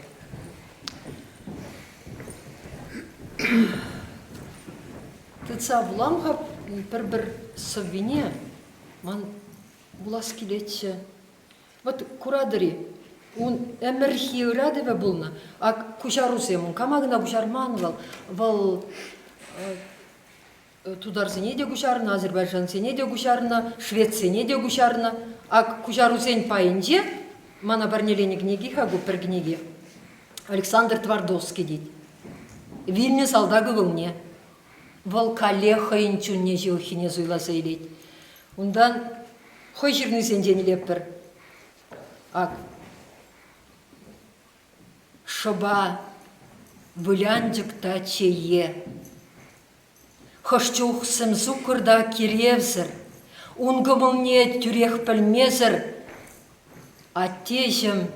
Тыца буламға бір совине, ман булас келетші. Вот курадыри, он әмірхи ұрадыве бұлна, а кушарусемун, камагына кушарманывал, вал Тударсене де кушарына, Азербайджансене де кушарына, Шведсене де кушарына, а кушарусен пайынже, мана барнелені книги, хагу пір книги, Александр Твардовский дейді. Вильнюс алдағы вылне, вал кале хайынчунне жылхине зуйласа елейді. Ондан хой жирны сенден леппір. Ак, шоба вылянджықта чее, Хошчух сымзукырда киревзір, унгымылне түрек пілмезір, а тежім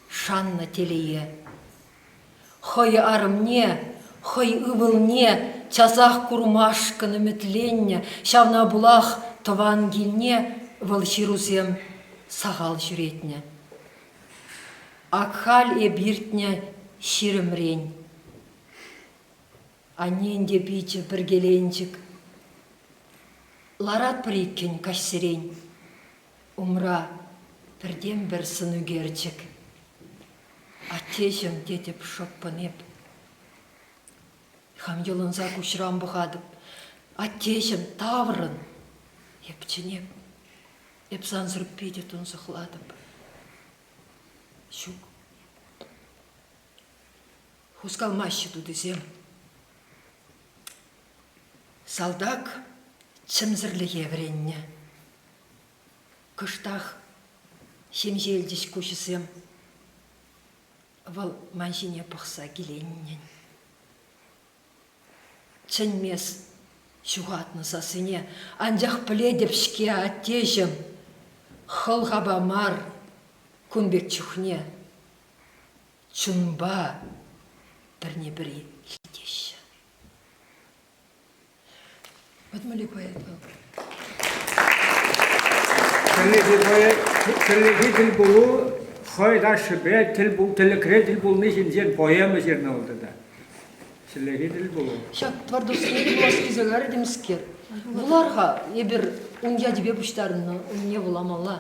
шанна телее. Хой арымне, хой ывылне, чазах курмашканы метленне, шавна булах тыван гилне, вылширузем сағал жүретне. Акхал ебиртне ширімрень. Анненде бейчі біргеленчік. Ларат біреккен кашсерен. Умра бірден бір сынугерчік. Атежім детіп шоппынеп. Хам елынза күшіран бұғадып. Атежім таврын. Епчінеп. Епсан зұрып бейде тұнзықладып. Шук. Хускалмашы дудызем. Салдак чымзырлы евренне. Кыштах шемжелдіш көшісем. Вал манжине пықса келеннен. Чынмес шуғатны сасыне. Анжақ пледеп шке аттежім. Хылғаба мар күнбек чухне. Чунба бірне-бірі летеші. Отмали поэт был. Тілігі тіл болу, қойда шыбе, тілікре тіл болу нешін жер поэма жеріне олды да. Тілігі тіл болу. Шак Твардовский боласы изелері деміскер. Бұларға ебір ұнға дебе бұштарыны, ұнне бұламала.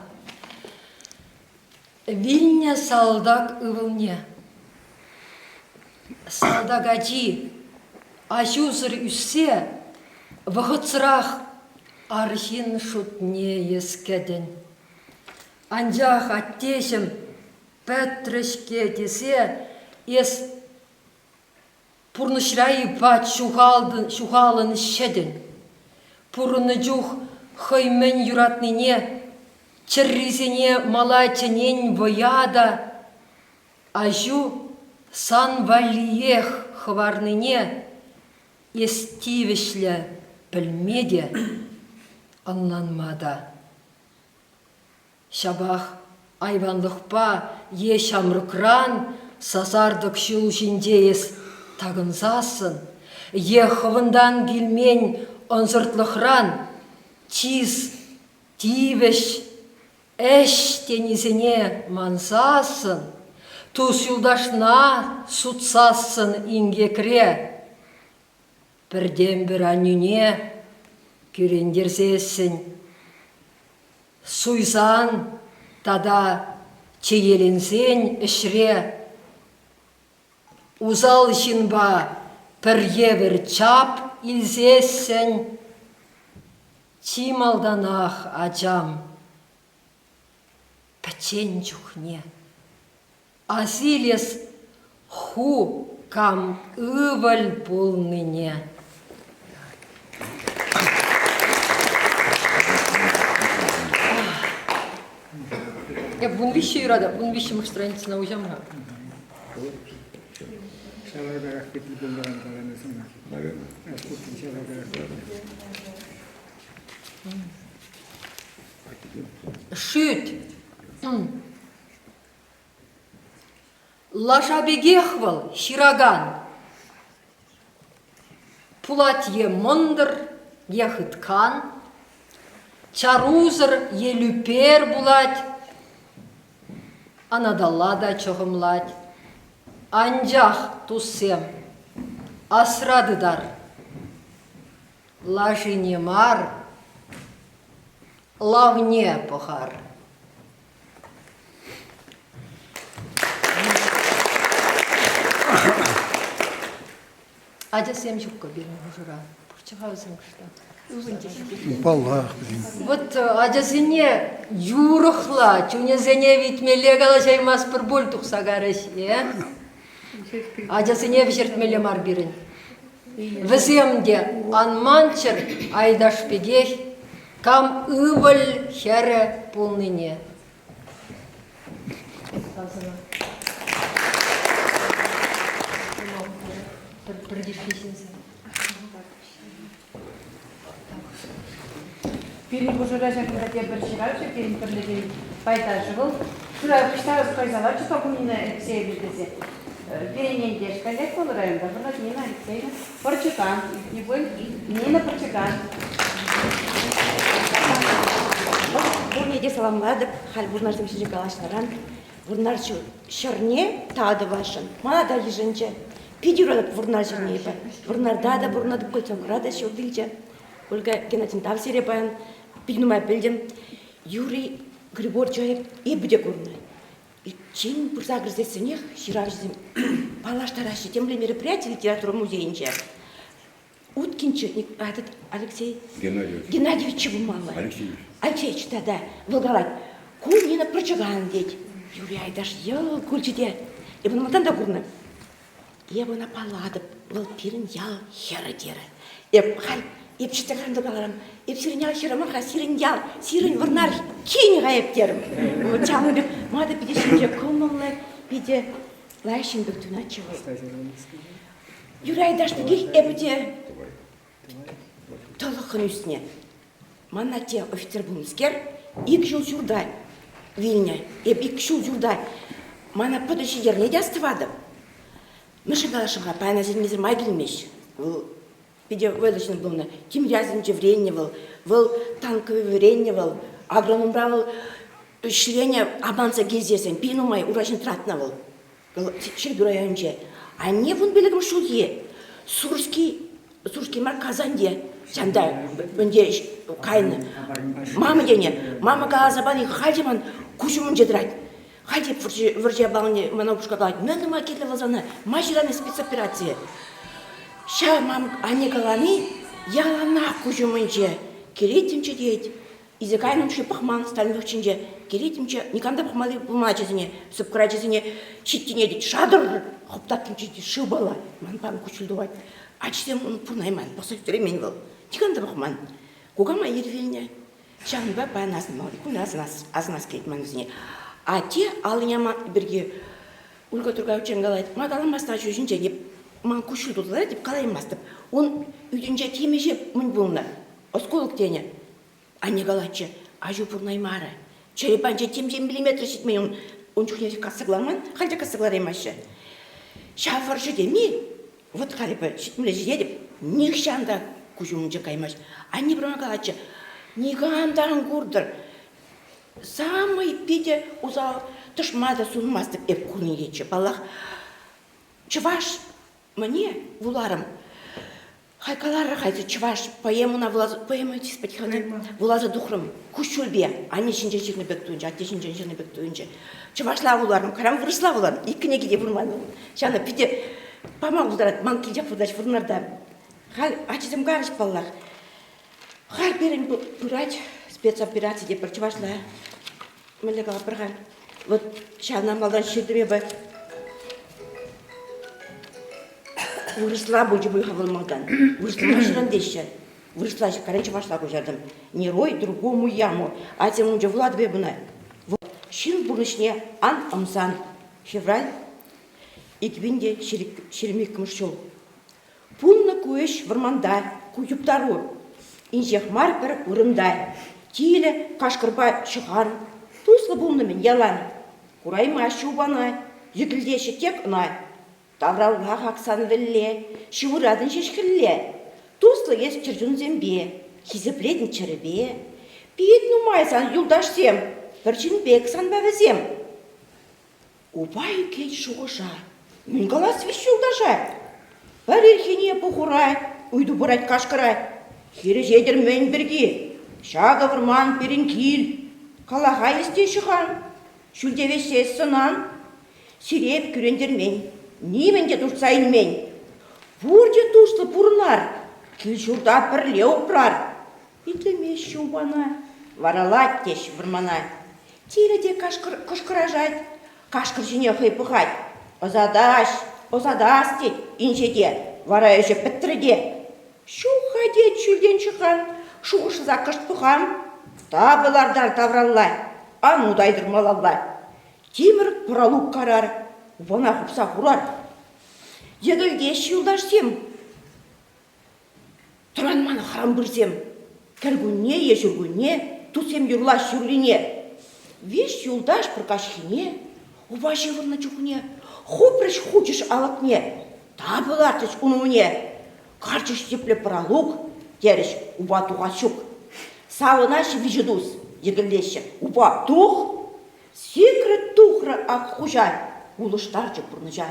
Вильня салдак ывылне. Салдак аджи, ажузыр үссе, вғыцырақ архин шутне ескедін. Анжақ аттешім пәтрішке десе, ес пұрнышрайы пат шуғалын шедін. Пұрны жүх хоймен юратныне, чырризіне малачынен вояда, ажу сан валиех хварныне, естивішлі білмеде анланмада. Шабах айванлықпа е шамрыкран сазардық шыл жиндейіз тағынсасын, ехывындан келмен онзыртлықран, тиз, тивеш, әш тенізіне мансасын, тұс юлдашна сұтсасын ингекре, бірден бір анюне көрендерсесін, суйсан тада чейеленсен ішре, узал жинба бір чап илзесін, чималданах ажам, пәчен жүхне. Азилес ху кам ываль полныне. Я бун вещи рада, бун вещи мы страницы на узям. Шют. Лашабегехвал шираган. Пулатье мондыр ехыткан. Чарузыр елюпер булать. Анадаллада чоғымлать. Анжах туссем. Асрадыдар. Лажинемар. Лавне похар. Адя семчукка берем жура. Пурчахаусың кышта. Баллах. Вот адясыне юрыхла, чунезене витмеле галашаймас бір бол тухсагарыш, адясыне вжертмеле мар бирин. Віземде анманчыр айдаш пегех, кам ываль хере полныне. Пирин бужура жақында те бір шығаршы, пирин бірлігі пайда шығыл. Шура кыштағыз қойзалар, чуток Нина Алексея білдізе. Пиринен деш кәлек болыр айында, бұрлат Нина Алексеевна Порчукан, не был Нина Порчукан. Бұл неде саламладып, хал бұрнарсым шыжы калаштаран, бұрнаршы шырне тады вашын, мада ежінче, пидюрадып бұрнар жырне епі, бұрнарда да бұрнадып көтсем рада шылдылче. Ольга Геннадьевна тав сере баян, пиднумай білдім, Юрий Григорьевич ебіде көріне. Чин бұрза гірзесінех, ширав жызым, палаштарашы, темле мероприятие литература музейінче. Уткинче, этот Алексей Геннадьевич Чебумала. Алексеевич, да, Волгалай. Куль Нина Порчукан деть. Юрий Айдаш, ел кульчите. И bunu matan da kurna. Я бана палады, был пирин ял херодера. Еп хай, еп читакарында каларам. Еп сирин ял хераман ха сирин ял, сирин варнар кини гайып терим. Вот чамы бек, мада пиде шинже коммаллы, пиде лайшин бек туначевый. Юрий Айдаш бегих эпте толықын үстіне. Мана те офицер бумскер, 2 жыл жүрдай, Вильня, 2 жыл жүрдай. Мана подыши жерне дястывады. Мышын қалашыға пайна зелмезір май білмеш. Пиде вылышын бұлны, тим рязынче вренне был танковый вренне был, агроном брал шлене абанца кезесен, пину май урашын тратна был. Шербюро янче. А не вон білігім шуле. Сурский мар Казанде. Санда, бінде кайны. Мама дене, мама қалазабаны хайдеман кушумын жедрайд. Хайдеп вырже балыне манопушка қалайд. Мәні макетлі вазаны, мажираны спецоперация. Ша мам ане қаланы, ялана кушумынче. Керетімче дейд. Изе кайнымшы пахман сталинвықчынже. Керетімче, никанда пахмалы бұлмачызыне, сүпкірачызыне, читтіне дейд. Шадыр, хоптакымче дейд, шыбала. Манпан кушылдуайд. Ачтем он пунайман, посылтыре мен был. Никанда пахман. Кугама ервельне. Шанба панасны мали, куна азнас кетман үзіне. А те алыняма бірге Ольга Тургавчен қалайды. Ма қаламасына жүзінше деп, ман кушылдудылар деп қалаймастып. Он үйдінше темеше мұн болына. Осколок тене. А не қалайчы, ажу пурнаймары. Черепанче 7 миллиметр шетмей он он чухне кассагламан, хальча кассагларемашы. Шафаршы деме, вот халипа, шитмле жедеп, нихшанда кужумча каймаш. Они промагалача, нигантан гурдыр. Самый пите узал тышмада сунмастып эп кунигече. Балах, чываш мне вуларым. Хайкалары хайсы чываш поэмуна поэма диспатиханы вулаза духрым. Кушулбе, они шинже жирны бек туынча, атте шинже жирны бек туынча. Чывашла вуларым, карам вырысла вуларым. Иккіне кеде вурманы. Шана пите пама вулдарат, манки жап вурдач вурнарда. Хал ачизым гарыш баллах. Хал берем пырать спецоперация деп чывашла. Мэлэга апырган. Вот шана малдан ширдеме бай. Вырысла бұлжы бұйға болмалдан. Вырысла машинан деші. Вырысла каранчы башла көжардым. Не рой другому яму. А тем уже Влад бебіна. Шин бұрышне ан амсан. Февраль 2000 шеремек күмішшол. Пунна көш варманда күйіптару. Инжех мар бір ұрымдай. Тилі қашқырба шығар. Туслы бұлны мен ялан. Курайма шубанай. Жүгілдеші тек ұнай. Тавралға қақсан вілле, шуырадын шешкілле. Туслы ес чыржун зембе, хизіплетін чырыбе. Пейт нумайсан юлдашсем, бірчінбек сан бәвізем. Убай кел шуғыша, мен қалас виш юлдаша. Бір ерхене пұхырай, ұйду бұрайт қашқырай. Хері жедір мен бірге, шағы вырман перін кел. Қалаға есте шыған, шүлдевесе сынан, сиреп күрендермен. Неменде тұрсайын мен. Бұрде тұшлы бұрынар, кіл жұрда бірле ұпрар. Итлеме шумбана, варалат теш вырмана. Тиледе кашқыражайт, кашқыр жіне қайпығайт. Озадас дед, инжеде, вара өже біттірде. Шуға дед шүлден шыққан, шуғышыза қышт бұған. Табылардар тавраллай, анудайдыр малаллай. Темір пұралуқ қарар. Вона құпса құрар. Егілде шылдашсем. Тұран маны харам бірсем. Кәргүнне, ежіргүнне, тусем юрлаш жүрліне. Веш юлдаш прокашхине, уба жевырна чухне, хупрыш хучыш алакне, табылатыш унуне, карчыш тепле паралук, тереш уба туғашук. Савынаш вижедус, егілдеші, уба тух, секрет тухры ақ хужай. Улыштарчы пұрныжа.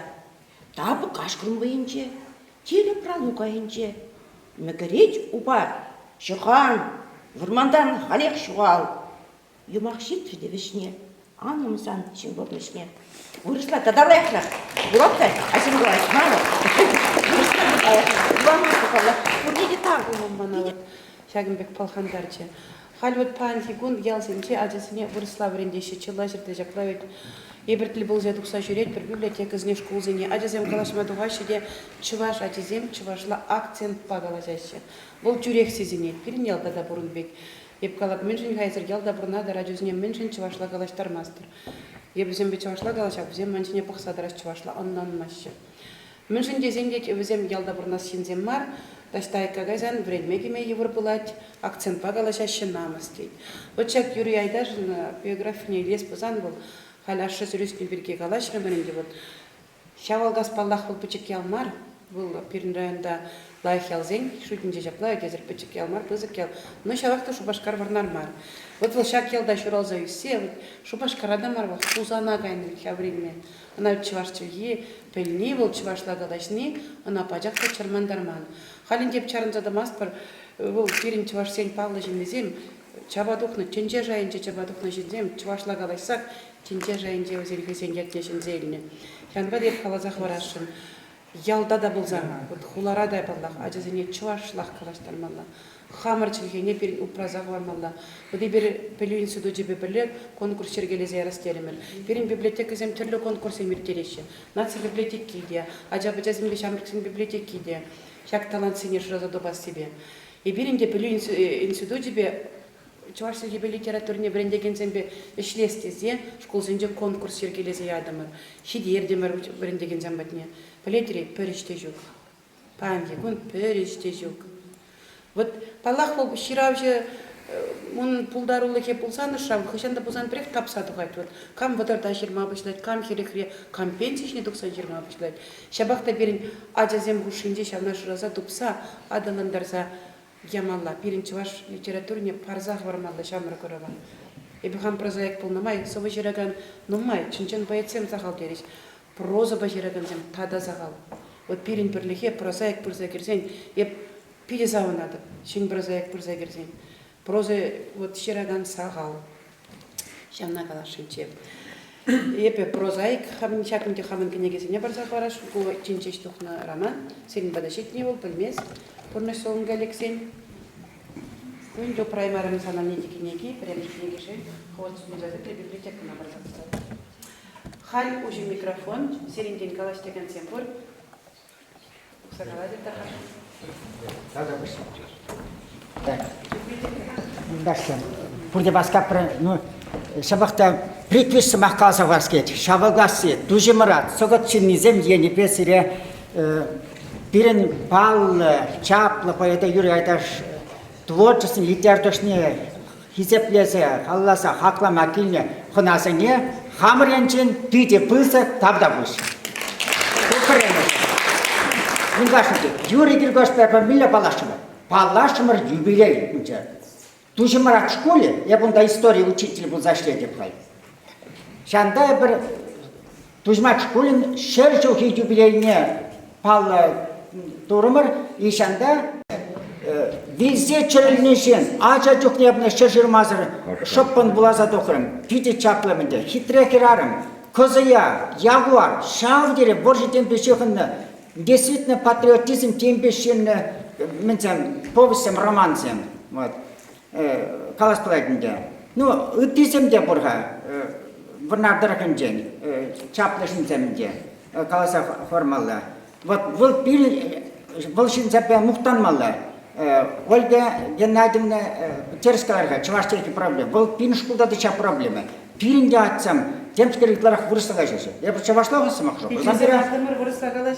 Табы қашқырын бойынче, телі пралуқайынче. Мәкірет ұпа, шыған, вырмандан халек шуғал. Юмақ шет федевішне, анымсан шын болмышне. Вырысла тадалайқырақ, бұлаптай, асен бұлайық, маңы. Вырысла бұлайық, бұламақ бұқалла. Бұрнеде тағы ұмбана. Шагымбек Палхандарчы. Халват пантигун ялсенче аджасыне вырысла врендеші чыла жерде жаклавет. Ебіртіл бұл жедукса жүрет бір библиотека зне школзене. Аджазем калашма дуғашыде чываш аджазем чывашла акцент пагалажашы. Бұл жүрек сезіне. Пирин ялдада бұрынбек. Еп калап меншін хайзыр ялда бұрнада раджузіне меншін чывашла галаштармастыр. Ебізем бе чывашла галашак, бізем манчине пақсадараш чывашла оннан машы. Меншін деземдет ебізем ялда бұрнас шензем мар. Таштайка газан вредмегиме Европылать, акцент пагалашашы намастей. Вот чак Юрий Айдашын биографине лес пызан был. Халяшы сүрескен бірге қалашыры бірінде вот. Шавалгас паллах был пычек ялмар, был перін районда лайық ялзен, шутінде жаплай, кезір пычек ялмар, пызык ял. Но шавақты шубашкар варнар мар. Вот был шак ялда шурал зависе, вот шубашкар адамар был, узана гайны хавриме. Она чывашчы е, пельни был чывашла гадашни, она пажақта чармандарман. Халин деп чарынзадамаст бар, был перін чываш сен павлы жемезем, чабадухны, ченже жайынче чабадухны жемзем, чывашла гадашсақ, Чинче жайынче өзелге сен ятнешін зеліне. Ханба деп қалазақ варашын. Ялда да болза, хулара да баллах, ажазыне чувашлах калаштармалла. Хамырчылгене перін упразақ вармалла. Оды бір пелюин суду жебе білер, конкурс шергелезе ярастелемір. Перін библиотека зем түрлі конкурс еміртереші. Нация библиотеки де, ажабы жазымбе шамрыксын библиотеки де. Шак талант сенер жазады бас себе. И бірін де пелюин суду жебе Чувашский ебе литературне брендеген зембе ишлестезе, школзенде конкурс сергелезе ядамыр. Шидер демер брендеген зембатне. Полетри переште жук. Панги гун переште жук. Вот палах бол ширавже Мун пулдарулы хеп пулсан шам, хышанда пулсан прек тапсаду гайт вот. Кам вадарда жирма башлайт, кам херехре, кам пенсичне дукса жирма башлайт. Шабахта берин ажазем гушинде шавна шураза дупса адаландарса ямалла. Берин чуваш литературне парзах вармалла шамра корова. Эби хам прозаик пулнамай, соба жираган нумай, чынчын поэцем захал дериш. Проза ба жираган зем тада захал. Вот берин бірліхе прозаик пурза керсен, еп пиде заванады, шын прозаик пурза керсен. Проза вот шираган сағал, шамна калашын чеп. Епе прозаик хамын шакынте хамын кенегесіне барсақ бараш, бұл чинчеш тұхна роман, сенің бадашет не бол, білмес, пұрны соғын галексен. Бүгін жо праймарым санан неде кенеге, прямо кенегеші, қуат сұмызады, библиотекана барсақ. Халь уже микрофон, серінден калаш деген сен бұр. Сағаладыр тақаш. Дашкен. Burada başka bir şabakta prikvis mahkasa var sketch. Şavagasi, dujimrat, sogatçı nizem yeni pesire birin pal çaplı poeta yürüyerdaş tворческий литературный хизеплесе Алласа хакла макилне хонасыне хамренчин тыте пылса табдабуш. Вингашники, Юрий Григорьевич Перпамилля Палашчина. Палашчимар юбилей. Дужимарат в школе, я бунда истории учитель был зашледе плай. Шанда бір Дужимарат в школе шерчухи юбилейне пал турмар и шанда везде чырылнешен, ача жухне бна шержирмазыр шоппан булаза тохрым, пите чаплымында, хитрекерарым, козыя, ягуар, шавдере, боржитен пешехынны, действительно патриотизм темпешен, повестям, романсем. Вот. Калас платинде. Ну, утисемде бурга, варнардархан день, чаплышын земде, каласа формалла. Вот, был шинцапе мухтанмалла. Ольга Геннадьевна Терскаларга, чувашчеки проблемы. Был пин шкулда дыча проблемы. Пиринде атсам, темскерликларах вырыстагалашеси. Я чавашлова самахшу.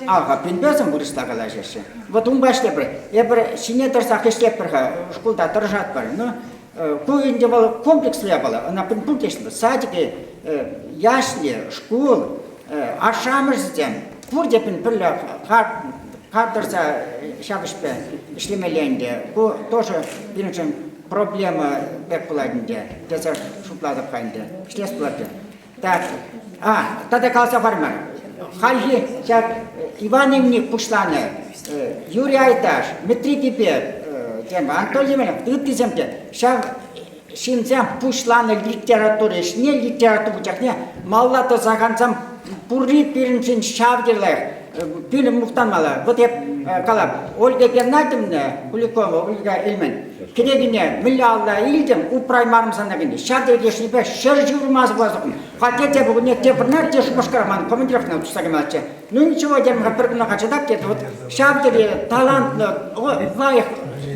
Ага, пинбезам вырыстагалашеси. Вот баште бір. Я бір сине тұрсақ іштеп бірға, шкулда тұржат бар. Ну, күйінде был комплекс лебала. Она пунктешті. Садики, ясли, школ, ашамыш зем. Курдепін бірлі қардырса шабышпе ішлемеленде. Бұл тоже біріншін проблема бек буладинде, дезер шупладып қайынды, ішлес болады. Так, тада қалса бармар. Хальхи, Иван Ивник Пушланы, Юрий Айдаш, Дмитрий Пипер, Анатолий Еменов, тыптиземде, шинзем Пушланы литературы, не литературы, не маллаты зағансам, бурри біріншін шавдерлер, фильм мұқтанмалы. Вот я қалап, Ольга Геннадьевна Куликова, Ольга Ильмен, Кенегине, миллиалла илдем, управимарым санагенде, шардергешіне бе, шыр жүрмазы болазықын. Хатете бүгіне тепірнер, те шумашқараман, командировкна ұтыстагематче. Ну ничего, демға бір күні қачадап деді, вот шардерге, талантны, лайық,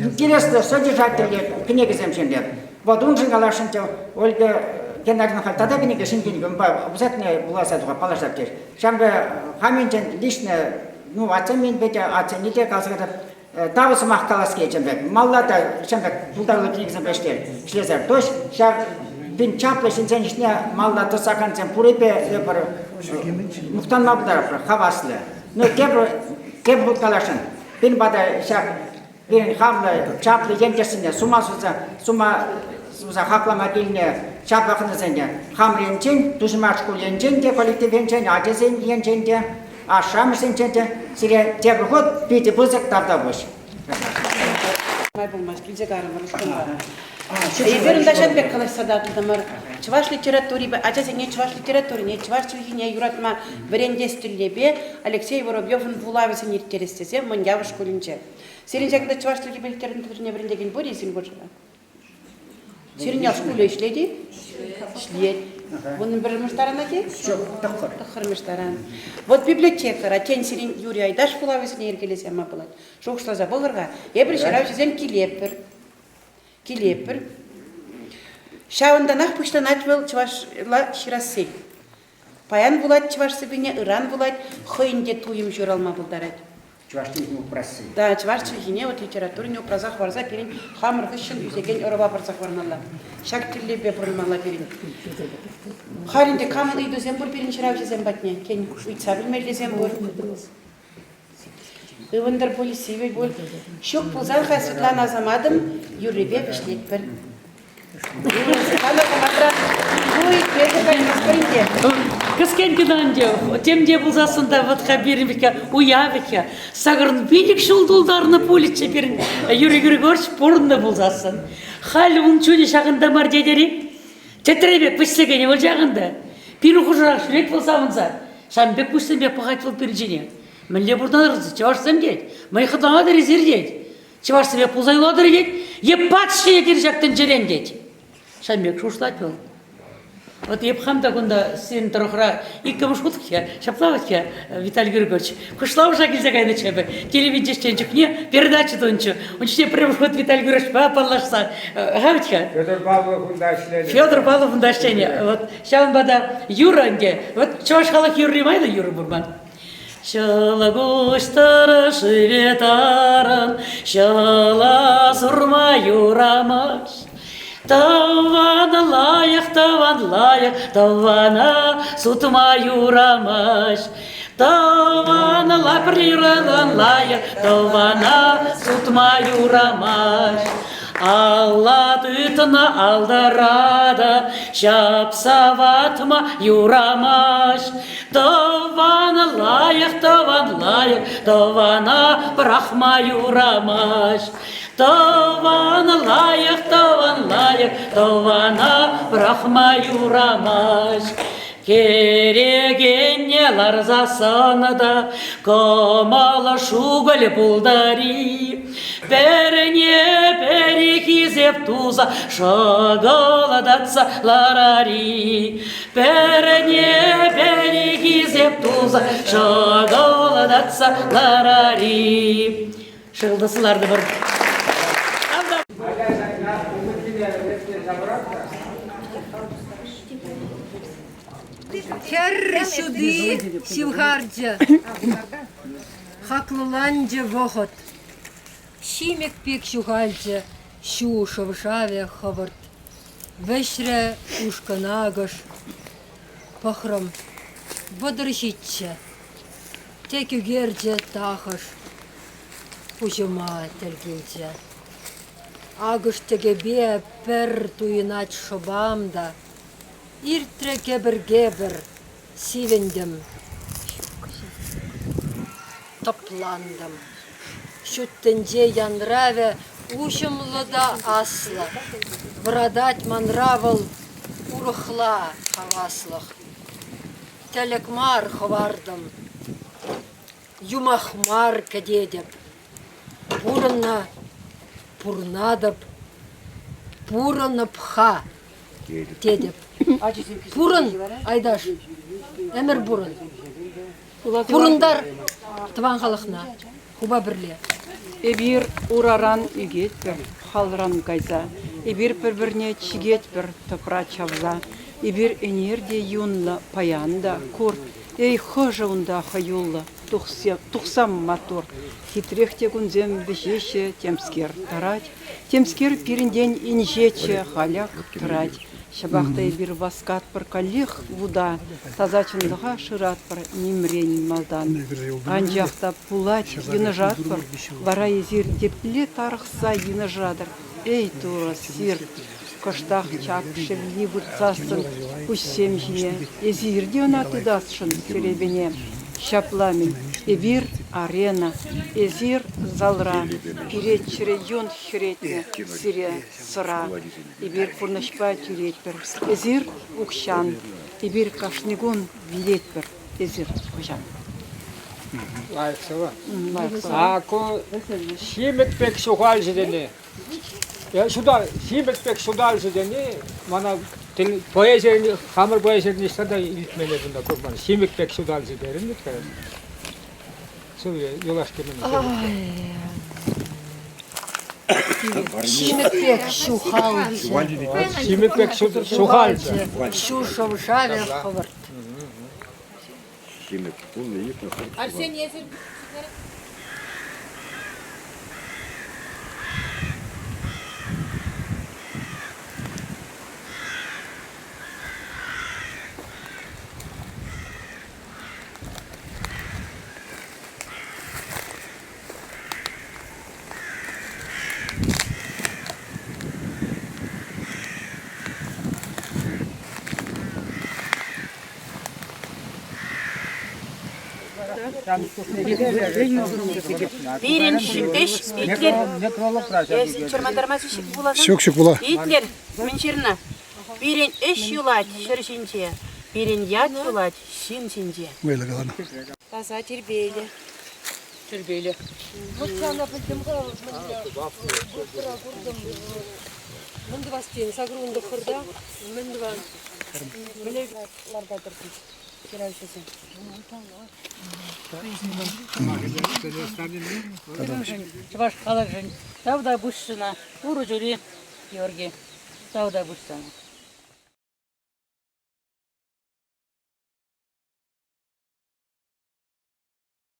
интересно, содержательный кенегізем шендер. Вот он жингалашынча, Ольга Геннадьевна хал, тогда кенеге шынкенеге, обязательно буласадуға палашдап кеш. Шамбе хаменчен лично, ну, отцемен бете, оцените, қалсығады, тавысы маққалас кейченбек. Маллата, шамбе, пулдарлы кенегізен бештер, шлезер. То есть, шар, бин чаплы шинсен ішіне маллаты сақанцен пурепе, мұқтан мабыдар, хаваслы. Ну, кебір бұлтқалашын. Бин бада, шар, бин хавлы, чаплы ентесіне, сума суза, сума хаклама келіне, чаплақыны зәнде. Хам ренчен, дұжымар школ енчен де, коллектив енчен, ажезен енчен де, ашамыш енчен де, сире тебір ход, бейті бұзық табда бұш. Май болмаш, күлзек арымыр, ұшқынға. Еберін дашат бек қалаш садатылдымыр. Чуваш литератури, ажезене чуваш литературине, чуваш чувихине юратма варендестілебе, Алексей Воробьевын вулавысын ертерестесе, мұнявы школінче. Серін жәкінде чуваш тілге литературіне біріндеген бөр есін көршіға. Серін ял школы ішледі? Ішледі. Бұның бір мұштаран әке? Жоқ, тұқыр. Тұқыр мұштаран. Вот библиотекара, тен серін Юрий Айдаш вулавысын ергелесе ама болады. Жоқшылаза бұлырға. Ебір шарауызен келепір. Келепір. Шауынданақ пұштан атвыл чывашла ширасы. Паян болады чываш сыбіне, ыран болады, қойынде туым жүр алма бұлдарады. Чувашский язык просил. Да, чувашчы гине вот литературный образах варза перин хамыр хышын үзеген ороба барсах варнала. Шак тилли бе бурмала перин. Халинде камыл иду зембур перин ширав зембатне. Кен уйца билмели зембур. Ивандер полисивый бол. Шук пулзан хай Светлана Азамадым юрибе пишлет бір. Кыскен гынанде, темде булзасында вот хабирмика, уявика, сагырн билик шулдулдарны поличе берин, Юрий Григорьевич порында булзасын. Хал ун чуни шагында мар дедери, тетребек пыслегене ол жагында. Пиру хужурак шулек болсамынса, шамбек пыслебек пахать бол перджине. Мэлле бурдан рызы, чаварсам дед, майхатана да резер дед, чаварсабек пулзайладыр дед, епатши етер жактын жерен дед. Шамбек шушлать был. Вот я пхамда кунда сын трохра и камушкутки, шаплавки Виталий Григорьевич. Кушла уже гильзагайна чебе. Телевидение не передача тончу. Он чте прям вот Виталий Григорьевич паллашса. Гавтика. Федор Павлов ундашчение. Вот щан бада Юранге. Вот чего шалах Юрий майда Юра Бурман. Шалагуш тараши ветаран, шала сурма Юрамаш. Тавана лаях, тавана сутма юрамаш. Тавана лаприран лаях, тавана сутма юрамаш. Алла тытына алдарада, шапсаватма юрамаш. Тавана лаях, тавана брахма юрамаш. Тавана лаях, тавана брахма юрамаш. Керегенне ларзасанада, комала шугаль булдари. Перне перехизеп туза, шагаладатса ларари. Перне перехизеп туза, шагаладатса ларари. Шылдысыларды бір. Терри сюди, сивгарджа, хаклуланджа вохот. Шимек пек шугальджа, шу шавшаве хаварт. Вешре ушканагаш, пахрам, бодрыщитча. Теки герджа тахаш, пужума тергинча. Агыш тегебе пер туйнач шобамда. Иртре гебер сивендем, топландым. Шуттенже янраве ушымлыда асла. Врадать манравыл урыхла хаваслых. Телекмар хвардым, юмахмар кадедеп. Пурна пурнадып, пурна пха тедеп. Пурын, Айдаш, әмір бұрын. Пурындар тыван қалықна, хуба бірле. Эбир ураран үгет бір, халран гайза. Эбир бір-бірне чигет бір, топра чавза. Эбир энерде юнла паянда, кур. Эй хожауында хаюлла, тухсам мотор. Хитрехте гунзем бешеше темскер тарать. Темскер пиринден инжече халяк трать. Шабахтай бир васкат пар калих вуда, тазачындыға шырат пар немрен малдан. Анжақта пулать юнажат пар, вара езир тепле тарықса юнажадыр. Эй тура сир, коштақ чак шевли вудсасын, пуссем жіне, езирде она тыдасшын серебене. Шапламин, эбир арена, эзир залра, перечере юн хретне, сире сыра, эбир пурнашпа тюретпер, эзир укшан, эбир кашнигун билетпер, эзир хожан. Лайксова. Ако шимекпек шугал жидени. Я сюда шимекпек шугал жидени, мана поэзия, хамыр поэзия сада илтмеле бунда курбан. Шимекпек шугал жидерин бит карас. Суя юлаш kemen. Шимекпек шухалджа. Шимекпек шухалджа. Шу шавшаве хаварт. Шимек полный их. Арсений, Birinci eş itler. Şok bula. İtler minçirna. Birin eş yulat şırşince. Birin yat yulat şinçince. Böyle kalan. Таза тербейли. Тирбейли. Мынды бастен, сагрунды кырда, мынды бар. Мыныларда тұрсын. Кераушесін. Чуваш қалажын. Тавда бушсына. Уру жури. Георгий. Тавда бушсына.